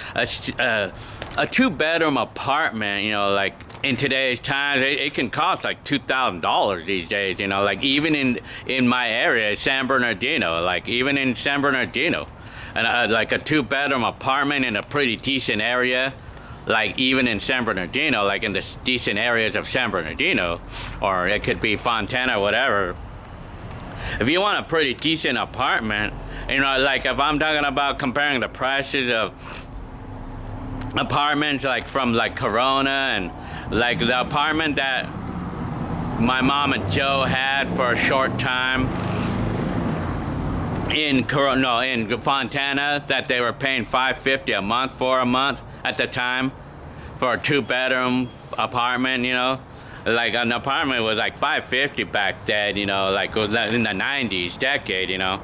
2-bedroom apartment, you know, like in today's times, it can cost like $2,000 these days, you know, like even in my area, San Bernardino, like even in San Bernardino, and like a 2-bedroom apartment in a pretty decent area, like even in San Bernardino, like in the decent areas of San Bernardino, or it could be Fontana, whatever. If you want a pretty decent apartment, You know, like if I'm talking about comparing the prices of apartments, like from like Corona, and like the apartment that my mom and Joe had for a short time in in Fontana, that they were paying $550 a month for a month at the time for a 2-bedroom apartment. You know, like an apartment was like $550 back then. You know, like it was in the '90s decade. You know,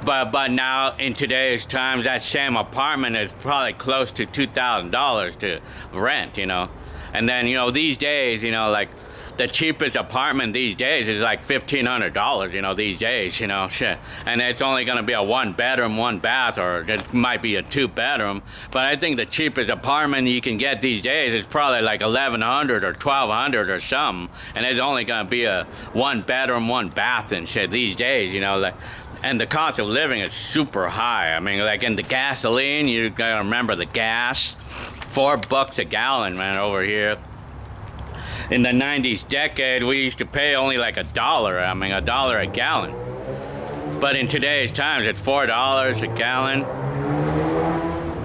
but now in today's times, that same apartment is probably close to $2,000 to rent. You know, and then you know these days, you know, like the cheapest apartment these days is like $1,500, you know, these days, you know, shit. And it's only gonna be a 1-bedroom, 1-bath, or it might be a 2-bedroom. But I think the cheapest apartment you can get these days is probably like $1,100 or $1,200 or something. And it's only gonna be a 1-bedroom, 1-bath and shit these days, you know, like. And the cost of living is super high. I mean, like in the gasoline, you gotta remember the gas, $4 a gallon, man, over here. In the '90s decade, we used to pay only like $1. I mean, $1 a gallon. But in today's times, it's $4 a gallon.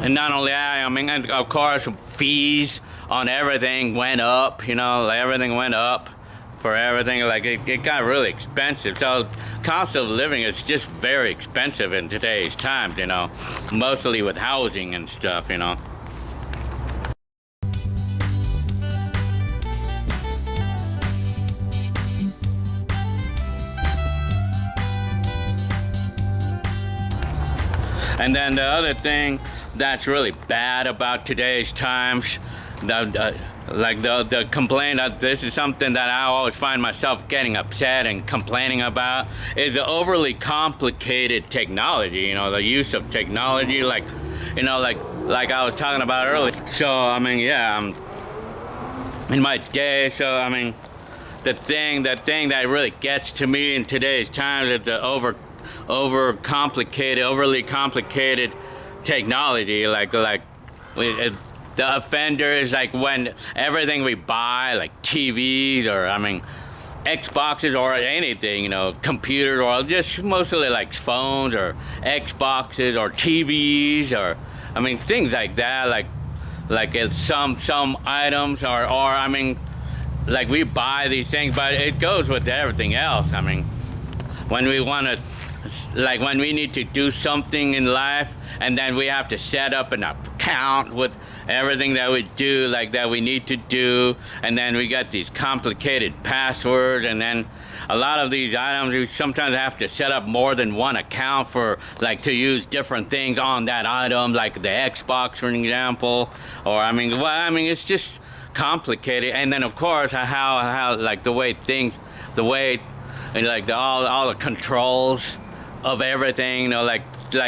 And not only that, I mean, of course, fees on everything went up. You know, everything went up for everything. Like it got really expensive. So cost of living is just very expensive in today's times. You know, mostly with housing and stuff. You know. And then the other thing that's really bad about today's times, the complaint, this is something that I always find myself getting upset and complaining about, is the overly complicated technology, you know, the use of technology, like, you know, like I was talking about earlier. So, I mean, yeah, in my day, so, I mean, the thing that really gets to me in today's times is the overly complicated technology, like the offender is like when everything we buy, like TVs, or I mean Xboxes, or anything, you know, computers, or just mostly like phones or Xboxes or TVs, or I mean things like that, like it's some items, or I mean, like we buy these things, but it goes with everything else. I mean, when we want to, like when we need to do something in life, and then we have to set up an account with everything that we do, like that we need to do, and then we got these complicated passwords, and then a lot of these items we sometimes have to set up more than one account for, like, to use different things on that item, like the Xbox, for an example, or I mean, well, I mean, it's just complicated. And then of course how like the way and like all the controls of everything, you know, like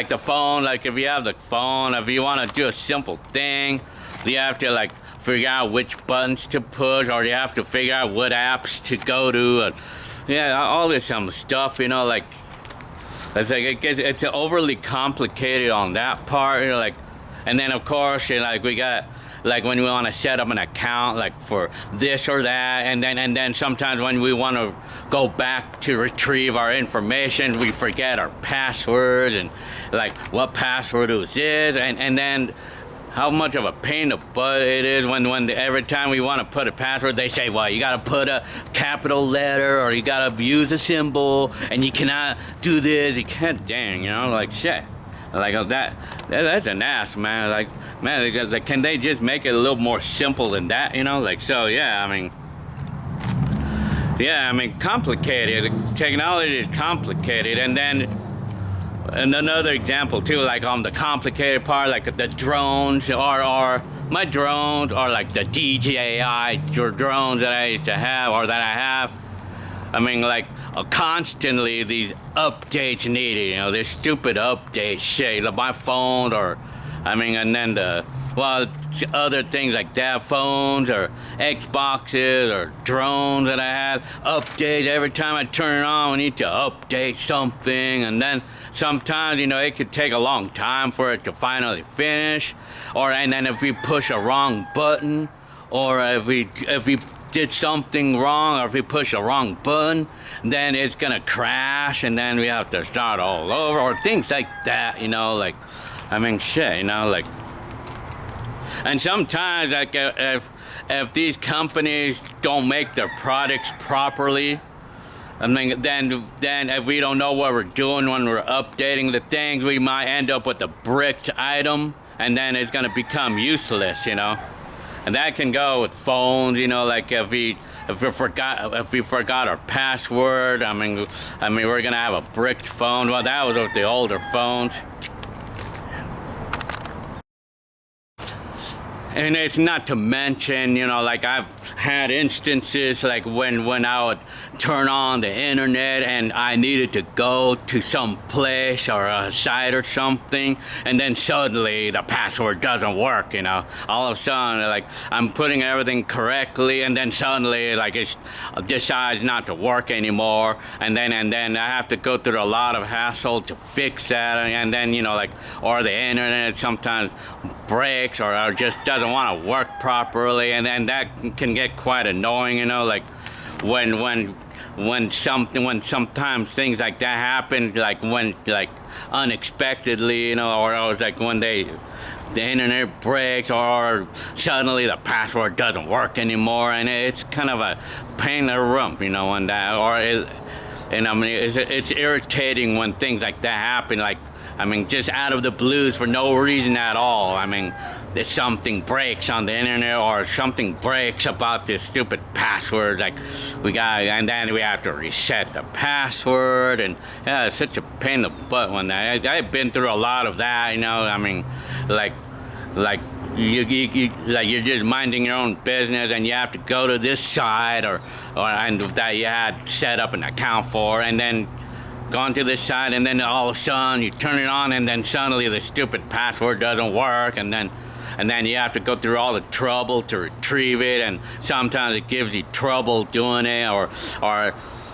the phone, like if you have the phone, if you want to do a simple thing, you have to like figure out which buttons to push, or you have to figure out what apps to go to, and yeah, all this stuff, you know, like it's like it's overly complicated on that part, you know, like. And then of course, you know, like we got, like when we want to set up an account, like for this or that, and then sometimes when we want to go back to retrieve our information, we forget our password, and like what password is this, and then how much of a pain in the butt it is when every time we want to put a password, they say, well, you got to put a capital letter, or you got to use a symbol, and you cannot do this, you can't, dang, you know, like shit. Like that's an ass, man. Like, man, can they just make it a little more simple than that, you know? Like, so yeah, I mean, complicated. Technology is complicated, and then another example too, like on the complicated part, like the drones, or my drones, or like the DJI drones that I used to have, or that I have. I mean, like, constantly these updates needed, you know, this stupid update shit, like my phone, or, I mean, and then other things like that, phones, or Xboxes, or drones that I have, updates, every time I turn it on, we need to update something, and then sometimes, you know, it could take a long time for it to finally finish, and then if we push a wrong button, or if we did something wrong, or if we push a wrong button, then it's gonna crash, and then we have to start all over, or things like that, you know, like, I mean, shit, you know, like, and sometimes, like, if these companies don't make their products properly, I mean, then if we don't know what we're doing when we're updating the things, we might end up with a bricked item, and then it's gonna become useless, you know. And that can go with phones, you know, like if we forgot our password. I mean, we're gonna have a bricked phone. Well, that was with the older phones. And it's not to mention, you know, like I've had instances like when I would turn on the internet and I needed to go to some place or a site or something, and then suddenly the password doesn't work, you know. All of a sudden, like, I'm putting everything correctly, and then suddenly, like, it decides not to work anymore, and then I have to go through a lot of hassle to fix that, and then, you know, like, or the internet sometimes breaks or just doesn't want to work properly, and then that can get quite annoying, you know, like when sometimes things like that happen, like when, like, unexpectedly, you know, or it's like when the internet breaks, or suddenly the password doesn't work anymore, and it's kind of a pain in the rump, you know, when that, and I mean, it's irritating when things like that happen, like, I mean, just out of the blues for no reason at all. I mean, if something breaks on the internet, or something breaks about this stupid password, like, and then we have to reset the password, and yeah, it's such a pain in the butt when that. I've been through a lot of that, you know. I mean, like you're just minding your own business, and you have to go to this site and that you had set up an account for, and then gone to this site, and then all of a sudden you turn it on, and then suddenly the stupid password doesn't work, and then you have to go through all the trouble to retrieve it, and sometimes it gives you trouble doing it, or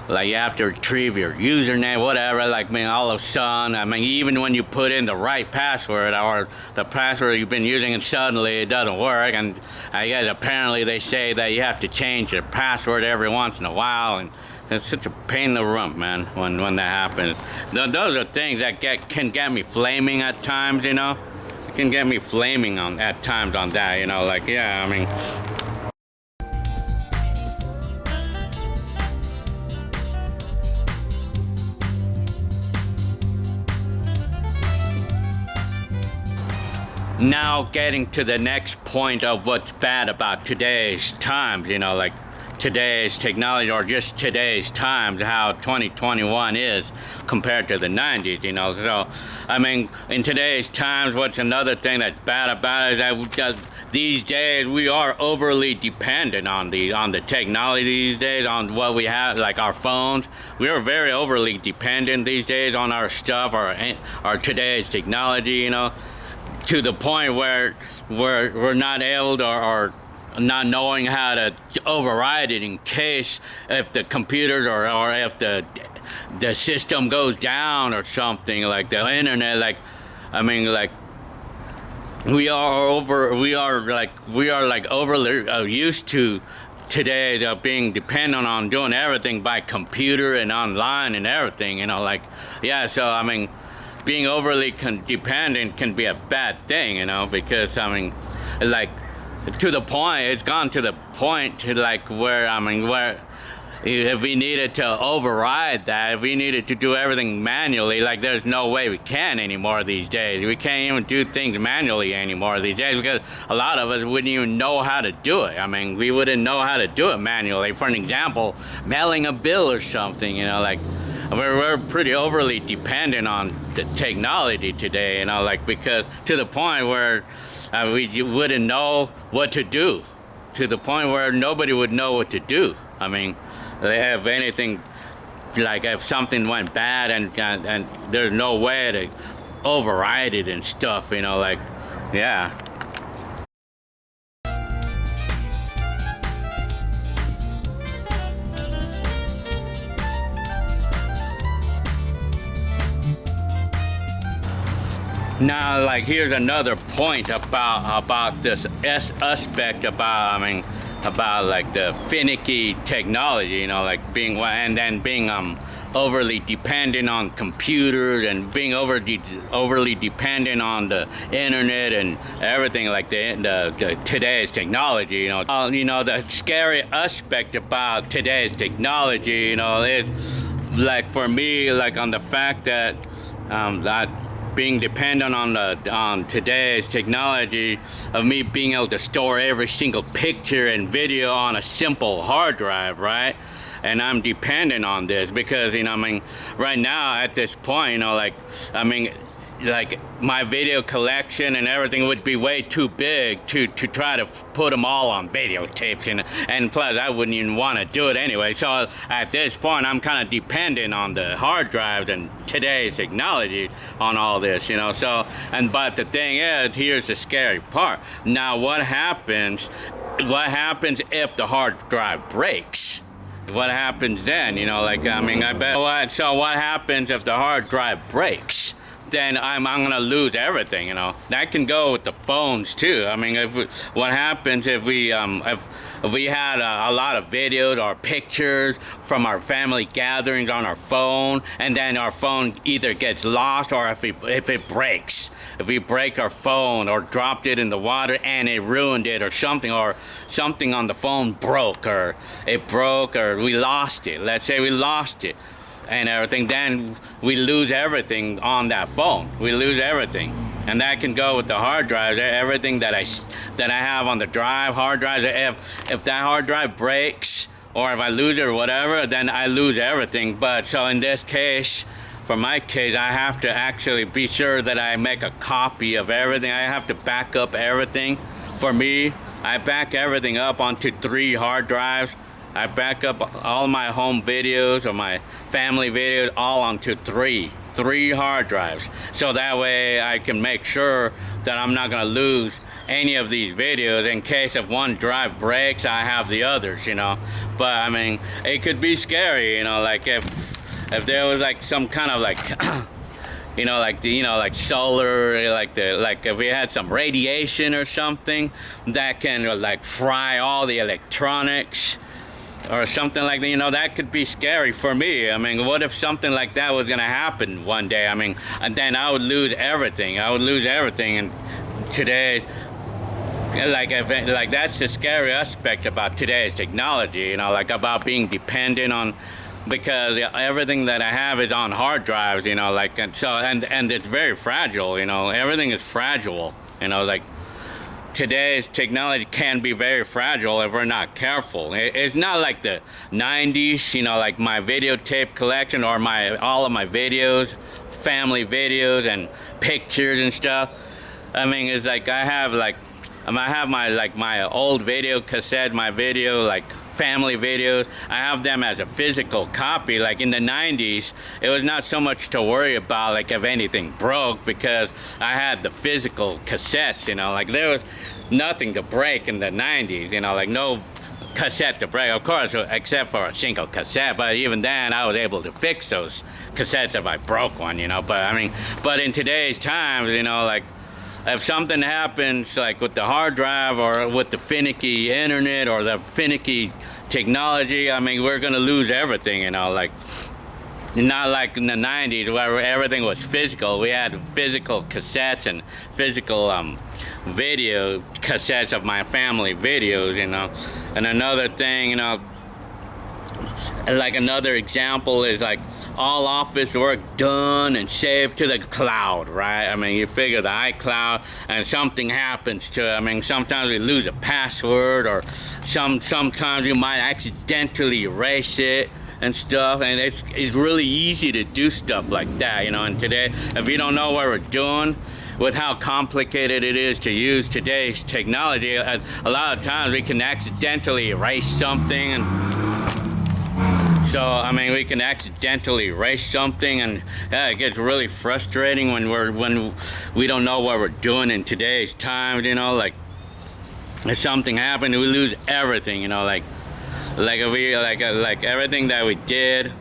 like you have to retrieve your username, whatever. Like, I mean, all of a sudden, I mean, even when you put in the right password, or the password you've been using, and suddenly it doesn't work, and I guess apparently they say that you have to change your password every once in a while, and it's such a pain in the rump, man, when that happens. Those are things that can get me flaming at times, you know. It can get me flaming at times on that, you know. Like, yeah, I mean. Now getting to the next point of what's bad about today's times, you know, like today's technology, or just today's times, how 2021 is compared to the 90s, you know. So, I mean, in today's times, what's another thing that's bad about it is that these days we are overly dependent on the technology these days, on what we have, like our phones. We are very overly dependent these days on our stuff, our today's technology, you know, to the point where we're not able to, or not knowing how to override it in case if the computers or if the system goes down or something, like the internet. Like, I mean, like we are overly used to today being dependent on doing everything by computer and online and everything, you know. Like, yeah, so I mean, being overly dependent can be a bad thing, you know, because I mean, like, to the point, it's gone to the point to, like, where, I mean, where if we needed to override that, if we needed to do everything manually, like, there's no way we can anymore these days. We can't even do things manually anymore these days, because a lot of us wouldn't even know how to do it. I mean, we wouldn't know how to do it manually. For an example, mailing a bill or something, you know, like, we're pretty overly dependent on the technology today, you know, like, because to the point where we wouldn't know what to do, to the point where nobody would know what to do. I mean, if anything, like if something went bad and there's no way to override it and stuff, you know, like, yeah. Now, like, here's another point about this aspect about, I mean, about like the finicky technology, you know, like being and then being overly dependent on computers and being overly dependent on the internet and everything like the today's technology, you know, the scary aspect about today's technology, you know, is like for me, like on the fact that that being dependent on today's technology of me being able to store every single picture and video on a simple hard drive, right? And I'm dependent on this because, you know, I mean, right now at this point, you know, like, I mean, like my video collection and everything would be way too big to try to put them all on videotapes, and plus I wouldn't even want to do it anyway. So at this point I'm kind of dependent on the hard drives and today's technology on all this, you know. So but the thing is, here's the scary part. Now what happens if the hard drive breaks? What happens then? You know, like, I mean, I bet. So what happens if the hard drive breaks? Then I'm gonna lose everything, you know. That can go with the phones too. I mean, what happens if we had a lot of videos or pictures from our family gatherings on our phone, and then our phone either gets lost or if it breaks. If we break our phone or dropped it in the water and it ruined it or something on the phone broke or we lost it. Let's say we lost it and everything, then we lose everything on that phone. We lose everything. And that can go with the hard drives, everything that I have on the hard drive. If that hard drive breaks or if I lose it or whatever, then I lose everything. But so in this case, for my case, I have to actually be sure that I make a copy of everything. I have to back up everything. For me, I back everything up onto 3 hard drives. I back up all my home videos or my family videos all onto three hard drives. So that way I can make sure that I'm not gonna lose any of these videos. In case if one drive breaks, I have the others, you know. But I mean, it could be scary, you know, like if there was like some kind of like you know, like solar, like if we had some radiation or something that can like fry all the electronics or something like that, you know, that could be scary for me. I mean, what if something like that was gonna happen one day? I mean, and then I would lose everything. And today, like that's the scary aspect about today's technology, you know, like about being dependent on, because everything that I have is on hard drives, you know, like, and so, and it's very fragile, you know, everything is fragile, you know, like today's technology can be very fragile if we're not careful. It's not like the 90s, you know, like my videotape collection or all of my videos, family videos and pictures and stuff. I mean, it's like I have my old video cassette, my video, like family videos. I have them as a physical copy. Like in the 90s, it was not so much to worry about, like if anything broke, because I had the physical cassettes, you know, like there was nothing to break in the 90s, you know, like no cassette to break, of course, except for a single cassette. But even then, I was able to fix those cassettes if I broke one, you know. But I mean, but in today's times, you know, like if something happens like with the hard drive or with the finicky internet or the finicky technology, I mean, we're gonna lose everything, you know, like not like in the 90s where everything was physical. We had physical cassettes and physical video cassettes of my family videos, you know. And another thing, you know, like another example is like all office work done and saved to the cloud, right? I mean, you figure the iCloud and something happens to it. I mean, sometimes we lose a password or sometimes you might accidentally erase it and stuff, and it's really easy to do stuff like that, you know. And today, if we don't know what we're doing with how complicated it is to use today's technology, a lot of times we can accidentally erase something. And so, I mean, we can accidentally erase something, and yeah, it gets really frustrating when we don't know what we're doing in today's time, you know. Like if something happened, we lose everything, you know. Like if we like everything that we did,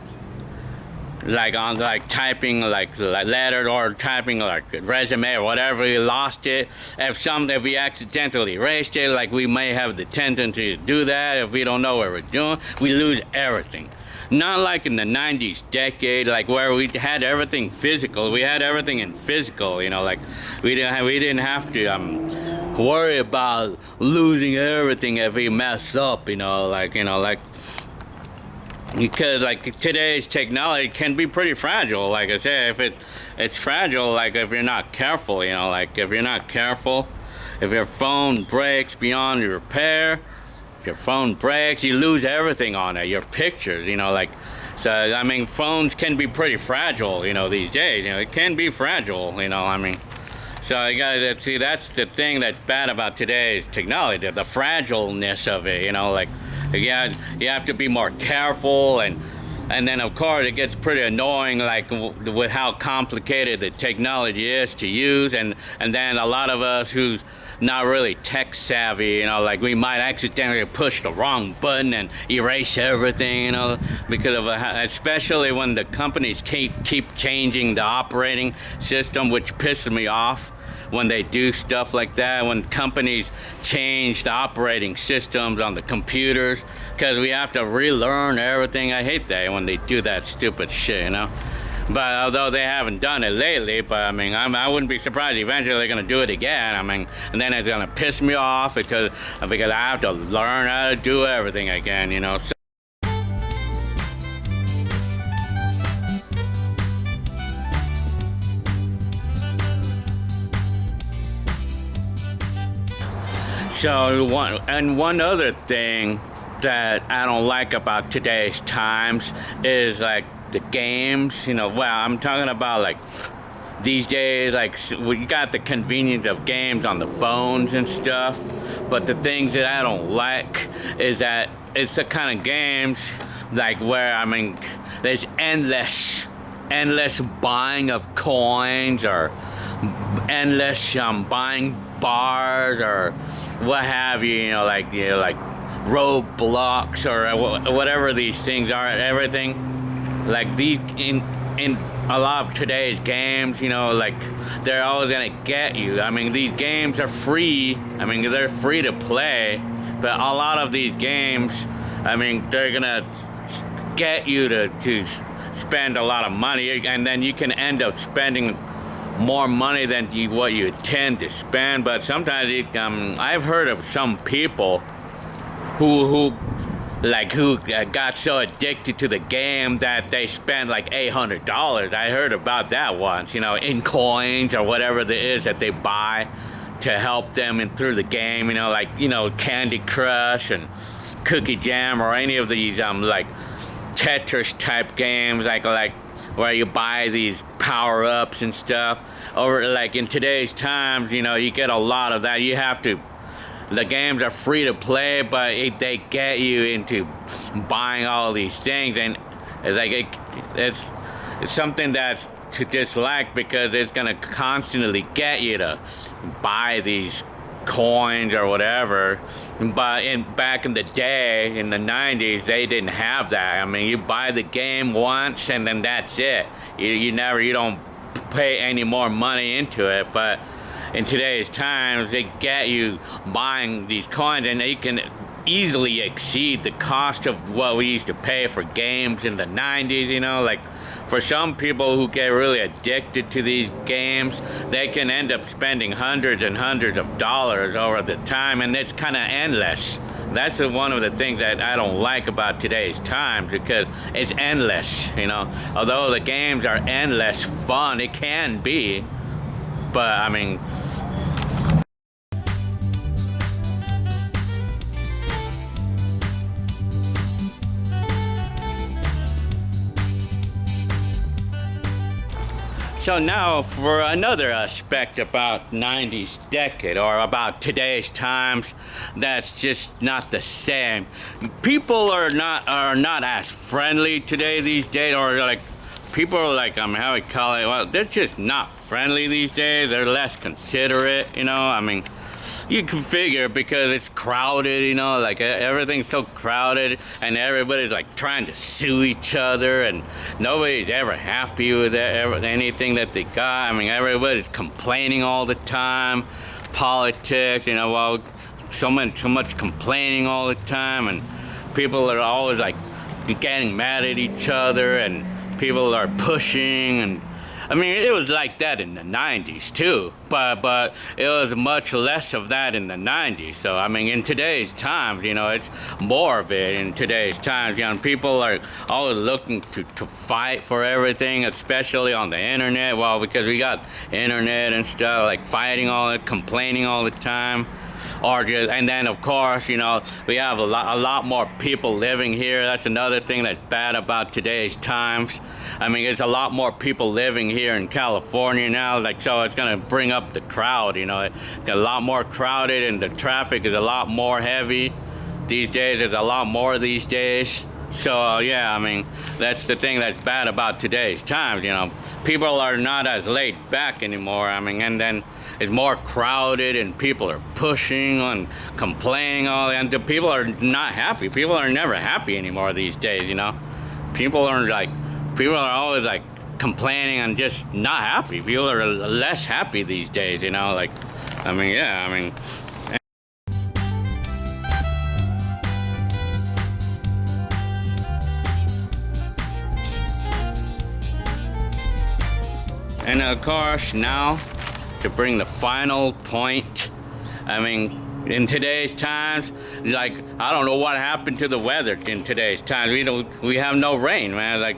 like on like typing like letter or typing like resume or whatever, we lost it. If we accidentally erased it, like we may have the tendency to do that. If we don't know what we're doing, we lose everything. Not like in the 90s decade, like where we had everything physical. We had everything in physical, you know, like we didn't have to worry about losing everything if we mess up, you know, like because like today's technology can be pretty fragile. Like I said, if it's fragile, like if you're not careful, you know, like if you're not careful, if your phone breaks beyond repair, if your phone breaks, you lose everything on it, your pictures, you know, like, so, I mean, phones can be pretty fragile, you know, these days, you know, it can be fragile, you know, I mean, so you gotta see, that's the thing that's bad about today's technology, the fragileness of it, you know, like, yeah, you have to be more careful, and then of course it gets pretty annoying, like with how complicated the technology is to use, and then a lot of us who's not really tech savvy, you know, like we might accidentally push the wrong button and erase everything, you know, because of especially when the companies keep changing the operating system, which pisses me off. When they do stuff like that, when companies change the operating systems on the computers, because we have to relearn everything. I hate that when they do that stupid shit, you know. But although they haven't done it lately, but I mean, I wouldn't be surprised eventually they're gonna do it again. I mean, and then it's gonna piss me off because I have to learn how to do everything again, you know. So one other thing that I don't like about today's times is like the games, you know. Well, I'm talking about like these days, like we got the convenience of games on the phones and stuff, but the things that I don't like is that it's the kind of games like where, I mean, there's endless buying of coins, or endless buying bars or what have you, you know, like roadblocks or whatever these things are, everything like these in a lot of today's games, you know, like they're always gonna get you. I mean, these games are free. I mean, they're free to play, but a lot of these games, I mean, they're gonna get you to spend a lot of money, and then you can end up spending more money than what you intend to spend. But sometimes I've heard of some people who got so addicted to the game that they spend like $800. I heard about that once, you know, in coins or whatever it is that they buy to help them in through the game, you know, like, you know, Candy Crush and Cookie Jam or any of these like Tetris type games, like where you buy these power-ups and stuff. Or like in today's times, you know, you get a lot of that. You have to, the games are free to play, but they get you into buying all these things, and it's like it's something that's to dislike, because it's gonna constantly get you to buy these coins or whatever. But back in the day, in the 90s, they didn't have that. I mean, you buy the game once and then that's it. You don't pay any more money into it. But in today's times, they get you buying these coins, and they can easily exceed the cost of what we used to pay for games in the 90s, you know, like for some people who get really addicted to these games, they can end up spending hundreds and hundreds of dollars over the time, and it's kind of endless. That's one of the things that I don't like about today's times, because it's endless, you know. Although the games are endless fun, it can be, but I mean, so now for another aspect about 90s decade, or about today's times, that's just not the same. People are not as friendly today these days, or like people are like, how we call it, well, they're just not friendly these days. They're less considerate, you know. I mean, you can figure because it's crowded, you know, like everything's so crowded and everybody's like trying to sue each other and nobody's ever happy with anything that they got. I mean, everybody's complaining all the time. Politics, you know, well, so much complaining all the time, and people are always like getting mad at each other, and people are pushing, and I mean, it was like that in the 90s too, but it was much less of that in the 90s. So I mean, in today's times, you know, it's more of it in today's times. You know, people are always looking to fight for everything, especially on the internet. Well, because we got internet and stuff, like fighting all the, complaining all the time. Or just, and then of course, you know, we have a lot more people living here. That's another thing that's bad about today's times. I mean, there's a lot more people living here in California now, like, so it's gonna bring up the crowd, you know. It's a lot more crowded and the traffic is a lot more heavy these days. There's a lot more these days. So yeah, I mean, that's the thing that's bad about today's times, you know. People are not as laid back anymore. I mean, and then it's more crowded and people are pushing and complaining all, and the people are not happy. People are never happy anymore these days, you know. People are always like complaining and just not happy. People are less happy these days, you know, like, I mean, yeah, I mean. And of course, now to bring the final point, I mean, in today's times, like, I don't know what happened to the weather in today's times. We have no rain, man. Like,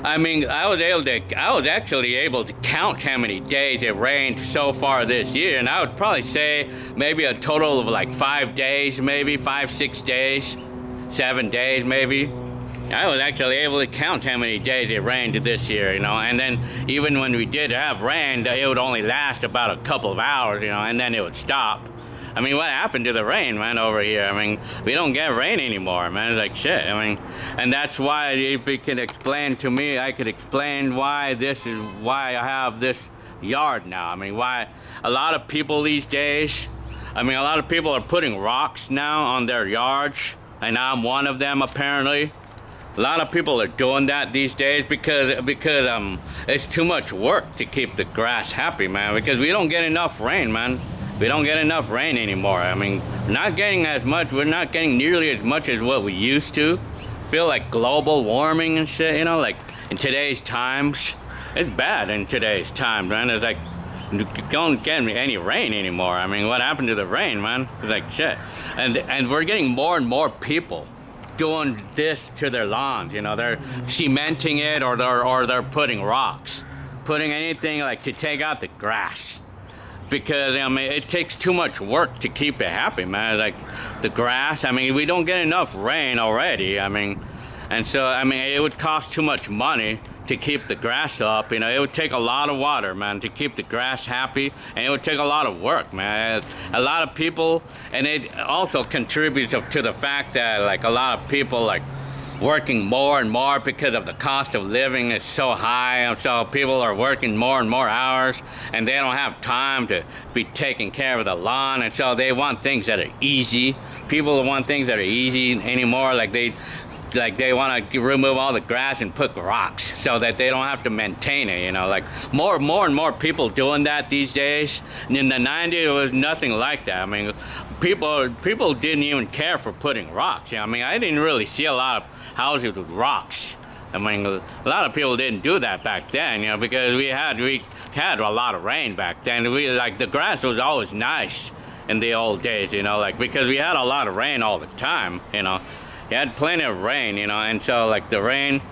I mean, I was actually able to count how many days it rained so far this year, and I would probably say maybe a total of like 5 days, maybe 5, 6 days, 7 days, maybe. I was actually able to count how many days it rained this year, you know, and then even when we did have rain, it would only last about a couple of hours, you know, and then it would stop. I mean, what happened to the rain, man, over here? I mean, we don't get rain anymore, man. It's like shit. I mean, and that's why, if you can explain to me, I could explain why I have this yard now. I mean, why a lot of people these days, I mean, a lot of people are putting rocks now on their yards, and I'm one of them, apparently. A lot of people are doing that these days because it's too much work to keep the grass happy, man, because we don't get enough rain, man. We don't get enough rain anymore. I mean, we're not getting nearly as much as what we used to. Feel like global warming and shit, you know, like in today's times. It's bad in today's times, man. It's like, you don't get any rain anymore. I mean, what happened to the rain, man? It's like shit. And we're getting more and more people doing this to their lawns, you know. They're cementing it, or they're putting rocks, putting anything like to take out the grass, because I mean, it takes too much work to keep it happy, man. Like the grass, I mean, we don't get enough rain already. I mean, and so I mean, it would cost too much money to keep the grass up, you know. It would take a lot of water, man, to keep the grass happy, and it would take a lot of work, man. A lot of people, and it also contributes to the fact that like a lot of people like working more and more because of the cost of living is so high, and so people are working more and more hours, and they don't have time to be taking care of the lawn, and so they want things that are easy. People want things that are easy anymore, like they want to remove all the grass and put rocks so that they don't have to maintain it, you know. Like more and more people doing that these days. And in the 90s, it was nothing like that. I mean, people didn't even care for putting rocks. You know? I mean, I didn't really see a lot of houses with rocks. I mean, a lot of people didn't do that back then, you know, because we had a lot of rain back then. Like the grass was always nice in the old days, you know, like because we had a lot of rain all the time, you know. You had plenty of rain, you know, and so like the rain,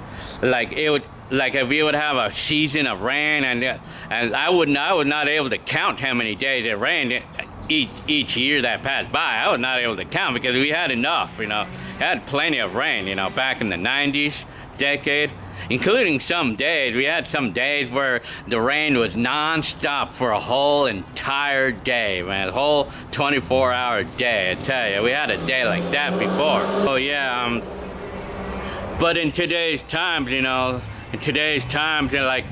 like it would, like if we would have a season of rain, and I was not able to count how many days it rained each year that passed by. I was not able to count because we had enough, you know. We had plenty of rain, you know, back in the 90s decade, including some days. We had some days where the rain was non-stop for a whole entire day, man, a whole 24-hour day. I tell you, we had a day like that before. Oh yeah, but in today's times, you know, like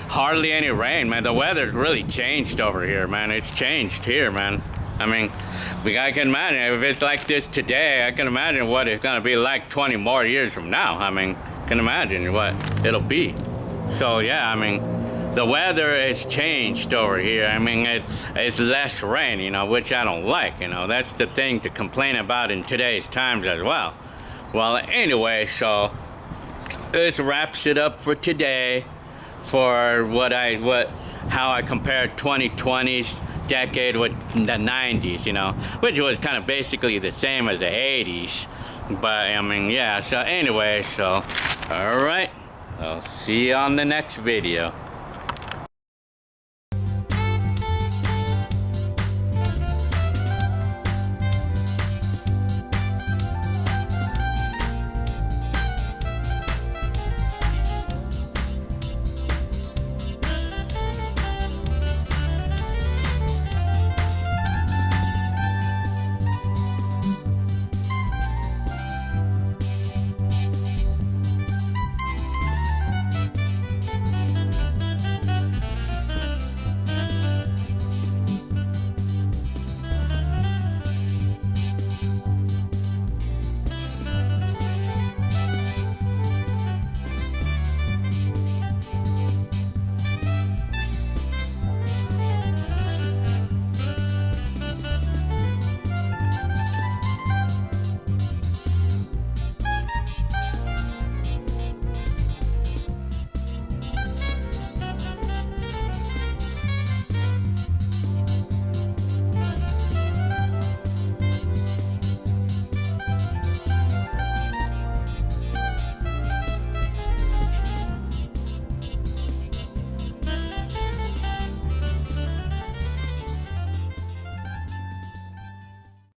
hardly any rain, man. The weather's really changed over here, man. It's changed here, man. I mean, I can imagine if it's like this today, I can imagine what it's gonna be like 20 more years from now. I mean, I can imagine what it'll be. So yeah, I mean, the weather has changed over here. I mean, it's less rain, you know, which I don't like, you know. That's the thing to complain about in today's times as well. Well, anyway, so this wraps it up for today for how I compare 2020's decade with the 90s, you know, which was kind of basically the same as the 80s. But I mean, yeah, so anyway, so all right, I'll see you on the next video.